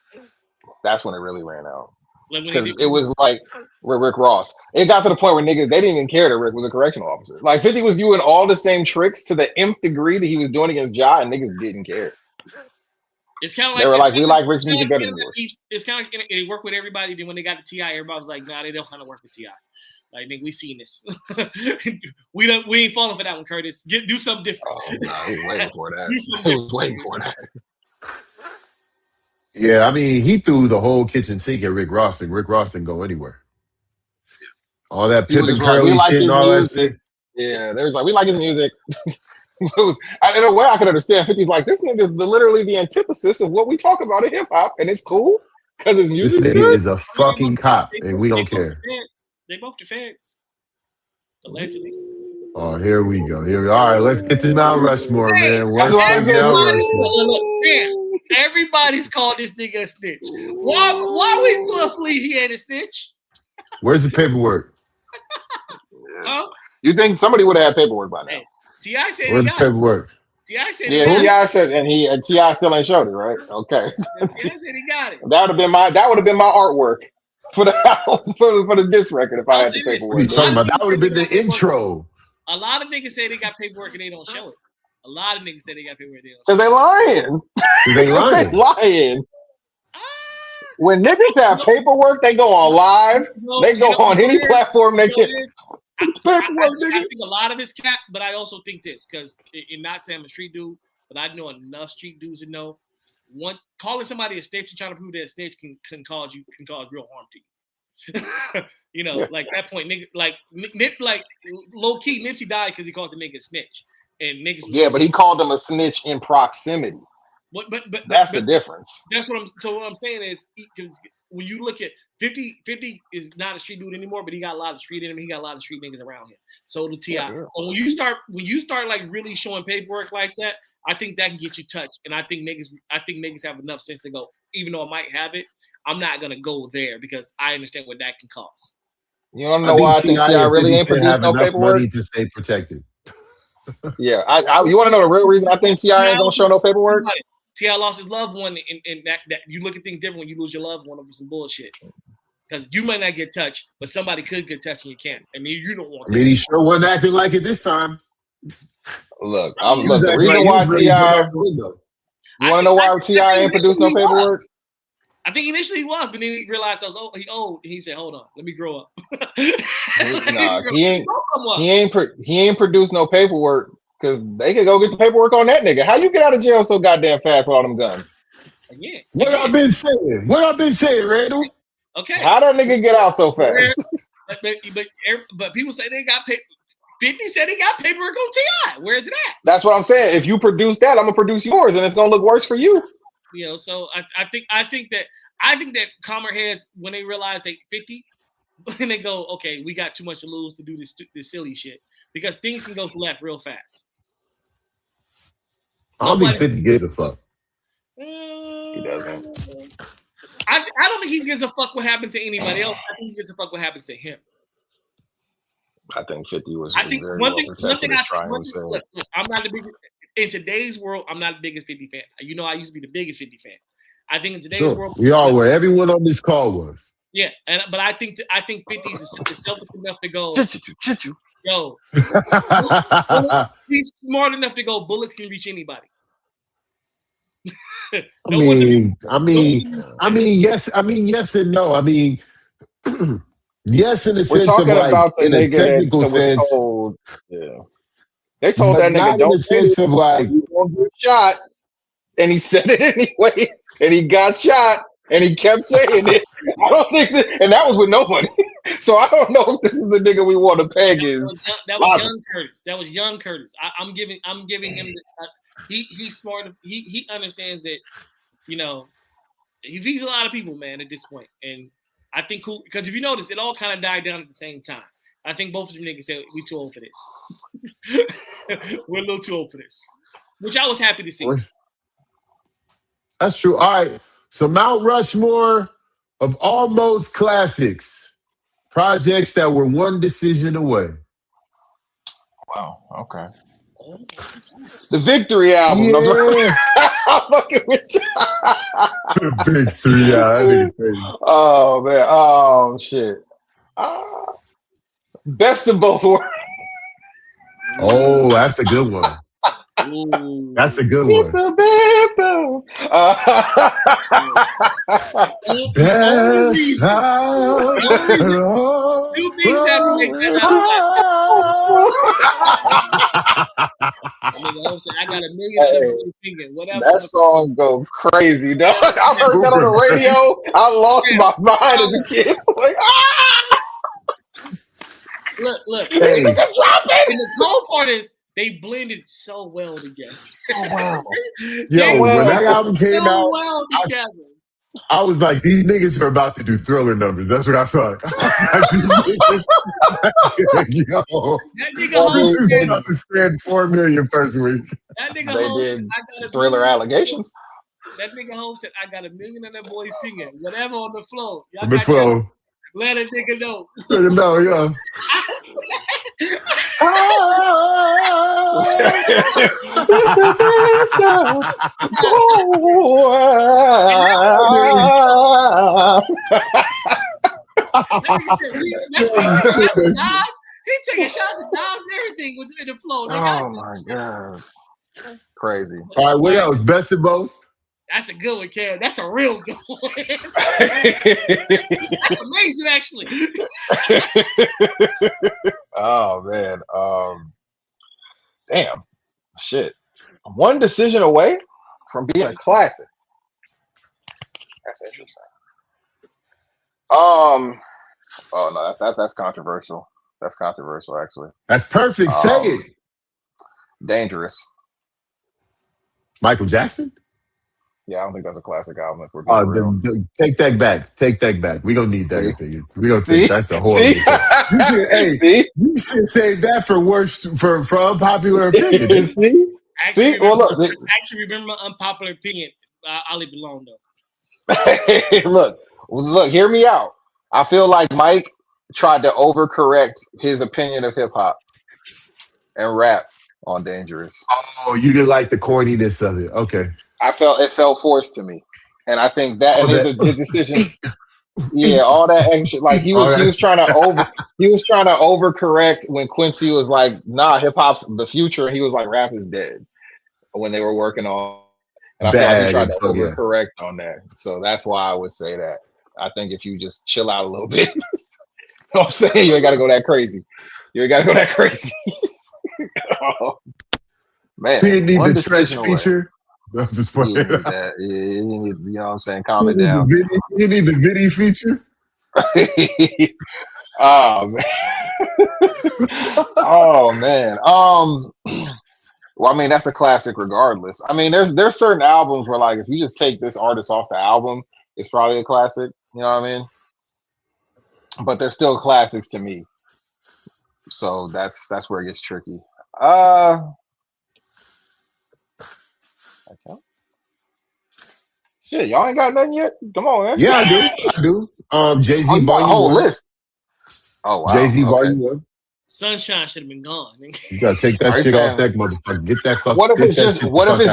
That's when it really ran out. Because it was like Rick Ross. It got to the point where niggas, they didn't even care that Rick was a correctional officer. Like 50 was doing all the same tricks to the nth degree that he was doing against Ja, and niggas didn't care. It's kind of like they were like, we like Rick's music better than yours. It's kind of like it worked with everybody. Then when they got to T.I., everybody was like, nah, they don't kind of work with T.I. Like, nigga, we seen this. we ain't falling for that one, Curtis. Do something different. Oh, no, he was waiting for that. He was waiting for that. Yeah, I mean, he threw the whole kitchen sink at Rick Ross, and Rick Ross didn't go anywhere. All that Pippin Curly shit and all that shit. Yeah, there's like, we like his music. In a way, I could understand 50's like, this nigga is literally the antithesis of what we talk about in hip hop, and it's cool because his music this nigga is a fucking cop, and we don't care. They both defense. Allegedly. Oh, here we go. All right, let's get to Mount Rushmore, man. That's what I said. Everybody's called this nigga a snitch. Why we must believe he ain't a snitch? Where's the paperwork? Huh? You think somebody would have had paperwork by now? Hey, T.I. said where's the paperwork? T.I. said T.I. said, and T.I. still ain't showed it, right? Okay. T.I. said he got it. That would have been my artwork for the diss record if I had the paperwork. What are you talking about? That would have been the intro. A lot of niggas say they got paperwork and they don't show it. A lot of niggas say they got paperwork and they don't show it. Because they lying. They lying. When niggas have paperwork, they go on live. They go on any platform they can. I think a lot of it's cap, but I also think this, because not saying I'm a street dude, but I know enough street dudes to know calling somebody a snitch and trying to prove they're a snitch can cause real harm to you. Like that point, nigga, like low key, Nipsey died because he called the nigga a snitch, and niggas. Yeah, but he called him a snitch in proximity. But that's the difference. That's what I'm saying is, when you look at 50 is not a street dude anymore, but he got a lot of street in him. He got a lot of street niggas around him. So do T.I. Yeah. So when you start like really showing paperwork like that, I think that can get you touched. And I think niggas have enough sense to go, even though I might have it, I'm not gonna go there because I understand what that can cost. You don't know why I think T.I. really ain't produced no paperwork? Money to stay protected. Yeah, you want to know the real reason I think T.I. ain't gonna show no paperwork? T.I. lost his loved one, and that you look at things different when you lose your loved one over some bullshit. Because you might not get touched, but somebody could get touched and you can't. I mean, you don't want that. I mean, he sure wasn't acting like it this time. Look, the reason why T.I. You want to know why T.I. ain't produced no paperwork? I think initially he was, but then he realized he old, and he said, "Hold on, let me grow up." He ain't produced no paperwork because they could go get the paperwork on that nigga. How you get out of jail so goddamn fast with all them guns? Again, what I've been saying, Randall. Okay, how that nigga get out so fast? But people say they got paper. 50 said he got paperwork on T.I. Where's it at? That's what I'm saying. If you produce that, I'm gonna produce yours, and it's gonna look worse for you. So I think that calmer heads, when they realize they 50, and they go, okay, we got too much to lose to do this silly shit, because things can go left real fast. I don't think 50 gives a fuck. He doesn't. I don't think he gives a fuck what happens to anybody else. I think he gives a fuck what happens to him. I think 50 was. I think very one well thing. look, I'm not the biggest in today's world. I'm not the biggest 50 fan. You know, I used to be the biggest 50 fan. I think in today's world, we all were. Everyone on this call was. Yeah, but I think 50 is selfish enough to go. Yo, he's smart enough to go. Bullets can reach anybody. I mean, yes and no. I mean, yes, in the sense of like, in a technical sense. They told that nigga, don't say it, of like, you won't get shot. And he said it anyway, and he got shot, and he kept saying it. I don't think and that was with nobody. So I don't know if this is the nigga we want to peg. That was young Curtis. That was young Curtis. I'm giving him. He's smart. He understands that. You know, he feeds a lot of people, man, at this point. And I think because if you notice, it all kind of died down at the same time. I think both of them niggas said we too old for this. We're a little too old for this, which I was happy to see. That's true. All right. So Mount Rushmore of almost classics, projects that were one decision away. Wow. Okay. The Victory album. Yeah. I'm fucking with you. The Victory album. Oh man. Oh shit. Best of both worlds. Oh, that's a good one. Ooh. That's a good It's one. the best of. Best of Two things have to make that album. I got $1 million singing. Whatever. That song go crazy, dog. I heard that on the radio. I lost my mind as a kid. I was like, Look. Hey. And the cool part is they blended so well together. Yo, when that album came out, well together. I was like, these niggas are about to do Thriller numbers. That's what I thought. I was like, yo, that nigga this is about to spend $4 million first week. That nigga they did Thriller allegations. That nigga home said, I got $1 million and that boy singing. Whatever on the floor. Y'all On the floor. Let a nigga know. Let him know, yeah. He taking shots at Dobbs and everything within the flow. Oh my god. Crazy. All right, what else? Best of both? That's a good one, Cam. That's a real good one. That's amazing, actually. Oh man. Damn. Shit. One decision away from being a classic. That's interesting. Oh no, that's controversial. That's controversial, actually. That's perfect. Say it. Dangerous. Michael Jackson? Yeah, I don't think that's a classic album. If we're being real. Take that back. Take that back. We don't need that opinion. We gonna take that's a horrible. You should save that for for unpopular opinion. Actually, remember my unpopular opinion. I'll leave it alone though. Look, hear me out. I feel like Mike tried to overcorrect his opinion of hip hop and rap on Dangerous. Oh, you didn't like the corniness of it. Okay. I felt it felt forced to me. And I think that his decision. Yeah, all that extra, like he was trying to overcorrect when Quincy was like, nah, hip hop's the future, and he was like, rap is dead when they were working on. And I felt like he tried to overcorrect on that. So that's why I would say that. I think if you just chill out a little bit, you know what I'm saying? You ain't gotta go that crazy. Oh, man. You need the stretch feature. No, just funny. You know what I'm saying? Calm it down. You need the video feature? Oh, man. Oh, man. Well, I mean, that's a classic regardless. I mean, there's certain albums where, like, if you just take this artist off the album, it's probably a classic. You know what I mean? But they're still classics to me. So that's where it gets tricky. Okay. Shit, y'all ain't got nothing yet? Come on, man. Yeah, I do. Jay-Z Volume 1. Whole list. Oh, wow. Jay-Z Volume 1. Sunshine should have been gone. You gotta take that shit off that motherfucker. Get that fuck. What if it's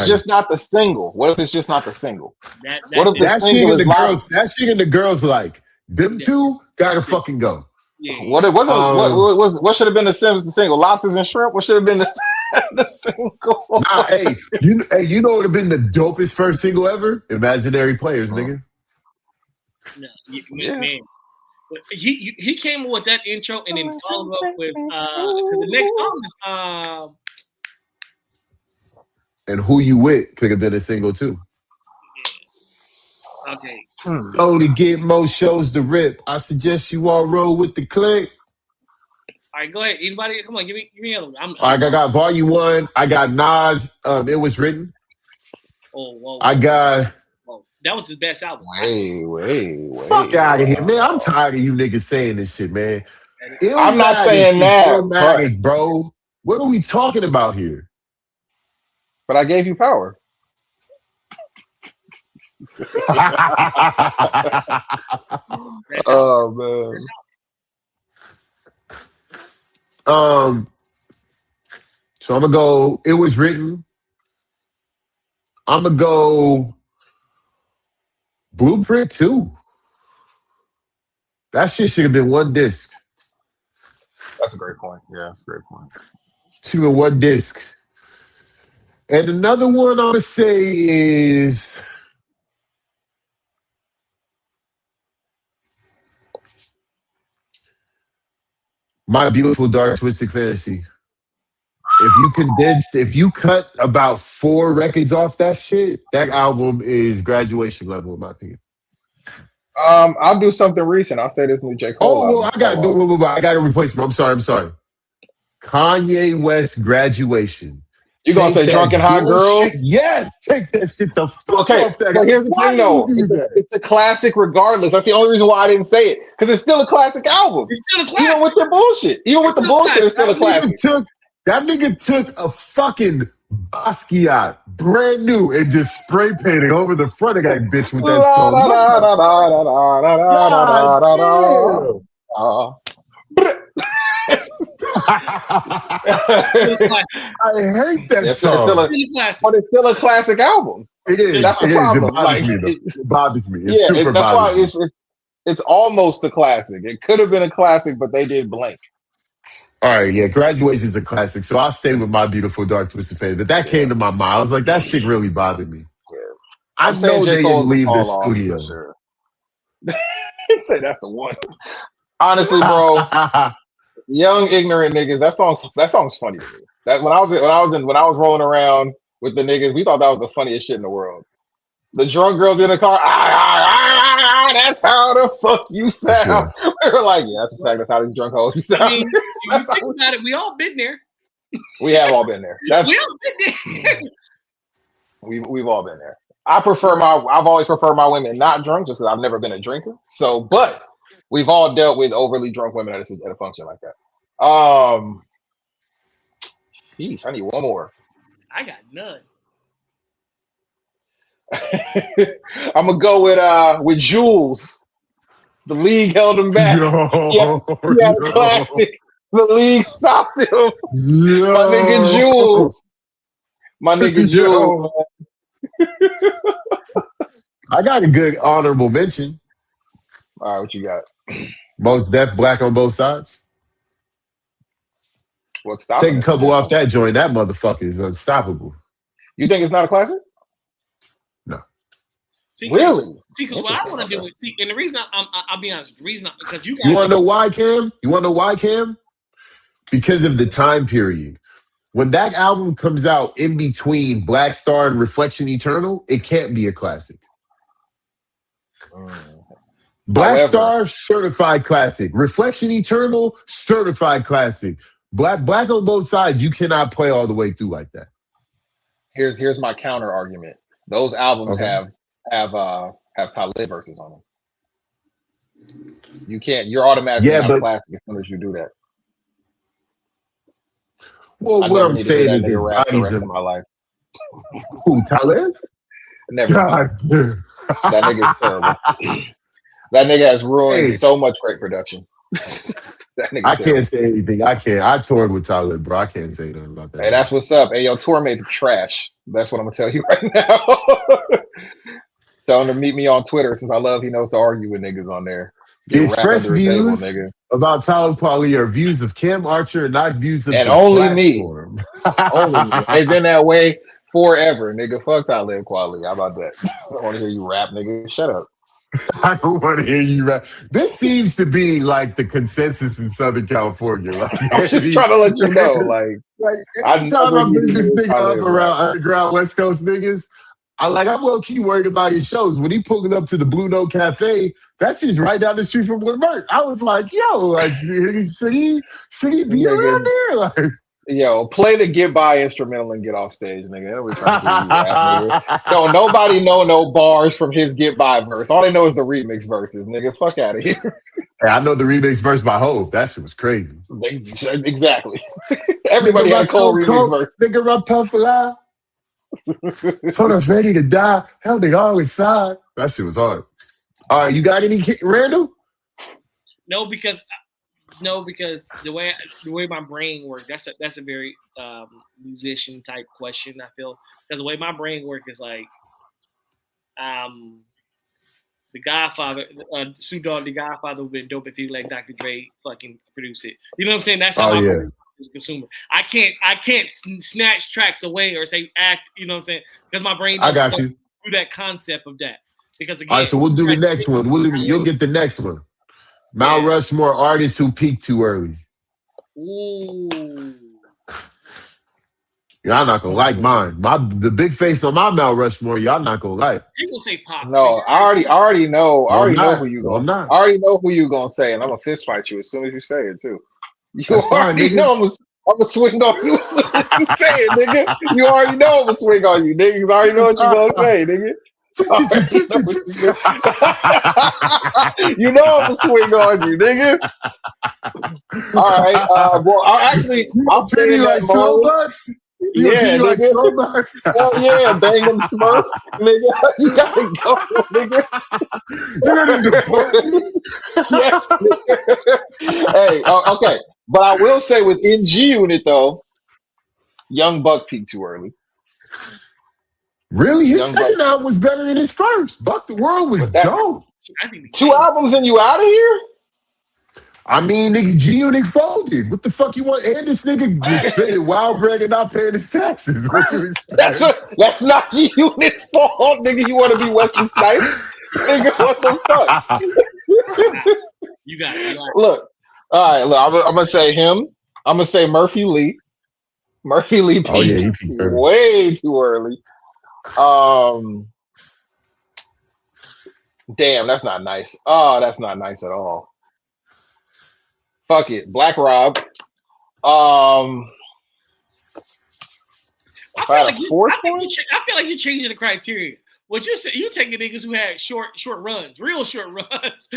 just not the single? What if it's just not the single? That shit and the girls like them two gotta fucking go. Yeah. What should have been the single? Lobsters and shrimp? What should have been the single? Nah, you know what would have been the dopest first single ever? Imaginary Players, nigga. No, man. He came with that intro and then followed up with because the next song is and Who You With could have been a single too. Okay. Only get more shows to rip. I suggest you all roll with the click. All right, go ahead. Anybody? Come on, give me another one. I got Volume 1. I got Nas. It Was Written. Whoa. I got. That was his best album. Wait. Fuck out of here, man. I'm tired of you niggas saying this shit, man. I'm not saying that. Illmatic, bro. What are we talking about here? But I gave you power. Oh man. So I'm gonna go. It was written. I'm gonna go. Blueprint 2. That shit should have been one disc. That's a great point. Yeah, that's a great point. 2 in one disc. And another one I'm gonna say is My Beautiful Dark Twisted Fantasy. If you cut about 4 records off that shit, that album is graduation level in my opinion. I'll do something recent. I'll say this new J. Cole. Oh, I got a replacement. I'm sorry. Kanye West Graduation. You gonna say Drunken Hot Girls? Yes, take that shit the fuck off that. But here's the thing though. It's a classic regardless. That's the only reason why I didn't say it. Because it's still a classic album. It's still a classic. Even with the bullshit. It's still a classic. That nigga took a fucking Basquiat, brand new, and just spray painted over the front of that bitch with that song. I hate that song. But it's still a classic album. It is. That's the problem. It bothers me. That's why it's almost a classic. It could have been a classic, but they did blank. All right, yeah, Graduation is a classic. So I'll stay with My Beautiful Dark Twisted Fantasy. But that came to my mind. I was like, that shit really bothered me. Yeah. I know they didn't leave the studio. Sure. Say that's the one. Honestly, bro, young ignorant niggas. That song's funny to me. That when I was rolling around with the niggas, we thought that was the funniest shit in the world. The drunk girls in the car, that's how the fuck you sound. Sure. We were like, yeah, that's a fact. That's how these drunk hoes you sound. I mean, you think about it, we all been there. We have all been there. We all been there. We've all been there. I've always preferred my women not drunk just because I've never been a drinker. So, but we've all dealt with overly drunk women at a function like that. Sheesh, I need one more. I got none. I'm gonna go with Jules. The league held him back. The classic. The league stopped him. My nigga Jules. I got a good honorable mention. All right, what you got? Mos Def, Black on Both Sides. What's stopping? Take a couple off that joint. That motherfucker is unstoppable. You think it's not a classic? No. Really? See, because what I want to do is and the reason I'll be honest, the reason because you want to know why, Cam? You want to know why, Cam? Because of the time period. When that album comes out in between Black Star and Reflection Eternal, it can't be a classic. Black Star, certified classic. Reflection Eternal, certified classic. Black on Both Sides, you cannot play all the way through like that. Here's my counter argument. Those albums have Talib verses on them. You can't. You're automatically not a classic as soon as you do that. Well, what I'm saying is his body's in my life. Who, Talib? Never. God. That nigga's terrible. That nigga has ruined so much great production. I can't say anything. I toured with Talib, bro. I can't say nothing about that. Hey, that's what's up. Hey, your tour mate's trash. That's what I'm gonna tell you right now. Tell him to meet me on Twitter since he knows to argue with niggas on there. His fresh views about Talib Kweli are views of Kim Archer and not views of and only me. Only me. They've been that way forever, nigga. Fuck Talib Kweli. How about that? I want to hear you rap, nigga. Shut up. I don't want to hear you rap. This seems to be like the consensus in Southern California. Like, I'm just trying to let you know. Like every time I bring this nigga up around underground West Coast niggas, I'm low key worried about his shows. When he pulled up to the Blue Note Cafe, that's just right down the street from Levert. I was like, yo, like, should he be around there? Like, yo, play the Get By instrumental and get off stage, nigga. No, nobody know no bars from his Get By verse. All they know is the remix verses, nigga. Fuck out of here. Hey, I know the remix verse by Hov. That shit was crazy. Exactly. Everybody had a cold remix verse. Nigga, my tough alive. Told us ready to die. Hell, they always side. That shit was hard. All right, you got any, Randall? No, because the way my brain works, that's a very musician type question. I feel because the way my brain works is like, the Godfather, Snoop Dogg, the Godfather would have been dope if he let Dr. Dre fucking produce it. You know what I'm saying? That's how my brain is a consumer. I can't snatch tracks away or say act. You know what I'm saying? Because my brain. I got you. Through that concept of that. Because again, all right, so we'll do the next one. You'll get the next one. Mount Rushmore artists who peaked too early. Ooh. Y'all not gonna like mine. The big face on my Mount Rushmore, y'all not gonna like. You gonna say Pop? No, I already know. I already know who you gonna. I already know who you gonna say, and I'm gonna fist fight you as soon as you say it too. You That's already know I'm gonna swing on you as soon as you say it, nigga. You already know I'm gonna swing on you, nigga. You already know what you're gonna say, nigga. You know I'm gonna swing on you, nigga. All right. Well, I'll say like so much. Yeah, like so much. Hell yeah, bang them Smurf, nigga. You gotta go, nigga. You ready to deport me? Yes, nigga. Hey, okay. But I will say within G Unit though, Young Buck peaked too early. Really? His second album was better than his first. Buck the World was dope. 2 albums and you out of here? I mean, nigga, G-Unit folded. What the fuck you want? And this nigga was spending wild bread and not paying his taxes. What you expect? That's not G-Unit's fault, nigga. You want to be Wesley Snipes? Nigga, what the fuck? You got it. Look, all right, look, I'm going to say him. I'm going to say Murphy Lee. Murphy Lee peaked way too early. Damn, that's not nice. Oh, that's not nice at all. Fuck it, Black Rob. I feel like you're changing the criteria. What you say? You taking niggas who had short runs, real short runs.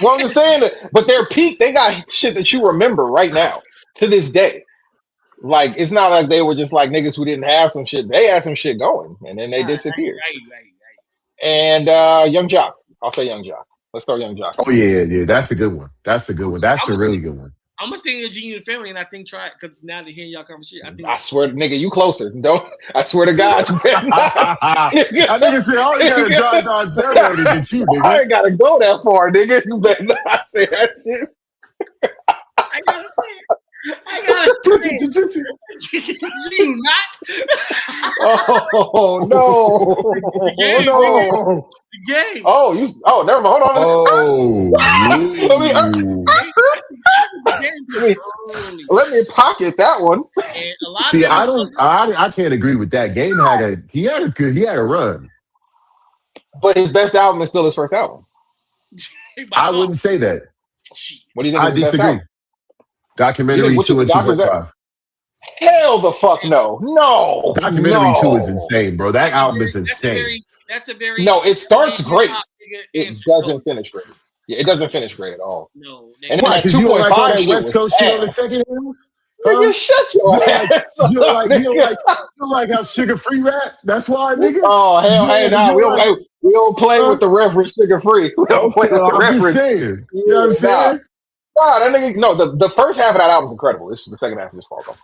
Well, I'm just saying, but their peak, they got shit that you remember right now to this day. Like, it's not like they were just like niggas who didn't have some shit. They had some shit going, and then they disappeared. Right. And Young Jock. I'll say Young Jock. Let's throw Young Jock. Oh, yeah. That's a good one. That's a really good one. I'm gonna stay in your G-Unit family, and I think because now they're hearing y'all conversation. I swear, nigga, you closer. I swear to God, you better not. I nigga said, oh, you gotta drive down there to get you, nigga. I ain't gotta go that far, nigga. You better not say that shit. I gotta say you not. Oh no! The game. Oh, never mind. Hold on. Let me pocket that one. See, I can't agree with that. Game had a run. But his best album is still his first album. I wouldn't say that. What do you think? I disagree. Documentary 2 and 2.5. Hell the fuck no. No. Documentary 2 is insane, bro. That album is insane. That's a very No, it starts great. It doesn't finish great. Yeah, it doesn't finish great at all. No. And then that 2.5 West Coast shit on the second album? Nigga, shut your ass. You don't like how Sugar Free rap? That's why, nigga. Oh, hell, hey, nah, we don't play with the reference Sugar Free. We don't play with the reference. I'm just saying. You know what I'm saying? Nah, that nigga, no, the first half of that album is incredible. It's the second half just falls off.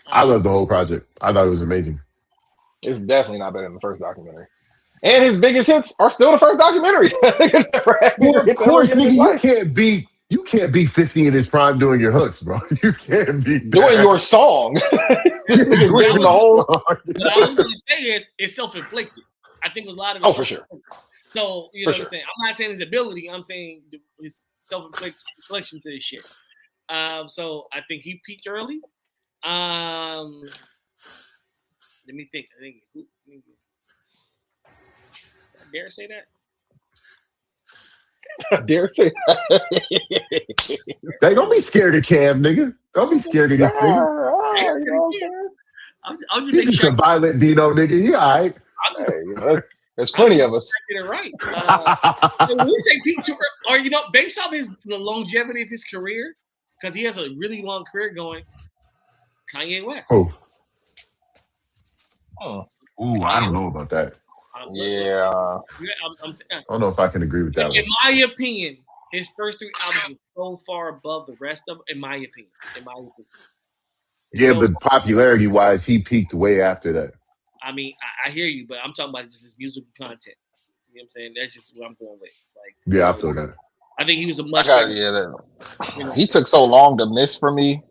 I love the whole project. I thought it was amazing. It's definitely not better than the first documentary. And his biggest hits are still the first documentary. Well, of course, nigga, you can't be 50 in his prime doing your hooks, bro. You can't be doing your song. The whole song. What I was going to say is it's self-inflicted. I think it was a lot of it. Oh, for sure. So, you know what I'm saying? I'm not saying his ability. I'm saying his self-inflection to this shit. So I think he peaked early. Let me think. I dare say that? Dare say that? Hey, don't be scared of Cam, nigga. Don't be scared of this nigga. I'm He's just a violent Dino, nigga. You all right? There's plenty of us. Get it right. When we say peak tour, or based off the longevity of his career, because he has a really long career going. Kanye West. Ooh, I don't know about that. Yeah. I don't know if I can agree with that. In my opinion, his first 3 albums are so far above the rest of them, in my opinion. Yeah, but popularity-wise, he peaked way after that. I mean, I hear you, but I'm talking about just his musical content. You know what I'm saying? That's just what I'm going with. Yeah, I feel that. I think he was a much. He took so long to miss for me.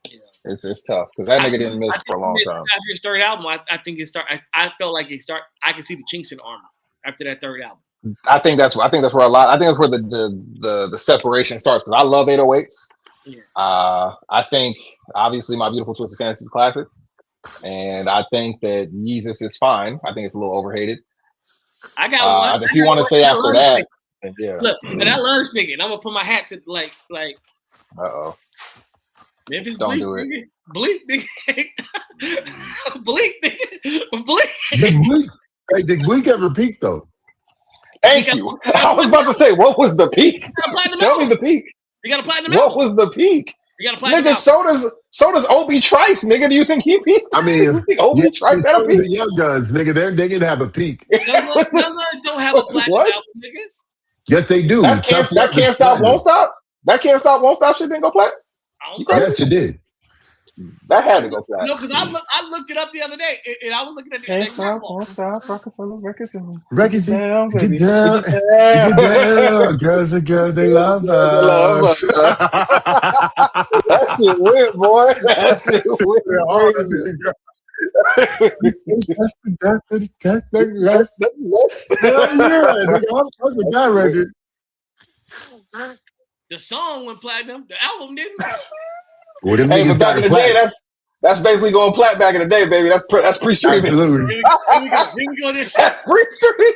Yeah. It's tough because that nigga didn't miss for a long time. After his third album, I think it started. I felt like it started. I could see the chinks in armor after that third album. I think that's where the separation starts because I love 808s. Yeah. I think obviously My Beautiful Twisted Fantasy is a classic. And I think that Yeezus is fine. I think it's a little overhated. I got one. If you want to say after that, yeah. Look, and I love this nigga. And I'm gonna put my hat to like. Memphis Don't Bleak, do it. Nigga. Bleak, nigga. Bleak, nigga. Bleak. Did Bleak ever peak though? Thank you. I was about to say, what was the peak? Tell me the peak. You got a platinum album. What was the peak? You got a platinum nigga, so does Obi Trice, nigga. Do you think he peaked? I mean, Obi Trice had a peak? The Young Guns, nigga, they can have a peak. Young Guns don't have a platinum album, nigga. Yes, they do. That can't stop, won't stop. That can't stop, won't stop. Shit didn't go platinum. Yes, it did. That had to go platinum. No, because I looked it up the other day, and I was looking at the Can't stop, won't stop. Rockefeller Records. Get down, get down. Girls and girls, they love us. That shit went, boy. That shit went. I'm with that record. The song went platinum. The album didn't. Well, them hey, niggas but back in the day, that's basically going plat back in the day, baby. That's pre-streaming. Absolutely. Here we go. This shit. That's pre-streaming.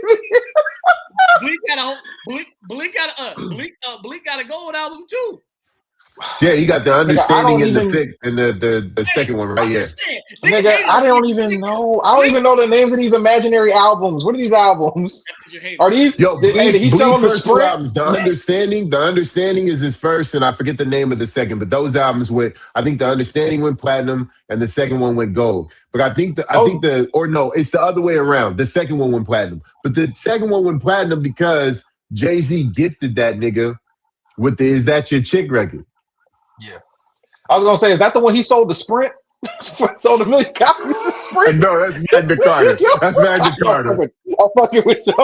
Bleak got a gold album too. Yeah, you got the understanding and the second one, right? Yeah. Nigga, I don't even know. I don't even know the names of these imaginary albums. What are these albums? Are these? Yo, did he sell them the Sprint? Albums, the understanding is his first, and I forget the name of the second. But those albums I think the understanding went platinum, and the second one went gold. But it's the other way around. The second one went platinum, but the second one went platinum because Jay-Z gifted that nigga with the "Is That Your Chick" record. Yeah, I was gonna say, is that the one he sold the Sprint? Sold 1 million copies of the Sprint? No, that's Magna Carta. That's Magna Carta. I'm fucking with you.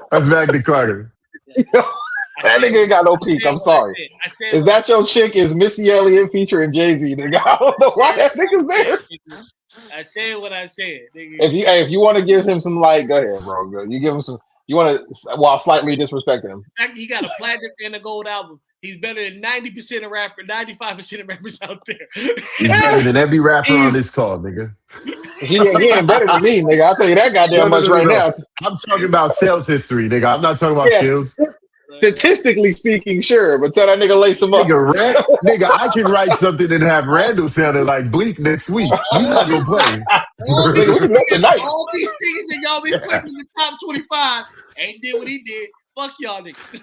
That's Magna Carta. That nigga ain't got no peak. I'm sorry. Is That Your Chick? Is Missy Elliott featuring Jay-Z? Nigga, I don't know why that nigga's there. I said what I said. Nigga. If you want to give him some light, go ahead, bro. You give him some. You want to, while slightly disrespecting him. In fact, he got a platinum and a gold album. He's better than 90% of 95% of rappers out there. He's better than every rapper on this call, nigga. He ain't better than me, nigga. I'll tell you that goddamn much right now. I'm talking about sales history, nigga. I'm not talking about skills. Statistically speaking, sure, but tell that nigga lace him up. Nigga, I can write something and have Randall sounding like Bleak next week. You not gonna play. All these niggas that y'all be putting in the top 25 ain't did what he did. Fuck y'all niggas.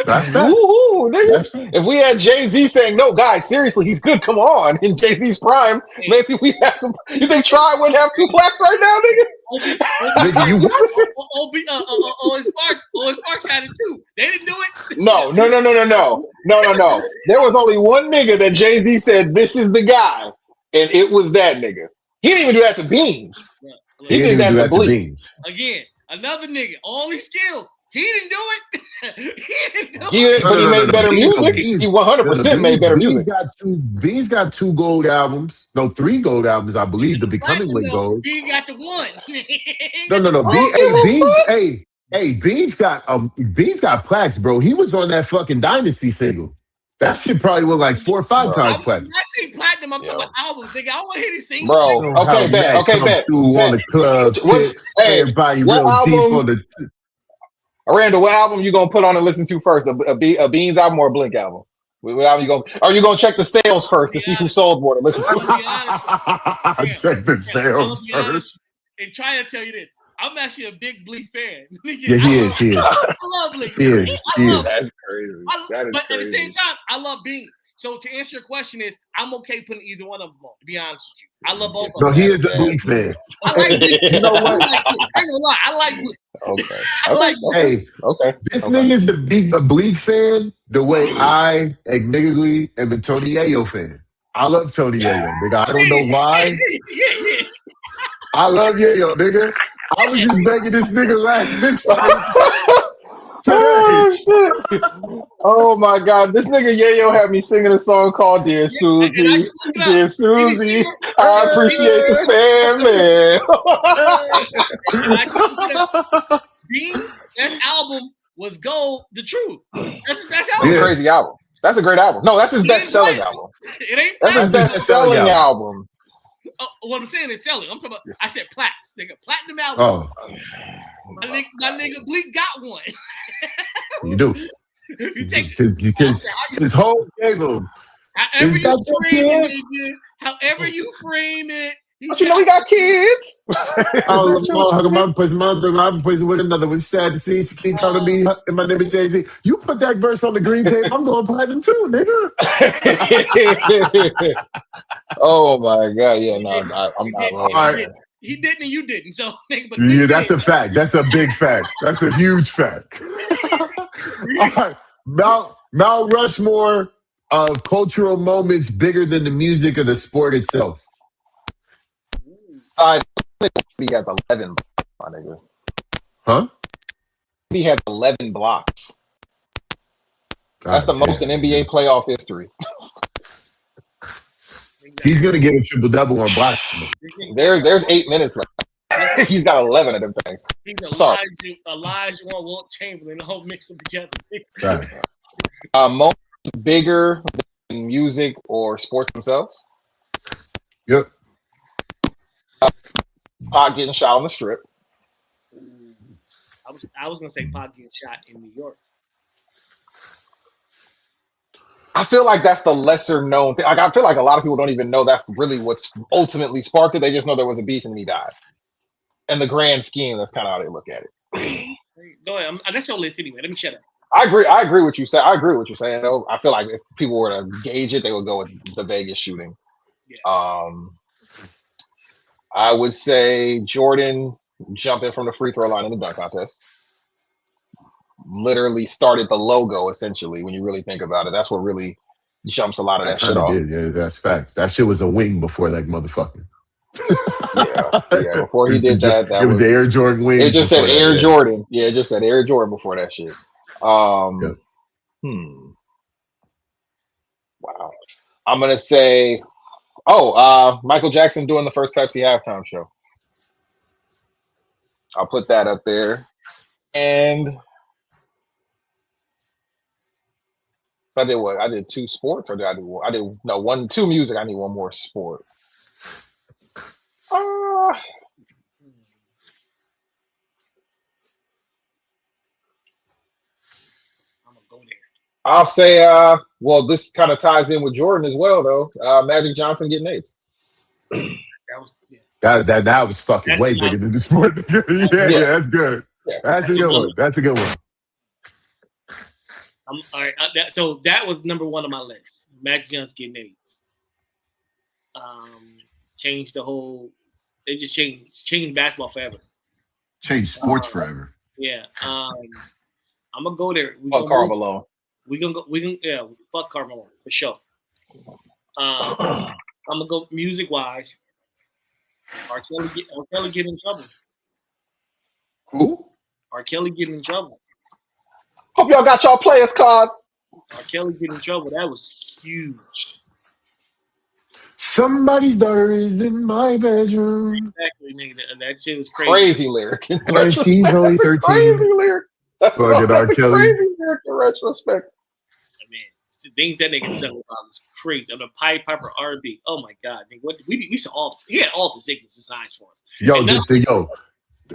That's nigga. If we had Jay-Z saying, no, guys, seriously, he's good, come on, in Jay-Z's prime, maybe we have some. You think Try wouldn't have 2 plaques right now, nigga? Nigga, you what? Sparks had it too. They didn't do it. No. There was only one nigga that Jay-Z said, this is the guy, and it was that nigga. He didn't even do that to Beans. He did that to Bleak. Again, another nigga, all these skills. He didn't do it. But he made better music. He 100% made better music. Beans got 2 gold albums. No, 3 gold albums, I believe. The Becoming went gold. Beans got the 1. No. Beans got plaques, bro. He was on that fucking Dynasty single. That shit probably went like 4 or 5 times platinum. I see platinum. I'm talking about albums, nigga. I want to hear these singles. Bro, okay, bet. On the club, everybody real deep on the. Randall, what album you gonna put on and listen to first? A Beans album or a Blink album? What album are you gonna check the sales first to see who sold more to listen to? Check the sales first. And try to tell you this. I'm actually a big Bleak fan. Yeah, he is. He is. I love Bleak. He is. That's crazy. But at the same time, I love Beans. So to answer your question is, I'm okay putting either one of them on, to be honest with you. I love both of them. No, he is a Bleak fan. I like Bleak. You know what? I ain't gonna lie. I like Bleak. Okay. I like Hey, this nigga is a Bleak fan the way I, admittedly, am a Tony Yayo fan. I love Tony Yayo, nigga. I don't know why. Yeah. I love Yayo, nigga. I was just begging this nigga last night. Oh, shit. Oh my God, this nigga Yayo had me singing a song called "Dear Susie, Dear Susie." I appreciate the fan, man. Beans, that album was gold. The truth. That's That's a crazy album. That's a great album. No, that's his best-selling album. It ain't. That's his best-selling album. What I'm saying is selling. I'm talking about. I said plaques, nigga. Platinum album. Oh, my nigga Bleak got one. you do. You take because his whole gave him. However you frame it. But you know he got kids. I'm poison with another. Was sad to see she keep calling me and my name is Jay-Z. You put that verse on the green tape, I'm going platinum too, nigga. Oh my God, yeah, no, I'm not wrong. All right. He didn't and you didn't. So but yeah, that's a fact. That's a big fact. That's a huge fact. All right. Mount Rushmore of cultural moments bigger than the music or the sport itself. He has 11, my nigga. Huh? He has 11 blocks. That's the most in NBA playoff history. He's gonna get a triple double on blocks. There's 8 minutes left. He's got 11 of them things. He's Elijah Wilt Chamberlain. The whole mix them together. Right. Moments bigger than music or sports themselves. Yep. Pac getting shot on the strip. I was gonna say Pac getting shot in New York. I feel like that's the lesser known thing. Like I feel like a lot of people don't even know that's really what's ultimately sparked it. They just know there was a beef and he died. In the grand scheme, that's kind of how they look at it. Go ahead. That's your list anyway. Let me shut up. I agree with you. I agree with what you're saying. Though. I feel like if people were to gauge it, they would go with the Vegas shooting. Yeah. I would say Jordan jumping from the free throw line in the dunk contest. Literally started the logo, essentially, when you really think about it. That's what really jumps a lot of that shit off. Yeah, that's facts. That shit was a wing before that motherfucker. Yeah, before he did that was the Air Jordan wing. It just said Air Jordan. Yeah, it just said Air Jordan before that shit. Wow. I'm gonna say Michael Jackson doing the first Pepsi halftime show. I'll put that up there. And I did what? I did 2 sports, or did I do one? I did 2 music. I need one more sport. I'll say, well, this kind of ties in with Jordan as well, though. Magic Johnson getting AIDS. That was fucking way bigger than the sport. yeah, that's good. Yeah. That's a good one. That's a good one. All right. So that was number 1 on my list. Magic Johnson getting AIDS. Changed the whole. They just changed basketball forever. Changed sports forever. Yeah. I'm gonna go there. Fuck Karl Malone. We can fuck Karl Malone for sure. I'm gonna go music wise. R. Kelly get in trouble. Who? R. Kelly get in trouble. Hope y'all got y'all players cards. R. Kelly get in trouble. That was huge. Somebody's daughter is in my bedroom. Exactly, nigga. That shit was crazy. Crazy lyric. She's only 13. Crazy lyric. That's R. Kelly. Crazy lyric in retrospect. I mean, the things that nigga said about was crazy. I'm a Pied Piper R&B. Oh my God, nigga, what we saw all. He had all the signals and signs for us.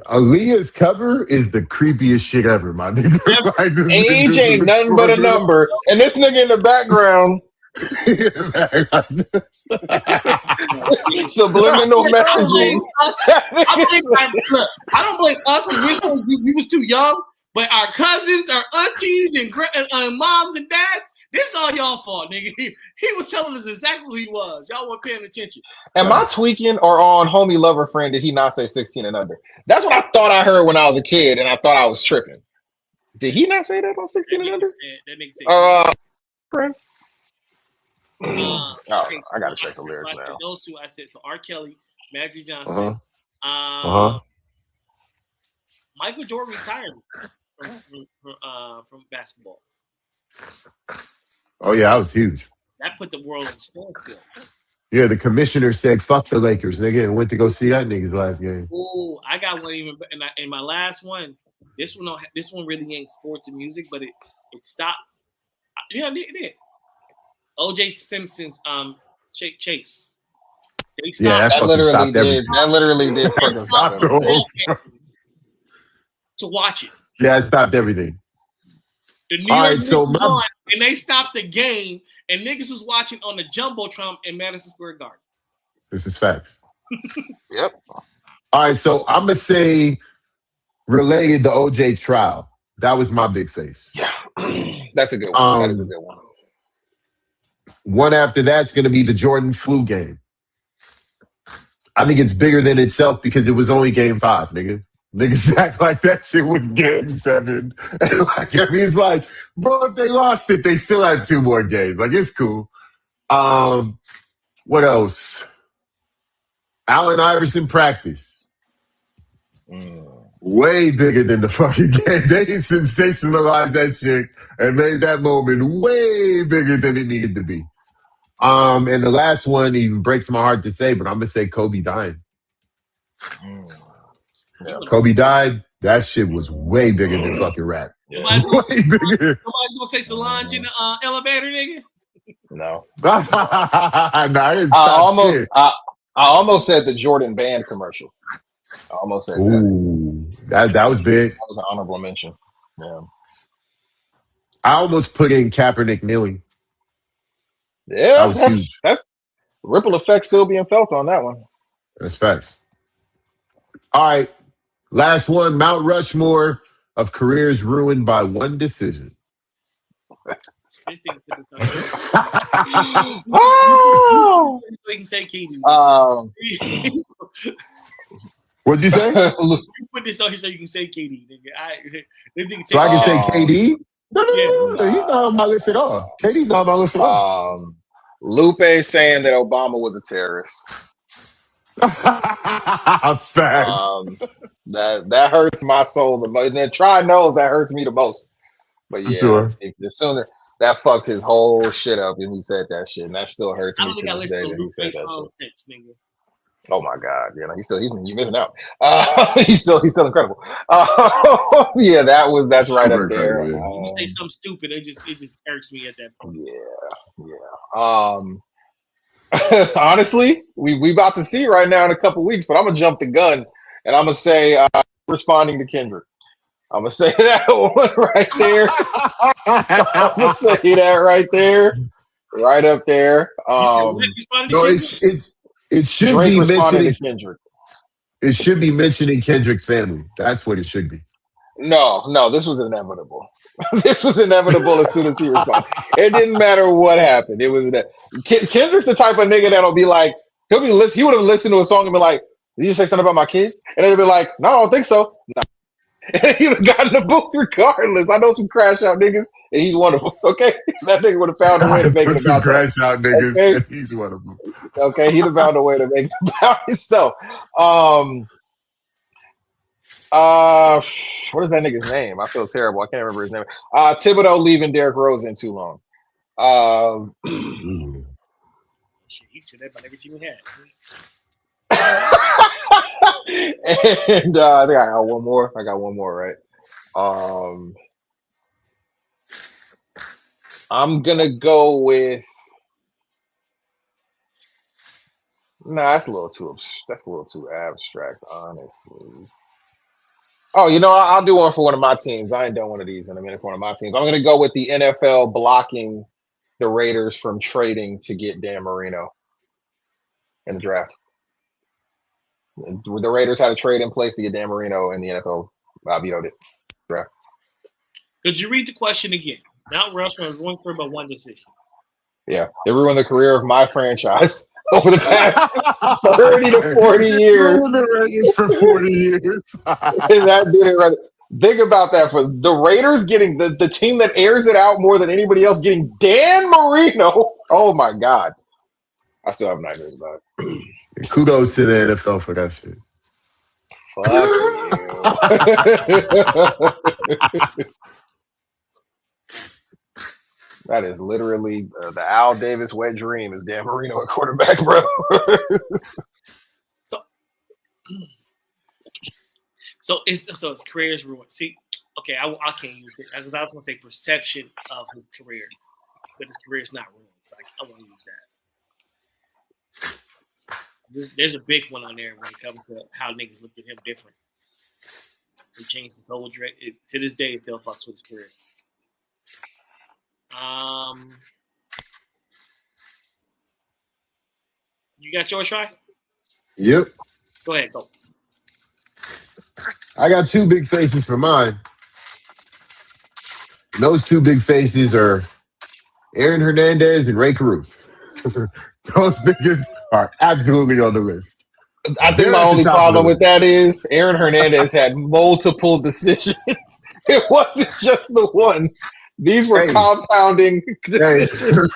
Aaliyah's cover is the creepiest shit ever, my nigga. Age ain't nothing but a number, and this nigga in the background Subliminal messaging. Look, I don't blame us because we was too young, but our cousins, our aunties, and moms and dads, this is all y'all fault, nigga. He was telling us exactly who he was. Y'all weren't paying attention. Am I tweaking or on homie lover friend? Did he not say 16 and under? That's what I thought I heard when I was a kid, and I thought I was tripping. Did he not say that on 16 and under? That nigga said friend. Okay, so I gotta check the lyrics now. Those two I said. So R. Kelly, Magic Johnson. Michael Jordan retired from basketball. Oh yeah, that was huge. That put the world on standstill. Yeah, the commissioner said, "Fuck the Lakers, nigga," and went to go see that nigga's last game. Oh, I got one even in my last one. This one really ain't sports and music, but it stopped. You know, it did. O.J. Simpson's Chase. They stopped. Yeah, that literally did. That literally did. Stopped the whole to watch it. Yeah, it stopped everything. The New York Knicks won, and they stopped the game, and niggas was watching on the Jumbotron in Madison Square Garden. This is facts. Yep. All right, so I'm gonna say related to OJ trial. That was my big face. Yeah, that's a good one. That is a good one. One after that's gonna be the Jordan flu game. I think it's bigger than itself because it was only game 5, nigga. Niggas act like that shit was game 7. And like, I mean, it's like, bro, if they lost it, they still had 2 more games. Like, it's cool. What else? Allen Iverson practice. Way bigger than the fucking game. They sensationalized that shit and made that moment way bigger than it needed to be. And the last one even breaks my heart to say, but I'm gonna say Kobe dying. Yeah. Kobe died. That shit was way bigger than fucking rap. Yeah. Nobody's gonna say Solange in the elevator, nigga. No. I almost said the Jordan Band commercial. I almost said that was big. That was an honorable mention. Yeah. I almost put in Kaepernick kneeling. Yeah, that's ripple effect still being felt on that one. That's facts. All right. Last one, Mount Rushmore of careers ruined by one decision. Oh! So you can say KD. What'd you say? You put this on here so you can say KD, nigga. So I can say KD? No, he's not on my list at all. KD's not on my list at all. Lupe saying that Obama was a terrorist. Facts. That hurts my soul the most. And Try knows that hurts me the most. But yeah, sure. The sooner that fucked his whole shit up, and he said that shit, and that still hurts me to this day. Nigga. Oh my God! Yeah, you're missing out. He's still incredible. Yeah, that's super right up there. Yeah. You say something stupid, it just irks me at that point. Yeah. Honestly, we about to see right now in a couple weeks, but I'm gonna jump the gun and I'm gonna say responding to Kendrick. I'm gonna say that one right there. I'm gonna say that right there, right up there. No, it should Drake be mentioning Kendrick. It should be mentioning Kendrick's family. That's what it should be. No, this was inevitable. This was inevitable as soon as he responded. It didn't matter what happened. It was Kendrick's the type of nigga that'll be like, he would have listened to a song and be like, did you say something about my kids? And they'd be like, no, I don't think so. No. And he would have gotten the booth regardless. I know some crash out niggas, and he's one of them. Okay, that nigga would have found a way to make it about crash out niggas, okay? And he's one of them. Okay, he'd have found a way to make it about himself. What is that nigga's name? I feel terrible. I can't remember his name. Thibodeau leaving Derrick Rose in too long. Shit, he said that about every team he had. And I think I got one more. Right? I'm gonna go with. Nah, that's a little too abstract, honestly. Oh, I'll do one for one of my teams. I ain't done one of these in a minute for one of my teams. I'm gonna go with the NFL blocking the Raiders from trading to get Dan Marino in the draft. The Raiders had a trade in place to get Dan Marino, and the NFL vetoed it. Draft. Could you read the question again? Mount Rushmore is going through about one decision. Yeah, it ruined the career of my franchise over the past 30 to 40 years. The Raiders for 40 years. And that did it right. Think about that. For the Raiders getting the team that airs it out more than anybody else getting Dan Marino. Oh, my God. I still have nightmares about it. Kudos to the NFL for that shit. Fuck you. That is literally the Al Davis wet dream is Dan Marino at quarterback, bro. So his career is ruined. See, okay, I can't use it because I was going to say perception of his career, but his career is not ruined. So I won't use that. There's a big one on there when it comes to how niggas look at him different. He changed his whole direction. To this day, it still fucks with his career. You got yours, right? Yep. Go ahead, go. I got two big faces for mine. And those two big faces are Aaron Hernandez and Ray Caruth. Those niggas are absolutely on the list. I think my only problem with that is Aaron Hernandez had multiple decisions. It wasn't just the one. These were compounding decisions.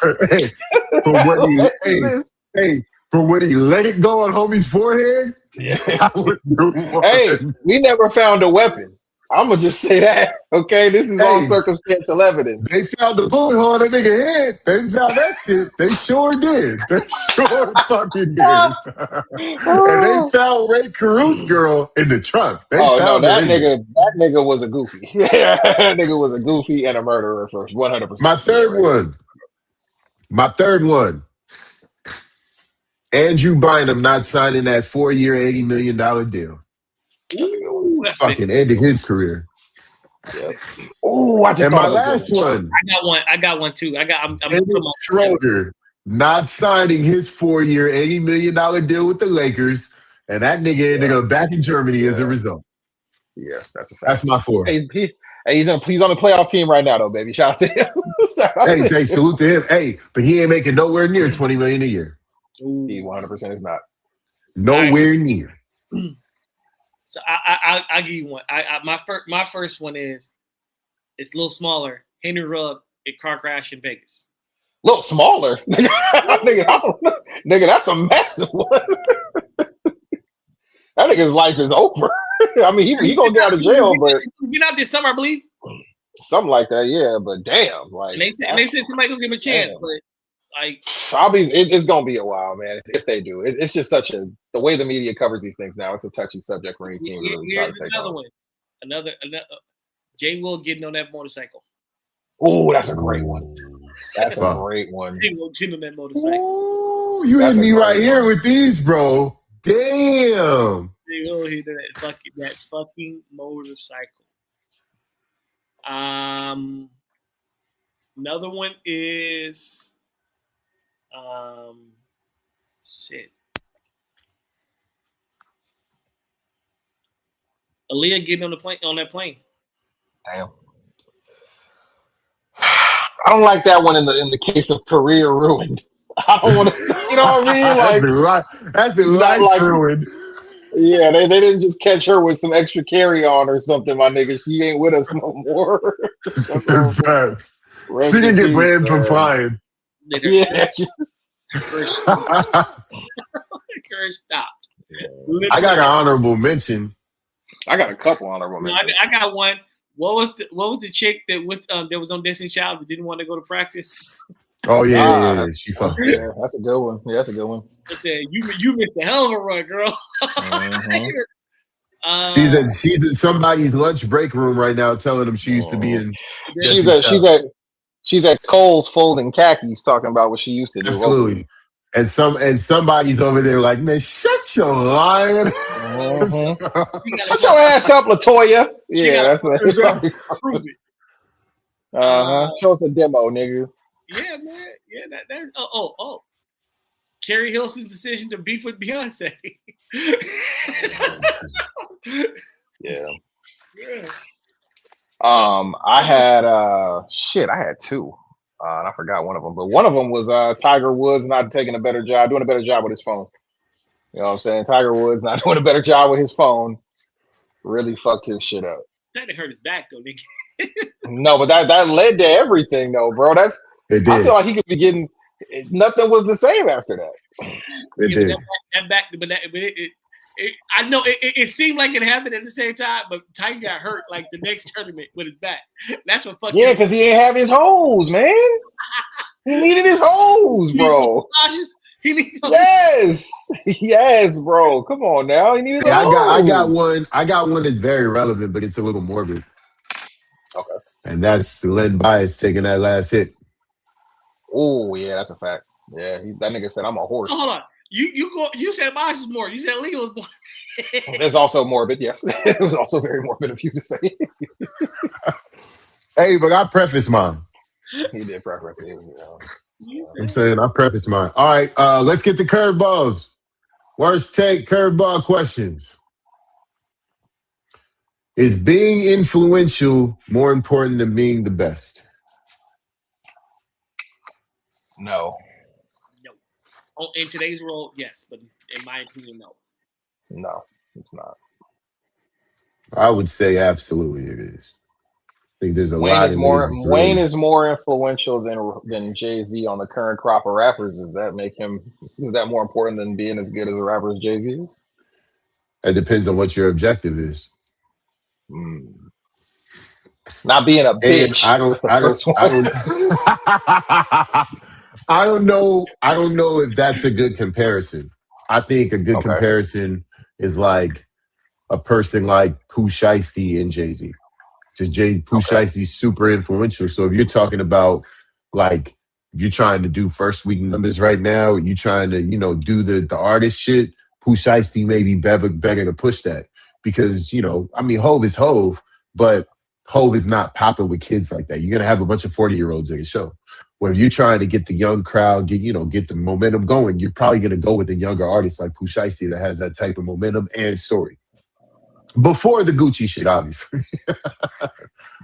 From when he let it go on homie's forehead. Yeah. Hey, we never found a weapon. I'm gonna just say that. Okay, this is all circumstantial evidence. They found the bullet hole in that nigga head. They found that shit. They sure did. They sure fucking did. And they found Ray Caruth's girl in the trunk. That nigga was a goofy. Yeah, that nigga was a goofy and a murderer for 100%. My third one. Andrew Bynum not signing that 4-year, $80 million deal. Fucking ending his career. Yep. Oh, and my last one. I got one too. I'm Schroeder not signing his 4-year, $80 million deal with the Lakers, and that nigga ended up back in Germany as a result. Yeah, that's a fact. That's my 4. Hey, he's on the playoff team right now, though, baby. Shout out to him. Hey, salute to him. Hey, but he ain't making nowhere near $20 million a year. He 100% is not. Nowhere near. So I'll give you one. My first one is it's a little smaller. Henry Rugg at car crash in Vegas. A little smaller, nigga. That's a massive one. That nigga's life is over. I mean, he gonna get out of jail, but get out this summer, I believe. Something like that, yeah. But damn, like and they said somebody gonna give him a chance, but like it's gonna be a while, man. If they do, it's just such the way the media covers these things now. It's a touchy subject for any team to really try to take another one. Another Jay Will getting on that motorcycle. Oh, that's a great one. That's a great one. Jay Will getting on that motorcycle. Ooh, you hit me right here with these, bro. Damn. Jay Will hit that fucking motorcycle. Another one is shit. Aaliyah getting on that plane. Damn. I don't like that one in the case of career ruined. I don't want to, you know what I mean? Like that's a life ruined. Yeah, they didn't just catch her with some extra carry on or something, my nigga. She ain't with us no more. Facts. She didn't get banned from flying. Yeah. Stopped. I got an honorable mention. I got a couple honorable mentions. I got one. What was the chick that was on Destiny Child that didn't want to go to practice? Oh yeah. She fucked. Yeah, that's a good one. Yeah, that's a good one. I said you missed a hell of a run, girl. Mm-hmm. She's in somebody's lunch break room right now, telling them she used to be in. She's at Kohl's folding khakis, talking about what she used to do. Absolutely. And somebody's over there like, man, shut your lying. Shut your ass up, LaToya. Yeah, that's it. Prove it. Show us a demo, nigga. Yeah, man. Yeah, that. Oh. Carrie Hilson's decision to beef with Beyonce. Yeah. I had I had two. And I forgot one of them, but one of them was Tiger Woods not doing a better job with his phone. You know what I'm saying? Tiger Woods not doing a better job with his phone. Really fucked his shit up. That hurt his back though, nigga. No, but that led to everything though, bro. I feel like he could be getting nothing was the same after that. It did. That back, but I know it seemed like it happened at the same time, but Tiger got hurt like the next tournament with his back. That's what fucked. Yeah, because he ain't have his hose, man. He needed his hose, bro. He needs yes, bro. Come on now. He needed. Yeah, I got one. I got one that's very relevant, but it's a little morbid. Okay. And that's Len Bias taking that last hit. Oh yeah, that's a fact. Yeah, that nigga said I'm a horse. Hold on. You said Bias is morbid. You said Leo is morbid. It's also morbid, yes. It was also very morbid of you to say. Hey, but I preface mine. He did preference it, you know. I'm saying I preface mine. All right, let's get the curveballs. Worst take curveball questions. Is being influential more important than being the best? No. In today's world, yes, but in my opinion, no. No, it's not. I would say absolutely it is. I think there's Wayne is more influential than Jay-Z on the current crop of rappers. Is that more important than being as good as a rapper as Jay-Z is? It depends on what your objective is. Not being a bitch. I don't know if that's a good comparison. I think a good comparison is like a person like Pooh Shiesty and Jay-Z. Just Pooh Shiesty's super influential. So if you're talking about like you're trying to do first week numbers right now, you're trying to, do the artist shit, Pooh Shiesty may be better to push that. Because, Hove is Hove, but Hove is not popping with kids like that. You're going to have a bunch of 40-year-olds at a show. When you're trying to get the young crowd, get the momentum going, you're probably going to go with a younger artist like Pooh Shiesty that has that type of momentum and story. Before the Gucci shit, obviously.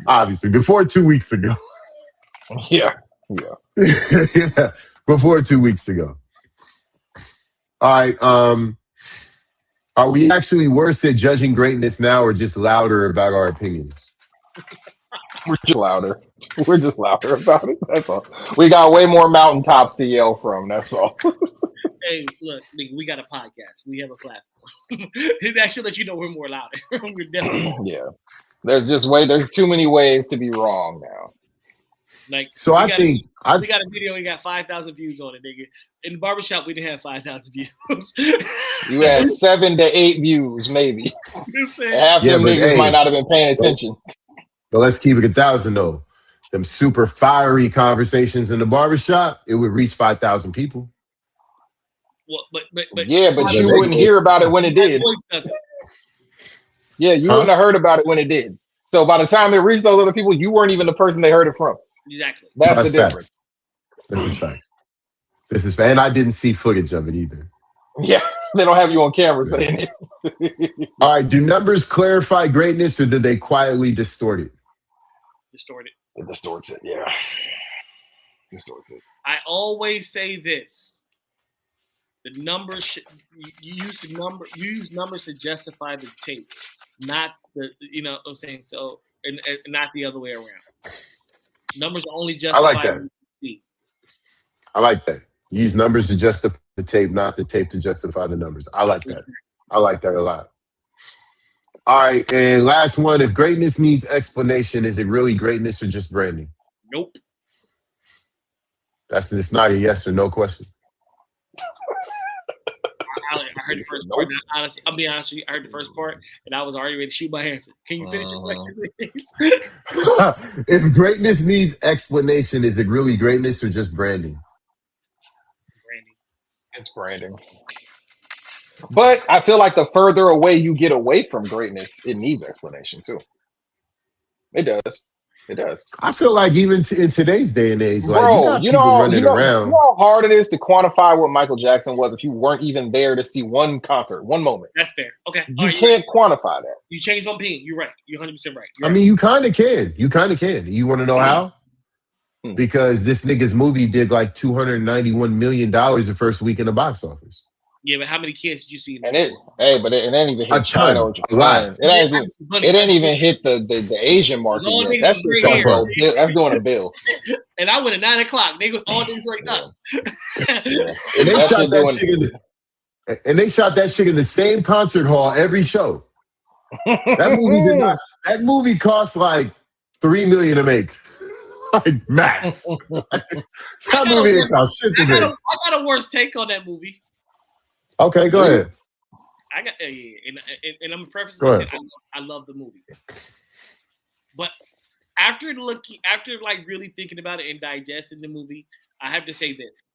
Obviously. Before 2 weeks ago. Yeah. Yeah. Before 2 weeks ago. All right. Are we actually worse at judging greatness now or just louder about our opinions? We're just louder. We're just louder about it. That's all. We got way more mountaintops to yell from. That's all. Hey, look, we got a podcast. We have a platform. That should let you know we're more louder. We're definitely. Yeah. There's too many ways to be wrong now. Like, so we got a video. We got 5,000 views on it, nigga. In the barbershop, we didn't have 5,000 views. You had 7 to 8 views, maybe. Half them niggas might not have been paying attention. But let's keep it 1,000 though. Them super fiery conversations in the barbershop, it would reach 5,000 people. Well, but you wouldn't hear about it when it did. Yeah, you wouldn't have heard about it when it did. So by the time it reached those other people, you weren't even the person they heard it from. Exactly. That's the difference. This is facts. And I didn't see footage of it either. Yeah, they don't have you on camera saying it. All right, do numbers clarify greatness or do they quietly distort it? It distorts it, yeah. Distorts it. I always say this. The numbers you use numbers to justify the tape, not the what I'm saying, so and not the other way around. Numbers are only justify. I like that. I like that. Use numbers to justify the tape, not the tape to justify the numbers. I like that. I like that a lot. All right, and last one. If greatness needs explanation, is it really greatness or just branding? Nope. It's not a yes or no question. I heard the first part. Honestly, I'll be honest with you. I heard the first part, and I was already ready to shoot my answer. Can you finish your question, please? If greatness needs explanation, is it really greatness or just branding? Branding. It's branding. But I feel like the further away you get away from greatness, it needs explanation too. It does. It does. I feel like even in today's day and age, like Bro, you know how hard it is to quantify what Michael Jackson was if you weren't even there to see one concert, one moment. That's fair. Okay. You can't quantify that. You changed my opinion. You're right. You're 100% right. I mean, you kind of can. You kind of can. You want to know how? Because this nigga's movie did like $291 million the first week in the box office. Yeah, but how many kids did you see? But it ain't even hit China or Japan. It ain't even hit the Asian market yet. That's just that's doing a bill. And I went at 9 o'clock. They was all things like us. And they shot that shit in the same concert hall every show. That movie cost like $3 million to make. Like max. That movie ain't cost shit to make. I got a worse take on that movie. Okay, go ahead. I got and I'm preface this. I love the movie, but after like really thinking about it and digesting the movie, I have to say this: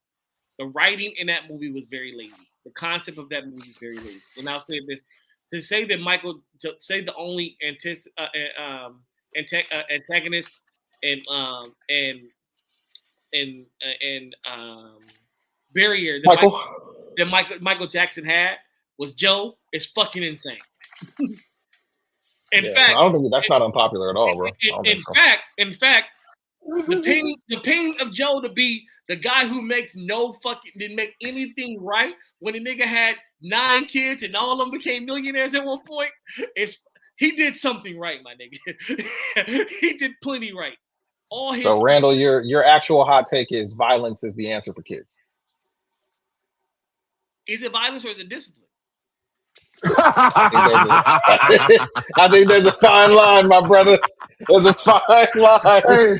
the writing in that movie was very lazy. The concept of that movie is very lazy. And I'll say this: to say that the only antagonist and barrier that Michael Jackson had was Joe is fucking insane. In fact, I don't think that's not unpopular at all, bro. In fact, the pain of Joe to be the guy who didn't make anything right when the nigga had 9 kids and all of them became millionaires at one point. He did something right, my nigga. He did plenty right. So Randall, your actual hot take is violence is the answer for kids. Is it violence or is it discipline? I think there's a fine line, my brother. There's a fine line. Hey,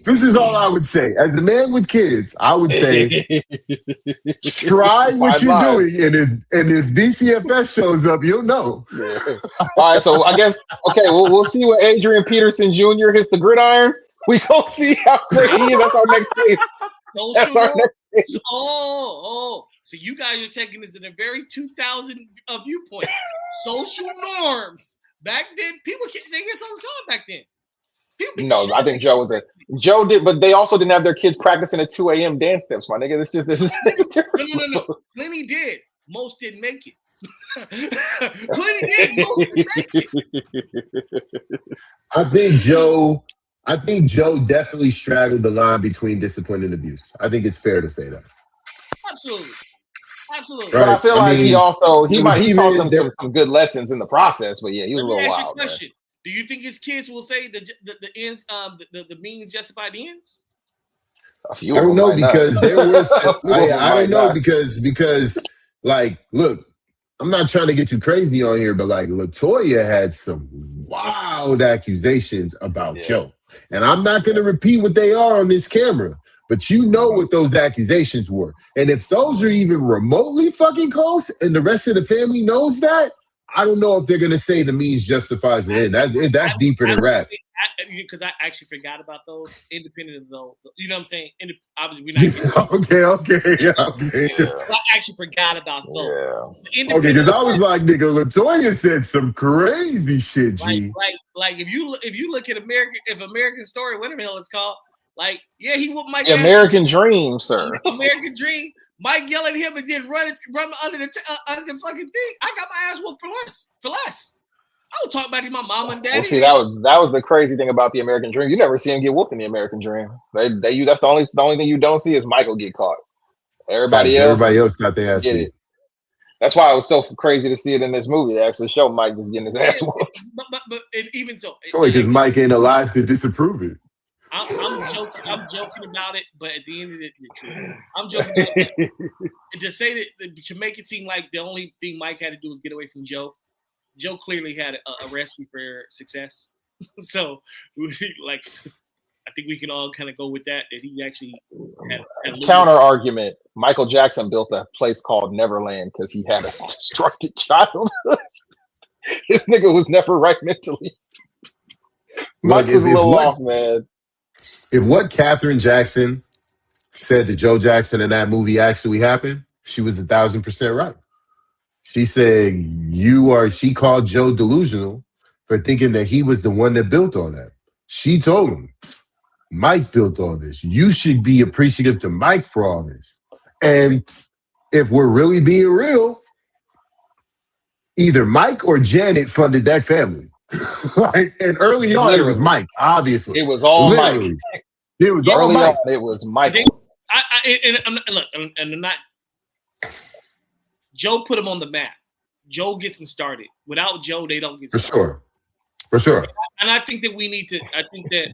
this is all I would say. As a man with kids, I would say try what you're doing, and if DCFS shows up, you'll know. Yeah. All right, so I guess we'll see what Adrian Peterson Jr. hits the gridiron. We gonna see how great he is. That's our next case. That's our next case. So you guys are taking this in a very 2000 viewpoint. Social norms back then, they get so time back then. No, I think Joe did, but they also didn't have their kids practicing at 2 a.m. dance steps, my nigga. This is no. Plenty did. Most didn't make it. Plenty did. Most didn't make it. I think Joe definitely straddled the line between discipline and abuse. I think it's fair to say that. Absolutely. Right? But I feel like he taught them some good lessons in the process. But yeah, he was a little wild. Do you think his kids will say the ends the means justify the ends? I don't know because there was. I don't know because like look, I'm not trying to get too crazy on here, but like LaToya had some wild accusations about Joe, and I'm not going to repeat what they are on this camera. But you know what those accusations were. And if those are even remotely fucking close and the rest of the family knows that, I don't know if they're going to say the means justifies the end. That's deeper than rap. Because I actually forgot about those, independent of those. You know what I'm saying? Obviously, we're not. Okay. I actually forgot about those. Yeah. Okay, because I was like, nigga, LaToya said some crazy shit, G. Like if you look at American Story, whatever the hell it's called, like, yeah, he whooped Mike. American Dream, sir. American Dream. Mike yelled at him and then run under the fucking thing. I got my ass whooped for less. I would talk about to my mom and daddy. Well, see, that was the crazy thing about the American Dream. You never see him get whooped in the American Dream. That's the only thing you don't see is Michael get caught. Everybody else got their ass beat. That's why it was so crazy to see it in this movie. They actually show Mike was getting his ass whooped. But even so, because Mike ain't alive to disapprove it. I'm joking about it, but at the end of the truth, I'm joking about it. And to say that, to make it seem like the only thing Mike had to do was get away from Joe. Joe clearly had a recipe for success. So, I think we can all kind of go with that he actually had a counter argument. Michael Jackson built a place called Neverland because he had a destructive childhood. This nigga was never right mentally. Mike was a little off, man. If what Catherine Jackson said to Joe Jackson in that movie actually happened, she was 1,000% right. She said she called Joe delusional for thinking that he was the one that built all that. She told him, Mike built all this. You should be appreciative to Mike for all this. And if we're really being real, either Mike or Janet funded that family. And early on, it was Mike, obviously. It was all Mike. It was all Mike. It was Michael. I'm not. Joe put him on the map. Joe gets them started. Without Joe, they don't get started. For sure. And I think that we need to. I think that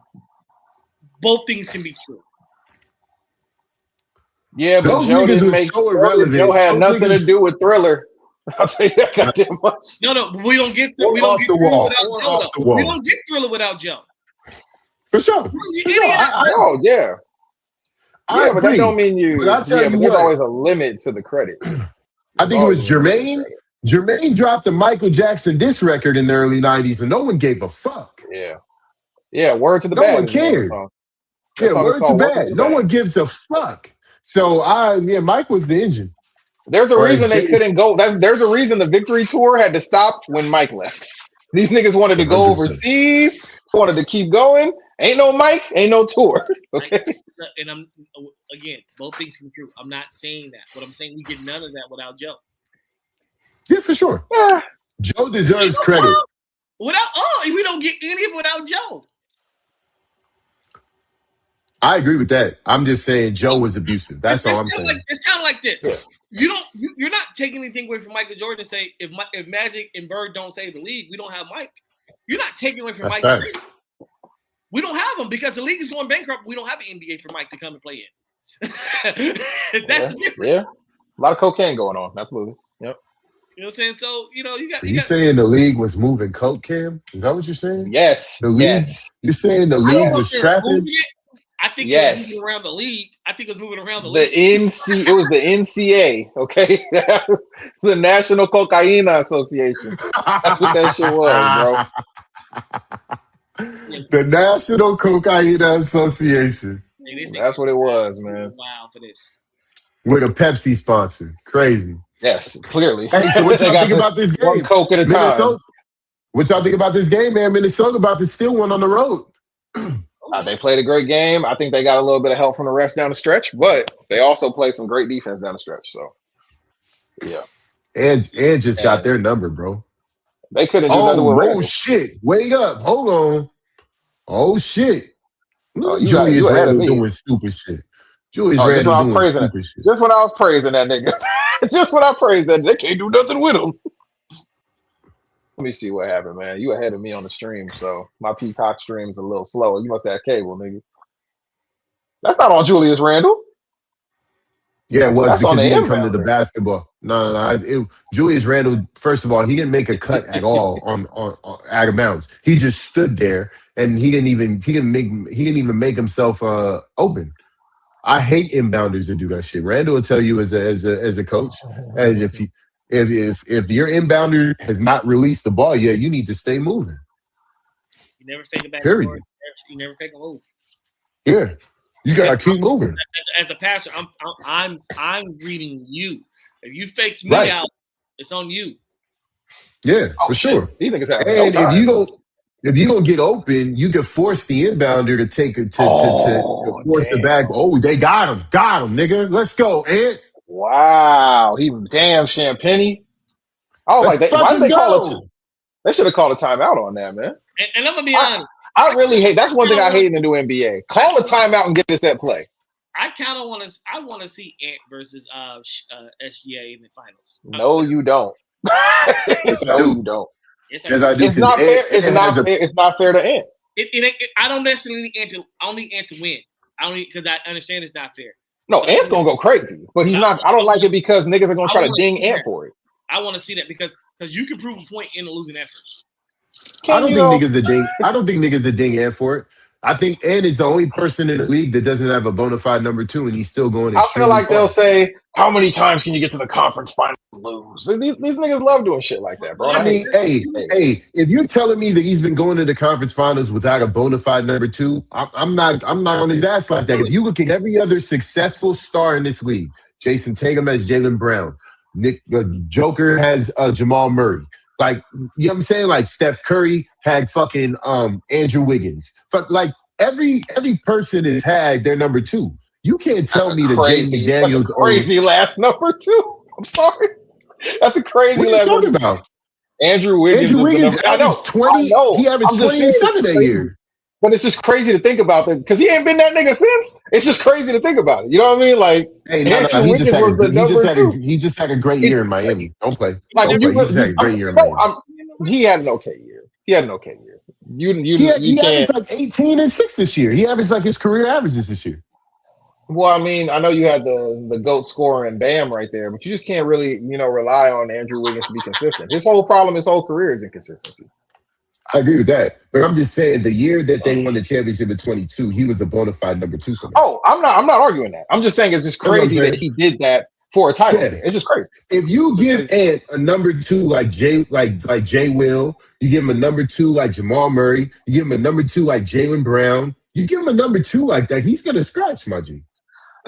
both things can be true. Yeah, but those Joe niggas didn't was so irrelevant. Joe had those nothing niggas, to do with Thriller. I'll tell you that goddamn much. No, we don't get Thriller without Joe. We don't get Thriller without Joe. For sure. Oh yeah. Yeah, but that don't mean you. But there's always a limit to the credit. I think it was Jermaine. Jermaine dropped the Michael Jackson diss record in the early 90s, and no one gave a fuck. Yeah. Word to the bad. No one cared. Word to bad. No one gives a fuck. So Mike was the engine. There's a reason they couldn't go. There's a reason the Victory Tour had to stop when Mike left. These niggas wanted to go 100%. Overseas, wanted to keep going. Ain't no Mike, ain't no tour. Okay. And I'm again, both things can be true. I'm not saying that. What I'm saying, we get none of that without Joe. Yeah, for sure. Joe deserves credit. We don't get any of it without Joe. I agree with that. I'm just saying Joe was abusive. That's all I'm saying. It's kind of like this. Yeah. You're not taking anything away from Michael Jordan and say if Magic and Bird don't save the league, we don't have Mike. You're not taking away from Mike. We don't have him because the league is going bankrupt. We don't have an NBA for Mike to come and play in. That's the difference. Yeah, a lot of cocaine going on. Absolutely. Yep. You know what I'm saying? So you saying the league was moving coke, Cam? Is that what you're saying? Yes. The league. Yes. You're saying the league was trapping? I think it was moving around the league. It was It was the NCA, okay? The National Cocaína Association. That's what that shit was, bro. The National Cocaína Association. That's what it was, man. Wow for this. With a Pepsi sponsor. Crazy. Yes, clearly. Hey, so what y'all think about this game? One Coke at a time. What y'all think about this game, man? Minnesota about to steal one on the road. They played a great game. I think they got a little bit of help from the refs down the stretch, but they also played some great defense down the stretch. So, yeah. And just got their number, bro. They couldn't do nothing with Randle. Shit. Wait up. Hold on. Oh, shit. Julius Randle doing stupid shit. Julius Randle doing stupid shit. Just when I was praising that nigga. Just when I praised that, they can't do nothing with him. Let me see what happened, man. You ahead of me on the stream, so my Peacock stream is a little slower. You must have cable, nigga. That's not on Julius Randle. Yeah, it was because he didn't come to the basketball. No. Julius Randle, first of all, he didn't make a cut at all on out of bounds. He just stood there and he didn't even make himself open. I hate inbounders that do that shit. Randle will tell you as a coach, and if your inbounder has not released the ball yet, you need to stay moving. You never take it back. Period. You never take a move. Yeah, you gotta keep moving. As a passer, I'm reading you. If you fake me out, it's on you. Yeah, for sure. You think it's happening? And if you don't get open, you can force the inbounder to take it to force it back. Oh, they got him, nigga. Let's go, Ant. Wow, Champagny. I was like, why did they call it? They should have called a timeout on that, man. And I'm gonna be honest. I really hate. That's one thing I hate in the new NBA. Call a timeout and get this at play. I kind of want to. I want to see Ant versus SGA in the finals. No, you don't. No, you don't. Yes, I do. It's not fair. It's not fair to Ant. I don't necessarily need Ant to. I don't need Ant to win. I don't need because I understand it's not fair. No, Ant's gonna go crazy, but he's not. I don't like it because niggas are gonna try to ding Ant for it. I want to see that because you can prove a point in a losing effort. I don't think niggas are ding Ant for it. I think Ant is the only person in the league that doesn't have a bona fide number 2, and he's still going. I feel like they'll say, "How many times can you get to the conference final and lose?" These niggas love doing shit like that, bro. I mean, hey, if you're telling me that he's been going to the conference finals without a bona fide number 2, I'm not on his ass like that. If you look at every other successful star in this league, Jason Tatum has Jaylen Brown, Joker has Jamal Murray. Like, you know what I'm saying? Like Steph Curry had fucking Andrew Wiggins. But like every person has had their number 2. You can't tell me that Jaden McDaniels that's a crazy last number 2. I'm sorry. That's a crazy last. What are you talking about? Andrew Wiggins averaged 20. He averaged 27 that year. But it's just crazy to think about that because he ain't been that nigga since. It's just crazy to think about it. You know what I mean? Like, hey, Andrew Wiggins was the number 2. He just had a great year in Miami. Don't play. He just had a great year in Miami. He had an okay year. He averaged like 18 and 6 this year. He averaged like his career averages this year. Well, I mean, I know you had the GOAT scorer and Bam right there, but you just can't really, rely on Andrew Wiggins to be consistent. His whole problem, his whole career is inconsistency. I agree with that, but I'm just saying the year that they won the championship in 22, he was a bona fide number 2 for them. Oh, I'm not arguing that. I'm just saying it's just crazy that he did that for a title. Yeah. It's just crazy. If you give Ant a number 2 like Jay Will, you give him a number 2 like Jamal Murray, you give him a number 2 like Jaylen Brown, you give him a number 2 like that, he's gonna scratch, my G.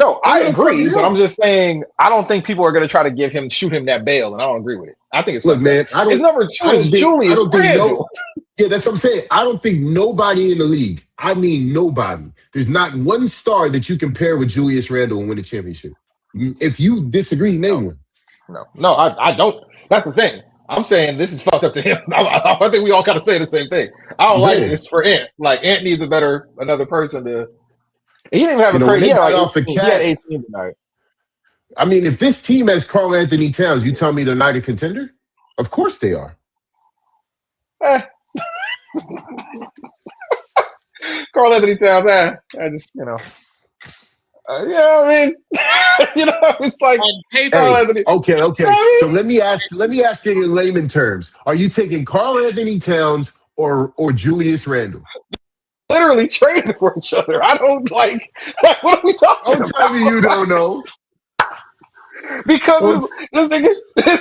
No, I agree, but I'm just saying I don't think people are going to try to shoot him that bail, and I don't agree with it. I think it's man. His number 2 is Julius Randle. Yeah, that's what I'm saying. I don't think nobody in the league. I mean, nobody. There's not one star that you compare with Julius Randle and win a championship. If you disagree, name one. No, I don't. That's the thing. I'm saying this is fucked up to him. I think we all kind of say the same thing. I don't like this for Ant. Like Ant needs another person to. He didn't even have a crazy. He had 18 tonight. I mean, if this team has Karl Anthony Towns, you tell me they're not a contender? Of course they are. Karl Anthony Towns, I just, I mean, it's like Karl Anthony. Okay. So let me ask it in layman terms. Are you taking Karl Anthony Towns or Julius Randle? Literally traded for each other. I don't like what are we talking about? Don't tell me you don't know. Because this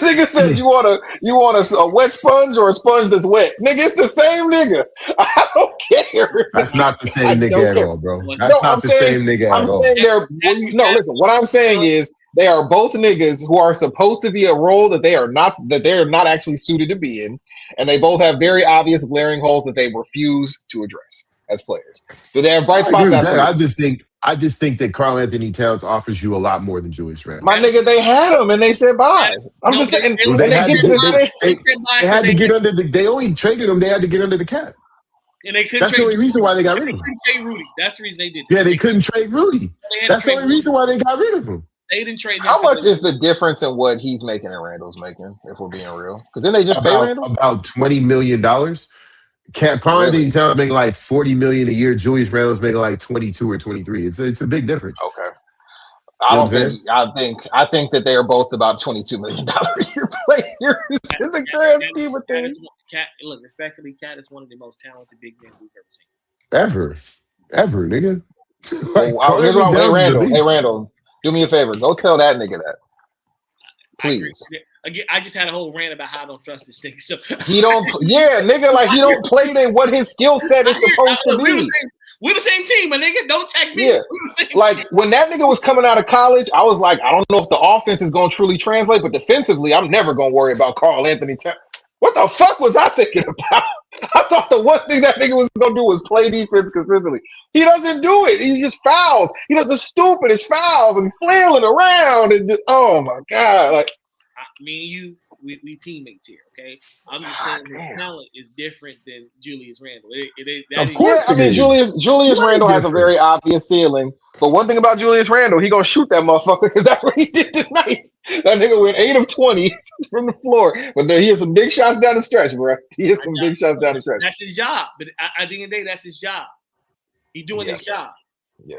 nigga said you want a wet sponge or a sponge that's wet. Nigga, it's the same nigga. I don't care. That's not the same nigga at all, bro. That's not the same nigga at all. Listen, what I'm saying is they are both niggas who are supposed to be a role that they are not actually suited to be in, and they both have very obvious glaring holes that they refuse to address as players. Do they have bright spots? I just think that Karl Anthony Towns offers you a lot more than Julius Randle. My nigga, they had him and they said bye. I'm just saying they had to get under the. They only traded him. They had to get under the cap. And they couldn't. That's the only reason why they got rid of him. Trade Rudy. That's the reason they did. Yeah, they couldn't trade Rudy. That's the only reason why they got rid of him. They didn't trade. How much is the difference in what he's making and Randall's making? If we're being real, because then they just pay Randall about $20 million. Karl Anthony Towns making like $40 million a year. Julius Randle's making like 22 or 23. It's a big difference. Okay. I think that they are both about $22 million a year players in the grand scheme of things. Look, respectfully, Cat is one of the most talented big men we've ever seen. Ever, nigga. Hey, Randall, do me a favor. Go tell that nigga that. Please. Again, I just had a whole rant about how I don't trust this thing. So he don't, nigga, like he don't play what his skill set is supposed to be. We're the same team, my nigga. Don't tag me. Yeah. Like when that nigga was coming out of college, I was like, I don't know if the offense is going to truly translate, but defensively, I'm never going to worry about Karl Anthony Towns. What the fuck was I thinking about? I thought the one thing that nigga was going to do was play defense consistently. He doesn't do it. He just fouls. He does the stupidest fouls and flailing around and just, oh my God. Like, me and you, we teammates here, okay? I'm just saying his talent is different than Julius Randle. Of course, I mean Julius Randle has a very obvious ceiling. But one thing about Julius Randle, he gonna shoot that motherfucker because that's what he did tonight. That nigga went 8 of 20 from the floor, but he has some big shots down the stretch, bro. He has some big shots down the stretch. That's his job. But at the end of the day, that's his job. He's doing his job. Yeah.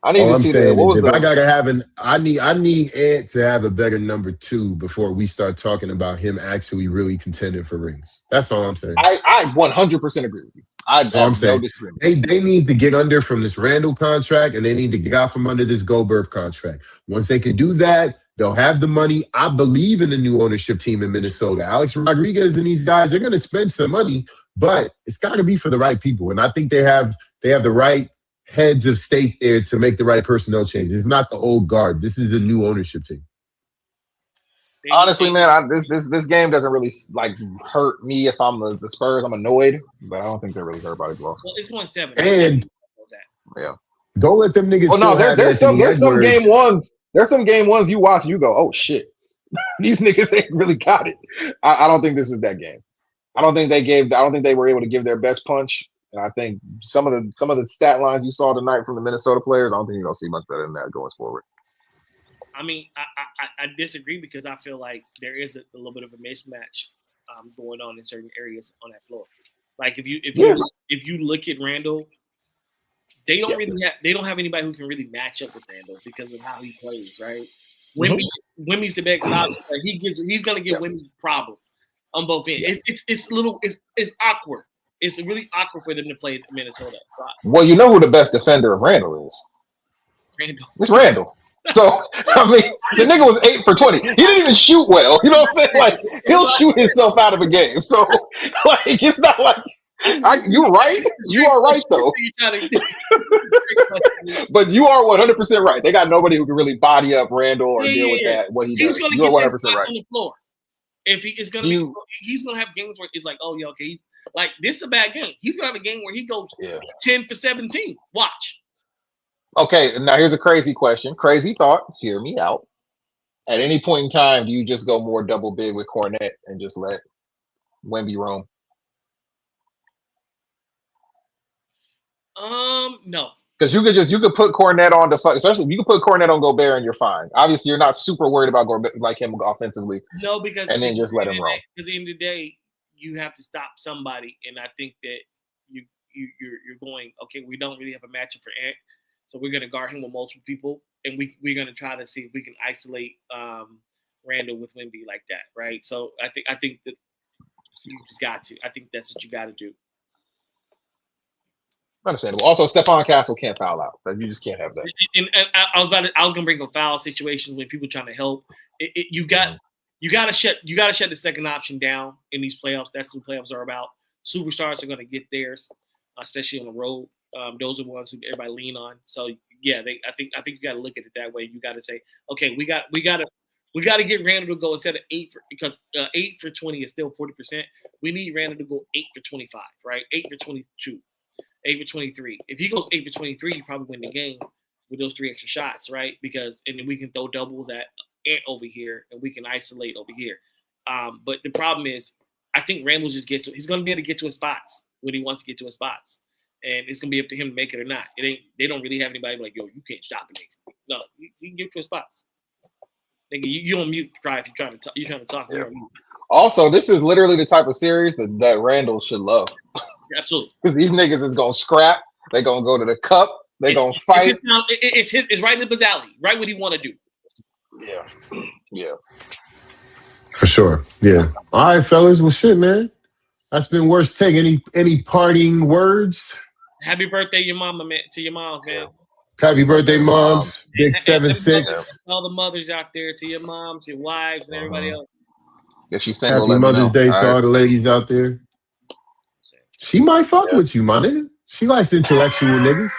I need to see that. I need Ant to have a better number 2 before we start talking about him actually really contending for rings. That's all I'm saying. I 100% agree with you. I have no disagreement. They need to get under from this Randall contract, and they need to get out from under this Gobert contract. Once they can do that, they'll have the money. I believe in the new ownership team in Minnesota. Alex Rodriguez and these guys, they're going to spend some money, but it's got to be for the right people. And I think they have the right heads of state there to make the right personnel changes. It's not the old guard. This is the new ownership team. Honestly, man, this game doesn't really like hurt me if I'm the Spurs. I'm annoyed, but I don't think they're really hurt by this loss. Well, it's 1-7. And yeah, don't let them niggas. Oh no, there's some game ones. There's some game ones you watch, you go, oh shit, these niggas ain't really got it. I don't think this is that game. I don't think they were able to give their best punch. And I think some of the stat lines you saw tonight from the Minnesota players, I don't think you're gonna see much better than that going forward. I mean, I disagree because I feel like there is a little bit of a mismatch going on in certain areas on that floor. Like if you look at Randall, they don't have anybody who can really match up with Randall because of how he plays, right? Wemby's the best option. Like he's gonna give Wemby problems on both ends. It's awkward. It's really awkward for them to play Minnesota. Well, you know who the best defender of Randall is? Randall. It's Randall. So, I mean, the nigga was 8 for 20. He didn't even shoot well. You know what I'm saying? Like, he'll shoot himself out of a game. So, like, it's not like you're right. You are right, though. But you are 100% right. They got nobody who can really body up Randall or deal with that. What he does. You're 100% right. On the floor. If he's gonna have games where it's like, oh yeah, okay, like this is a bad game. He's gonna have a game where he goes 10 for 17. Watch. Okay, now here's a crazy question. Crazy thought. Hear me out. At any point in time, do you just go more double big with Kornet and just let Wemby roam? No. Because you could put Kornet on the especially if you could put Kornet on Gobert and you're fine. Obviously, you're not super worried about Gobert like him offensively. No, because and then just let him roam. Because at the end of the day, you have to stop somebody, and I think that you're going okay. We don't really have a matchup for Ant. So we're going to guard him with multiple people, and we're going to try to see if we can isolate Randall with Wemby like that, right? So I think that you just got to. I think that's what you got to do. Understandable. Also, Stephon Castle can't foul out. You just can't have that. And I was going to bring up foul situations when people trying to help. You got to shut the second option down in these playoffs. That's what playoffs are about. Superstars are going to get theirs, especially on the road. Those are the ones who everybody lean on. So yeah, I think you got to look at it that way. You got to say, okay, we got to get Randall to go instead of 8 because 8 for 20 is still 40%. We need Randall to go 8 for 25, right? 8 for 22, 8 for 23. If he goes 8 for 23, you probably win the game with those 3 extra shots, right? And then we can throw doubles at Ant over here, and we can isolate over here. But the problem is, I think Randall just he's going to be able to get to his spots when he wants to get to his spots. And it's gonna be up to him to make it or not. They don't really have anybody like, yo, you can't stop it. No, you can get to his spots. Nigga, you on mute, cry if you're trying to talk. Yeah. Also, this is literally the type of series that Randall should love. Absolutely. Because these niggas is gonna scrap. They gonna go to the cup. They gonna fight. It's right in his alley. Right what he want to do. Yeah. For sure. Yeah. All right, fellas. Well, shit, man. That's been Worst Take. Any parting words? Happy birthday, your mama, man, to your moms, man. Happy birthday, moms. Big 7-6. All the mothers out there, to your moms, your wives, and everybody else. If she's single, Happy Mother's Day to all the ladies out there. She might fuck with you, my nigga. She likes intellectual niggas.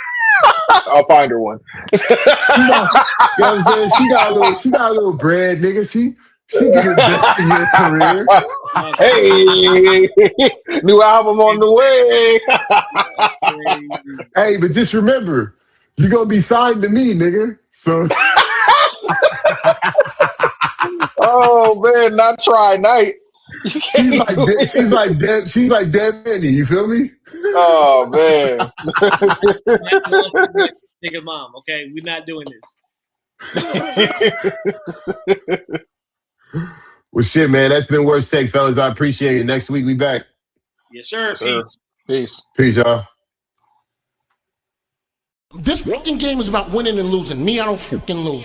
I'll find her one. You know what I'm saying? She got a little bread, nigga. She can invest in your career. Hey, new album on the way. Hey, but just remember, you're going to be signed to me, nigga. So. Oh, man, not try night. She's like dead Manny, you feel me? Oh, man. Nigga mom, okay? We're not doing this. Well, shit, man. That's been Worst Take, fellas. I appreciate it. Next week, we back. Yes, sir. Peace. Peace. Peace, y'all. This fucking game is about winning and losing. Me, I don't fucking lose.